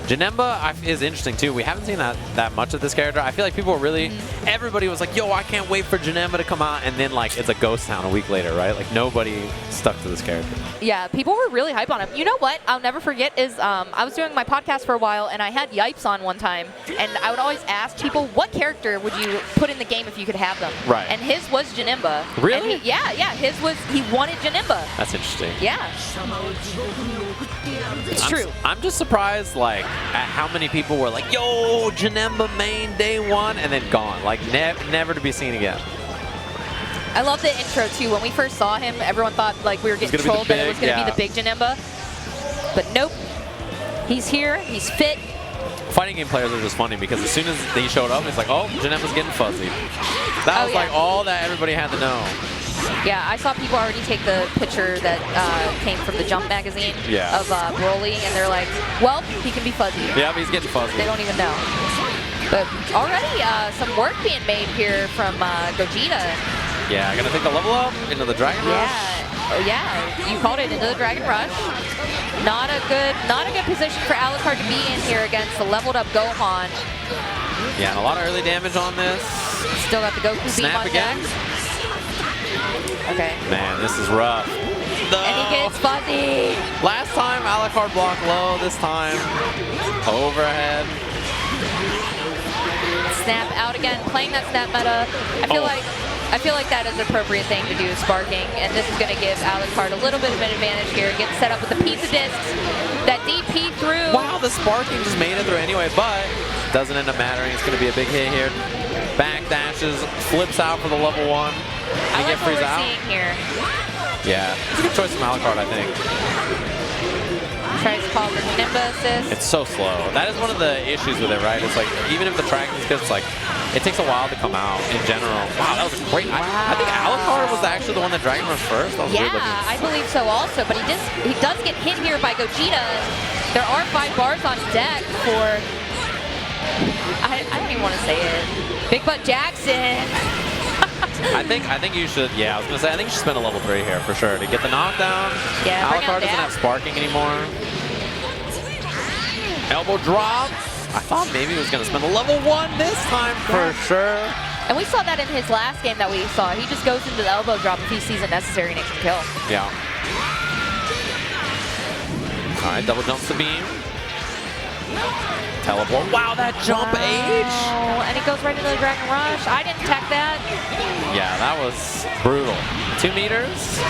S1: Janemba is interesting, too. We haven't seen that much of this character. I feel like people were really... Everybody was like, yo, I can't wait for Janemba to come out. And then, like, it's a ghost town a week later, right? Like, nobody stuck to this character.
S2: Yeah, people were really hype on him. You know what I'll never forget is I was doing my podcast for a while, and I had Yipes on one time. And I would always ask people, what character would you put in the game if you could have them?
S1: Right.
S2: And his was Janemba.
S1: Really?
S2: Yeah. His was... He wanted Janemba.
S1: That's interesting.
S2: Yeah. It's true.
S1: I'm just surprised, like, at how many people were like, yo, Janemba main day one, and then gone. Like, never to be seen again.
S2: I love the intro, too. When we first saw him, everyone thought, like, we were getting trolled that it was going to be the big Janemba. But nope. He's here. He's fit.
S1: Fighting game players are just funny because as soon as he showed up, it's like, oh, Janemba's getting fuzzy. That was like all that everybody had to know.
S2: Yeah, I saw people already take the picture that came from the Jump magazine of Broly, and they're like, well, he can be fuzzy.
S1: Yeah, he's getting fuzzy.
S2: They don't even know. But already some work being made here from Gogeta.
S1: Yeah, gonna take the level up into the Dragon Rush.
S2: Yeah, you called it, into the Dragon Rush. Not a good position for Alucard to be in here against the leveled up Gohan.
S1: Yeah, and a lot of early damage on this.
S2: Still got the Goku beam on
S1: again.
S2: deck. Okay.
S1: Man, this is rough. No.
S2: And he gets fuzzy.
S1: Last time Alucard blocked low. This time overhead.
S2: Snap out again, playing that snap meta. I feel like that is the appropriate thing to do, sparking, and this is going to give Alucard a little bit of an advantage here. Get set up with the pizza discs. That DP through.
S1: Wow, the sparking just made it through anyway, but doesn't end up mattering. It's going to be a big hit here. Back dashes, flips out for the level 1.
S2: I like what we're seeing here.
S1: Yeah, it's a good choice from Alucard, I think.
S2: Tries to call the Nimba assist.
S1: It's so slow. That is one of the issues with it, right? It's like, even if the tracking is good, it's like, it takes a while to come out in general. Wow, that was a great. I think Alucard was actually the one that Dragon Rush first. That was
S2: yeah, I believe so also, but he does get hit here by Gogeta. There are 5 bars on deck for, I don't even want to say it, Big Butt Jackson.
S1: I think you should, I was going to say, I think you should spend a level 3 here for sure to get the knockdown.
S2: Yeah,
S1: Alucard doesn't have sparking anymore. Elbow drop. I thought maybe he was going to spend a level 1 this time for sure.
S2: And we saw that in his last game that we saw. He just goes into the elbow drop if he sees it necessary and it can kill.
S1: Yeah. All right, double jumps the beam. Teleport. Wow, that jump H.
S2: And he goes right into the Dragon Rush. I didn't tech that.
S1: Yeah, that was brutal. 2 meters.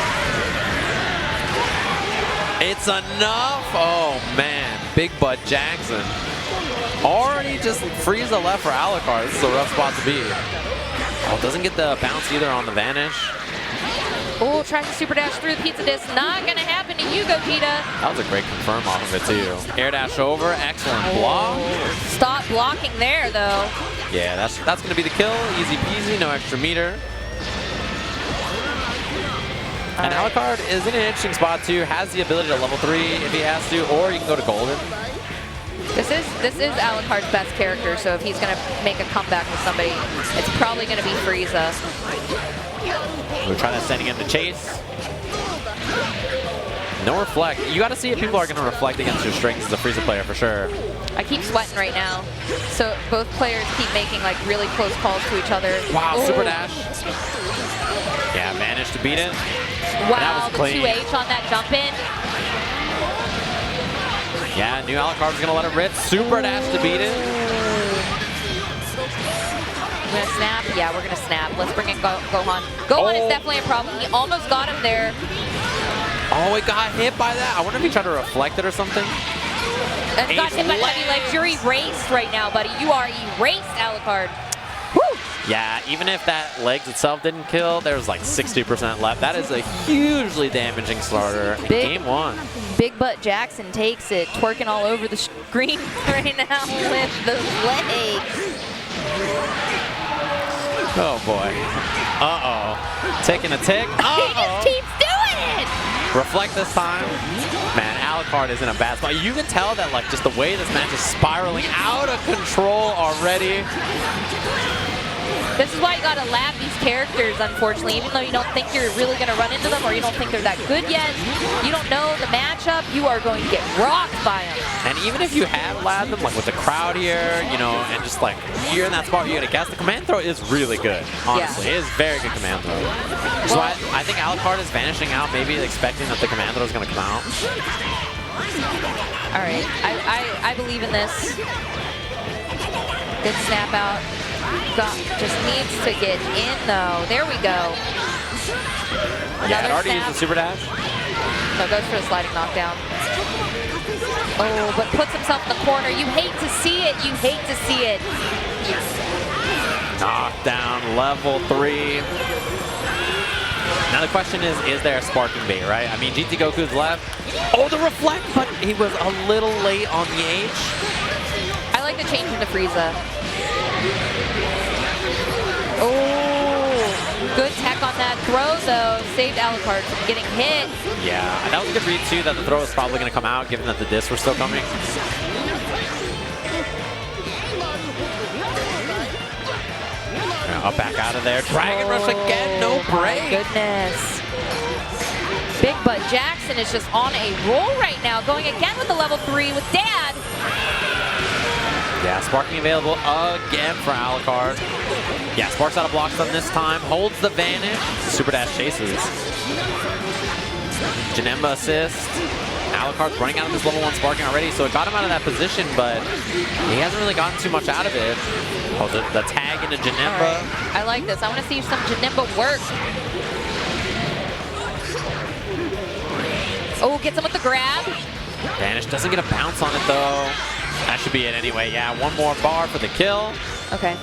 S1: It's enough. Oh, man. Big Butt Jackson. Already just freeze the left for Alucard. This is a rough spot to be. Oh, doesn't get the bounce either on the vanish.
S2: Oh, trying to super dash through the pizza disc. Not going to happen to you, Gogeta.
S1: That was a great confirm off of it, too. Air dash over. Excellent block.
S2: Stop blocking there, though.
S1: Yeah, that's going to be the kill. Easy peasy. No extra meter. And Alucard is in an interesting spot, too. Has the ability to level 3 if he has to, or you can go to Golden.
S2: This is Alucard's best character, so if he's going to make a comeback with somebody, it's probably going to be Frieza.
S1: We're trying to sending him to chase. No reflect. You got to see if people are going to reflect against your strings as a Frieza player for sure.
S2: I keep sweating right now. So both players keep making like really close calls to each other.
S1: Wow, super dash. Yeah, managed to beat it.
S2: Wow, the 2H on that jump in.
S1: Yeah, new Alucard's going to let it rip. Super dash to beat it.
S2: We're going to snap? Yeah, we're going to snap. Let's bring in Gohan. Gohan is definitely a problem. He almost got him there.
S1: Oh, it got hit by that. I wonder if he tried to reflect it or something.
S2: And got hit by heavy legs. You're erased right now, buddy. You are erased, Alucard. Woo!
S1: Yeah, even if that legs itself didn't kill, there's like 60% left. That is a hugely damaging starter in game 1.
S2: Big Butt Jackson takes it, twerking all over the screen right now with the legs.
S1: Oh boy. Uh-oh. Taking a tick. Uh-oh.
S2: He just keeps doing it!
S1: Reflect this time. Man, Alucard is in a bad spot. You can tell that like just the way this match is spiraling out of control already.
S2: This is why you gotta lab these characters, unfortunately. Even though you don't think you're really gonna run into them or you don't think they're that good yet, you don't know the matchup, you are going to get rocked by them. And
S1: even if you have labbed them, like with the crowd here, you know, and just like you're in that spot, you're gonna guess, the command throw is really good, honestly. It is very good command throw. So I think Alucard is vanishing out, maybe expecting that the command throw is gonna come out.
S2: All right, I believe in this. Good snap out. Just needs to get in though. There we go.
S1: Yeah, it already used the super dash.
S2: No, goes for the sliding knockdown. Oh, but puts himself in the corner. You hate to see it. You hate to see it.
S1: Knockdown, level 3. Now the question is there a sparking bait, right? I mean, GT Goku's left. Oh, the reflect, but he was a little late on the H.
S2: I like the change into Frieza. Oh, good tech on that throw, though, saved Alucard from getting hit.
S1: Yeah, that was a good read, too, that the throw was probably going to come out, given that the discs were still coming. Up back out of there. Dragon Rush again, no break.
S2: My goodness. Big Butt Jackson is just on a roll right now, going again with the level 3 with Dad.
S1: Yeah, sparking available again for Alucard. Yeah, sparks out of block stun this time, holds the vanish. Super dash chases. Janemba assist. Alucard's running out of this level 1 sparking already, so it got him out of that position, but he hasn't really gotten too much out of it. Oh, the tag into Janemba.
S2: Right. I like this. I want to see some Janemba work. Oh, gets him with the grab.
S1: Vanish doesn't get a bounce on it, though. That should be it anyway. Yeah, one more bar for the kill.
S2: Okay.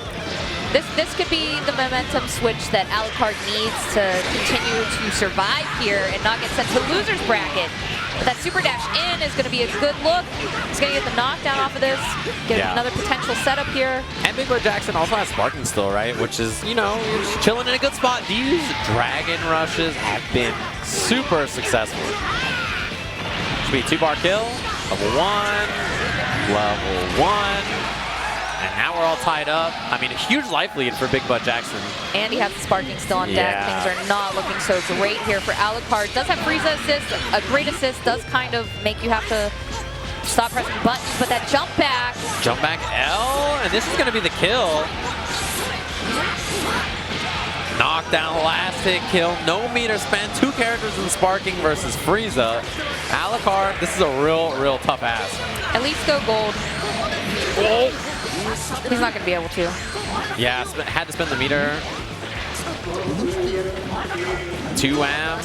S2: This could be the momentum switch that Alucard needs to continue to survive here and not get sent to loser's bracket. But that super dash in is going to be a good look. He's going to get the knockdown off of this, get another potential setup here.
S1: And Big Butt Jackson also has sparking still, right? Which is, you know, just chilling in a good spot. These Dragon Rushes have been super successful. Should be a 2-bar kill. Level 1, level 1. And now we're all tied up. I mean, a huge life lead for Big Butt Jackson.
S2: And he has the sparking still on deck.
S1: Yeah.
S2: Things are not looking so great here for Alucard. Does have Frieza assist. A great assist does kind of make you have to stop pressing buttons, but that jump back.
S1: Jump back L, and this is going to be the kill. Knockdown, last hit kill, no meter spent, 2 characters in sparking versus Frieza. Alucard, this is a real tough ask.
S2: At least go gold.
S1: Oh.
S2: He's not going to be able to.
S1: Yeah, had to spend the meter. 2 amp,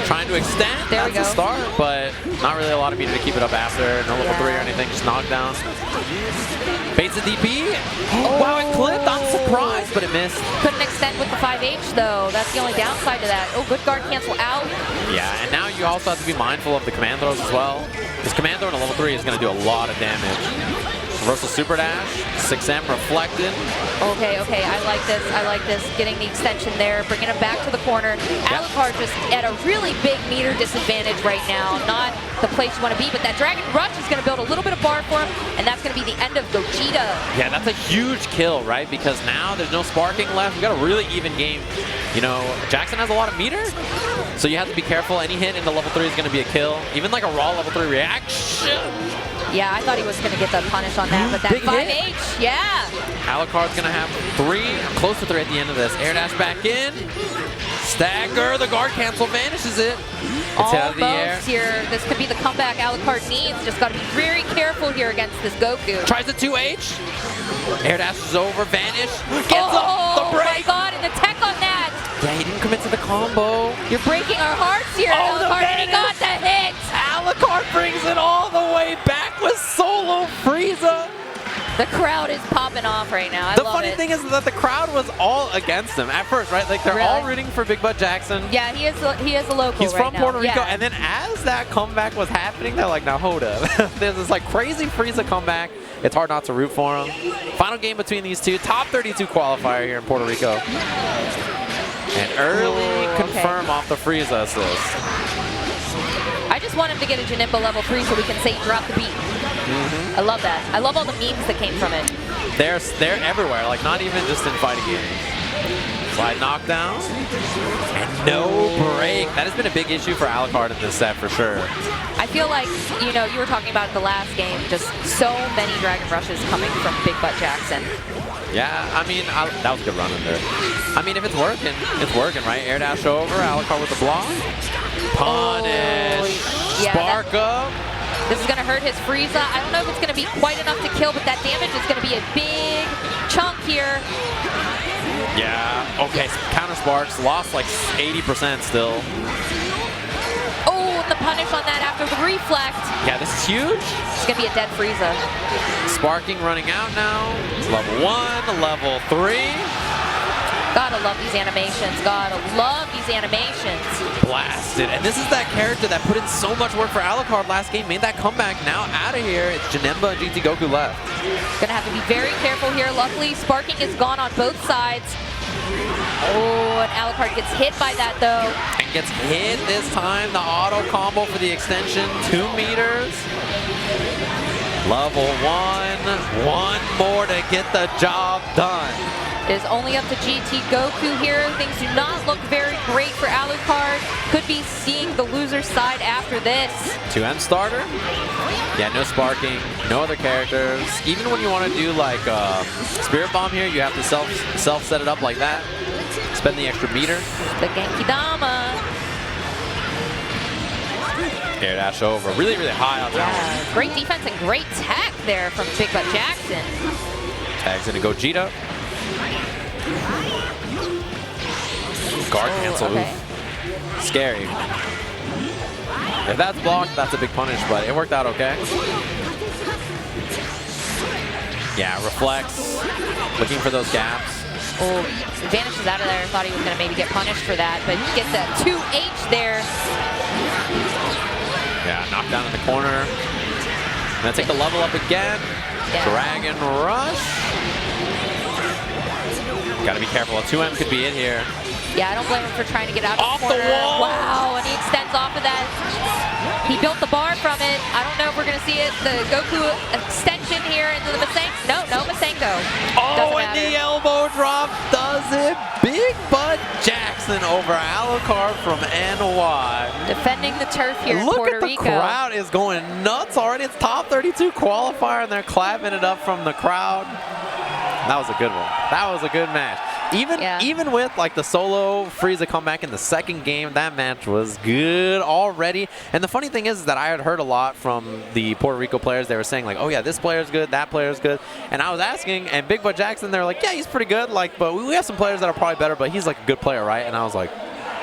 S1: trying to extend.
S2: There we go.
S1: That's the start, but not really a lot of meter to keep it up after. No level 3 or anything, just knockdown. Baits the DP. Oh. Wow, it clipped. I'm surprised, but it missed.
S2: Couldn't extend with the 5H, though. That's the only downside to that. Oh, good guard cancel out.
S1: Yeah, and now you also have to be mindful of the command throws as well. This command throw in a level 3 is going to do a lot of damage. Reversal super dash, 6M reflected.
S2: Okay, I like this. I like this. Getting the extension there, bringing it back to the corner. Alucard just at a really big meter disadvantage right now. Not the place you want to be, but that Dragon Rush is going to build a little bit of bar for him, and that's going to be the end of Gogeta. Yeah,
S1: that's a huge kill, right? Because now there's no sparking left. We've got a really even game. You know, Jackson has a lot of meter, so you have to be careful. Any hit into level 3 is going to be a kill. Even like a raw level 3 reaction.
S2: Yeah, I thought he was going to get the punish on that, but that 5H, yeah.
S1: Alucard's going to have 3, close to 3 at the end of this. Air dash back in. Stagger, the guard cancel vanishes it. It's out of the air.
S2: Here. This could be the comeback Alucard needs. Just got to be very careful here against this Goku.
S1: Tries the 2H. Air dash is over, vanish. Gets up the break.
S2: Oh my god, and the tech on that.
S1: Yeah, he didn't commit to the combo.
S2: You're breaking our hearts here, Alucard, and he got the hit.
S1: Alucard brings it all the way back with solo Frieza.
S2: The crowd is popping off right now. I
S1: the
S2: love
S1: funny
S2: it.
S1: thing is that the crowd was all against him at first, right? Like they're all rooting for Big Butt Jackson.
S2: Yeah, he is a local.
S1: He's from Puerto Rico,
S2: yeah.
S1: and then as that comeback was happening, they're like, now hold up. There's this like crazy Frieza comeback. It's hard not to root for him. Final game between these two. Top 32 qualifier here in Puerto Rico. And early confirm off the Frieza assist.
S2: I just want him to get a Janemba level 3 so we can say drop the beat. I love that. I love all the memes that came from it.
S1: They're everywhere, like not even just in fighting games. Slide knockdown. And no break. That has been a big issue for Alucard in this set for sure.
S2: I feel like, you know, you were talking about the last game, just so many Dragon Rushes coming from Big Butt Jackson.
S1: Yeah, I mean, that was a good run in there. I mean, if it's working, right? Air dash over, Alucard with the block. Punish. Spark up.
S2: This is going to hurt his Frieza. I don't know if it's going to be quite enough to kill, but that damage is going to be a big chunk here.
S1: Yeah, okay, counter sparks, lost like 80% still.
S2: Oh, and the punish on that after the reflect.
S1: Yeah, this is huge.
S2: It's going to be a dead Frieza.
S1: Sparking running out now. Level 1, level 3.
S2: Gotta love these animations. Gotta love these animations.
S1: Blasted. And this is that character that put in so much work for Alucard last game, made that comeback. Now out of here, it's Janemba and GT Goku left.
S2: Gonna have to be very careful here. Luckily, sparking is gone on both sides. Oh, and Alucard gets hit by that, though.
S1: And gets hit this time. The auto combo for the extension, 2 meters. Level 1. One more to get the job done.
S2: It is only up to GT Goku here. Things do not look very great for Alucard. Could be seeing the loser's side after this.
S1: 2M starter. Yeah, no sparking, no other characters. Even when you want to do like Spirit Bomb here, you have to self set it up like that. Spend the extra meter.
S2: The Genki Dama.
S1: Air dash over. Really, really high on that one.
S2: Great defense and great tech there from Big Butt Jackson.
S1: Tag's gonna Gogeta. Guard cancel.
S2: Okay.
S1: Scary. If that's blocked, that's a big punish, but it worked out okay. Yeah, reflects. Looking for those gaps.
S2: Oh, vanishes out of there. Thought he was going to maybe get punished for that, but gets that 2H there.
S1: Yeah, knockdown in the corner. Gonna take the level up again.
S2: Yeah.
S1: Dragon Rush. Gotta be careful. A 2M could be it here.
S2: Yeah, I don't blame him for trying to get out
S1: Off
S2: of the corner.
S1: the wall.
S2: Wow, and he extends off of that. He built the bar from it. I don't know if we're going to see it. The Goku extension here into the Masengo. No Masengo.
S1: Oh, and the elbow drop does it. Big Butt Jackson over Alucard from NY.
S2: Defending the turf here in
S1: Look
S2: Puerto
S1: at the
S2: Rico.
S1: crowd is going nuts already. It's top 32 qualifier, and they're clapping it up from the crowd. That was a good one. That was a good match. Even with like the solo Frieza comeback in the second game, that match was good already. And the funny thing is that I had heard a lot from the Puerto Rico players. They were saying like, oh yeah, this player's good, that player's good. And I was asking, and Big Butt Jackson, they're like, yeah, he's pretty good. Like, but we have some players that are probably better, but he's like a good player, right? And I was like,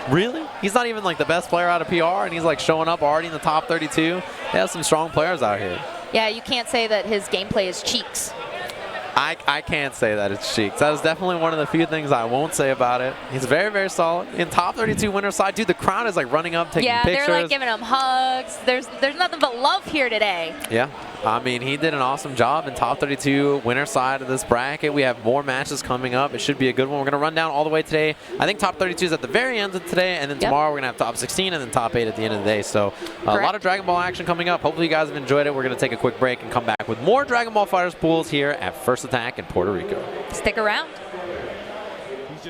S1: really? He's not even like the best player out of PR, and he's like showing up already in the top 32. They have some strong players out here.
S2: Yeah, you can't say that his gameplay is cheeks.
S1: I can't say that it's cheeks. That is definitely one of the few things I won't say about it. He's very, very solid. In top 32 winner side, dude, the crowd is like running up, taking pictures.
S2: Yeah, they're like giving him hugs. There's nothing but love here today.
S1: Yeah. I mean, he did an awesome job in top 32 winner side of this bracket. We have more matches coming up. It should be a good one. We're going to run down all the way today. I think top 32 is at the very end of today, and then tomorrow we're going to have top 16 and then top 8 at the end of the day. So a lot of Dragon Ball action coming up. Hopefully you guys have enjoyed it. We're going to take a quick break and come back with more Dragon Ball FighterZ pools here at First Attack in Puerto Rico.
S2: Stick around.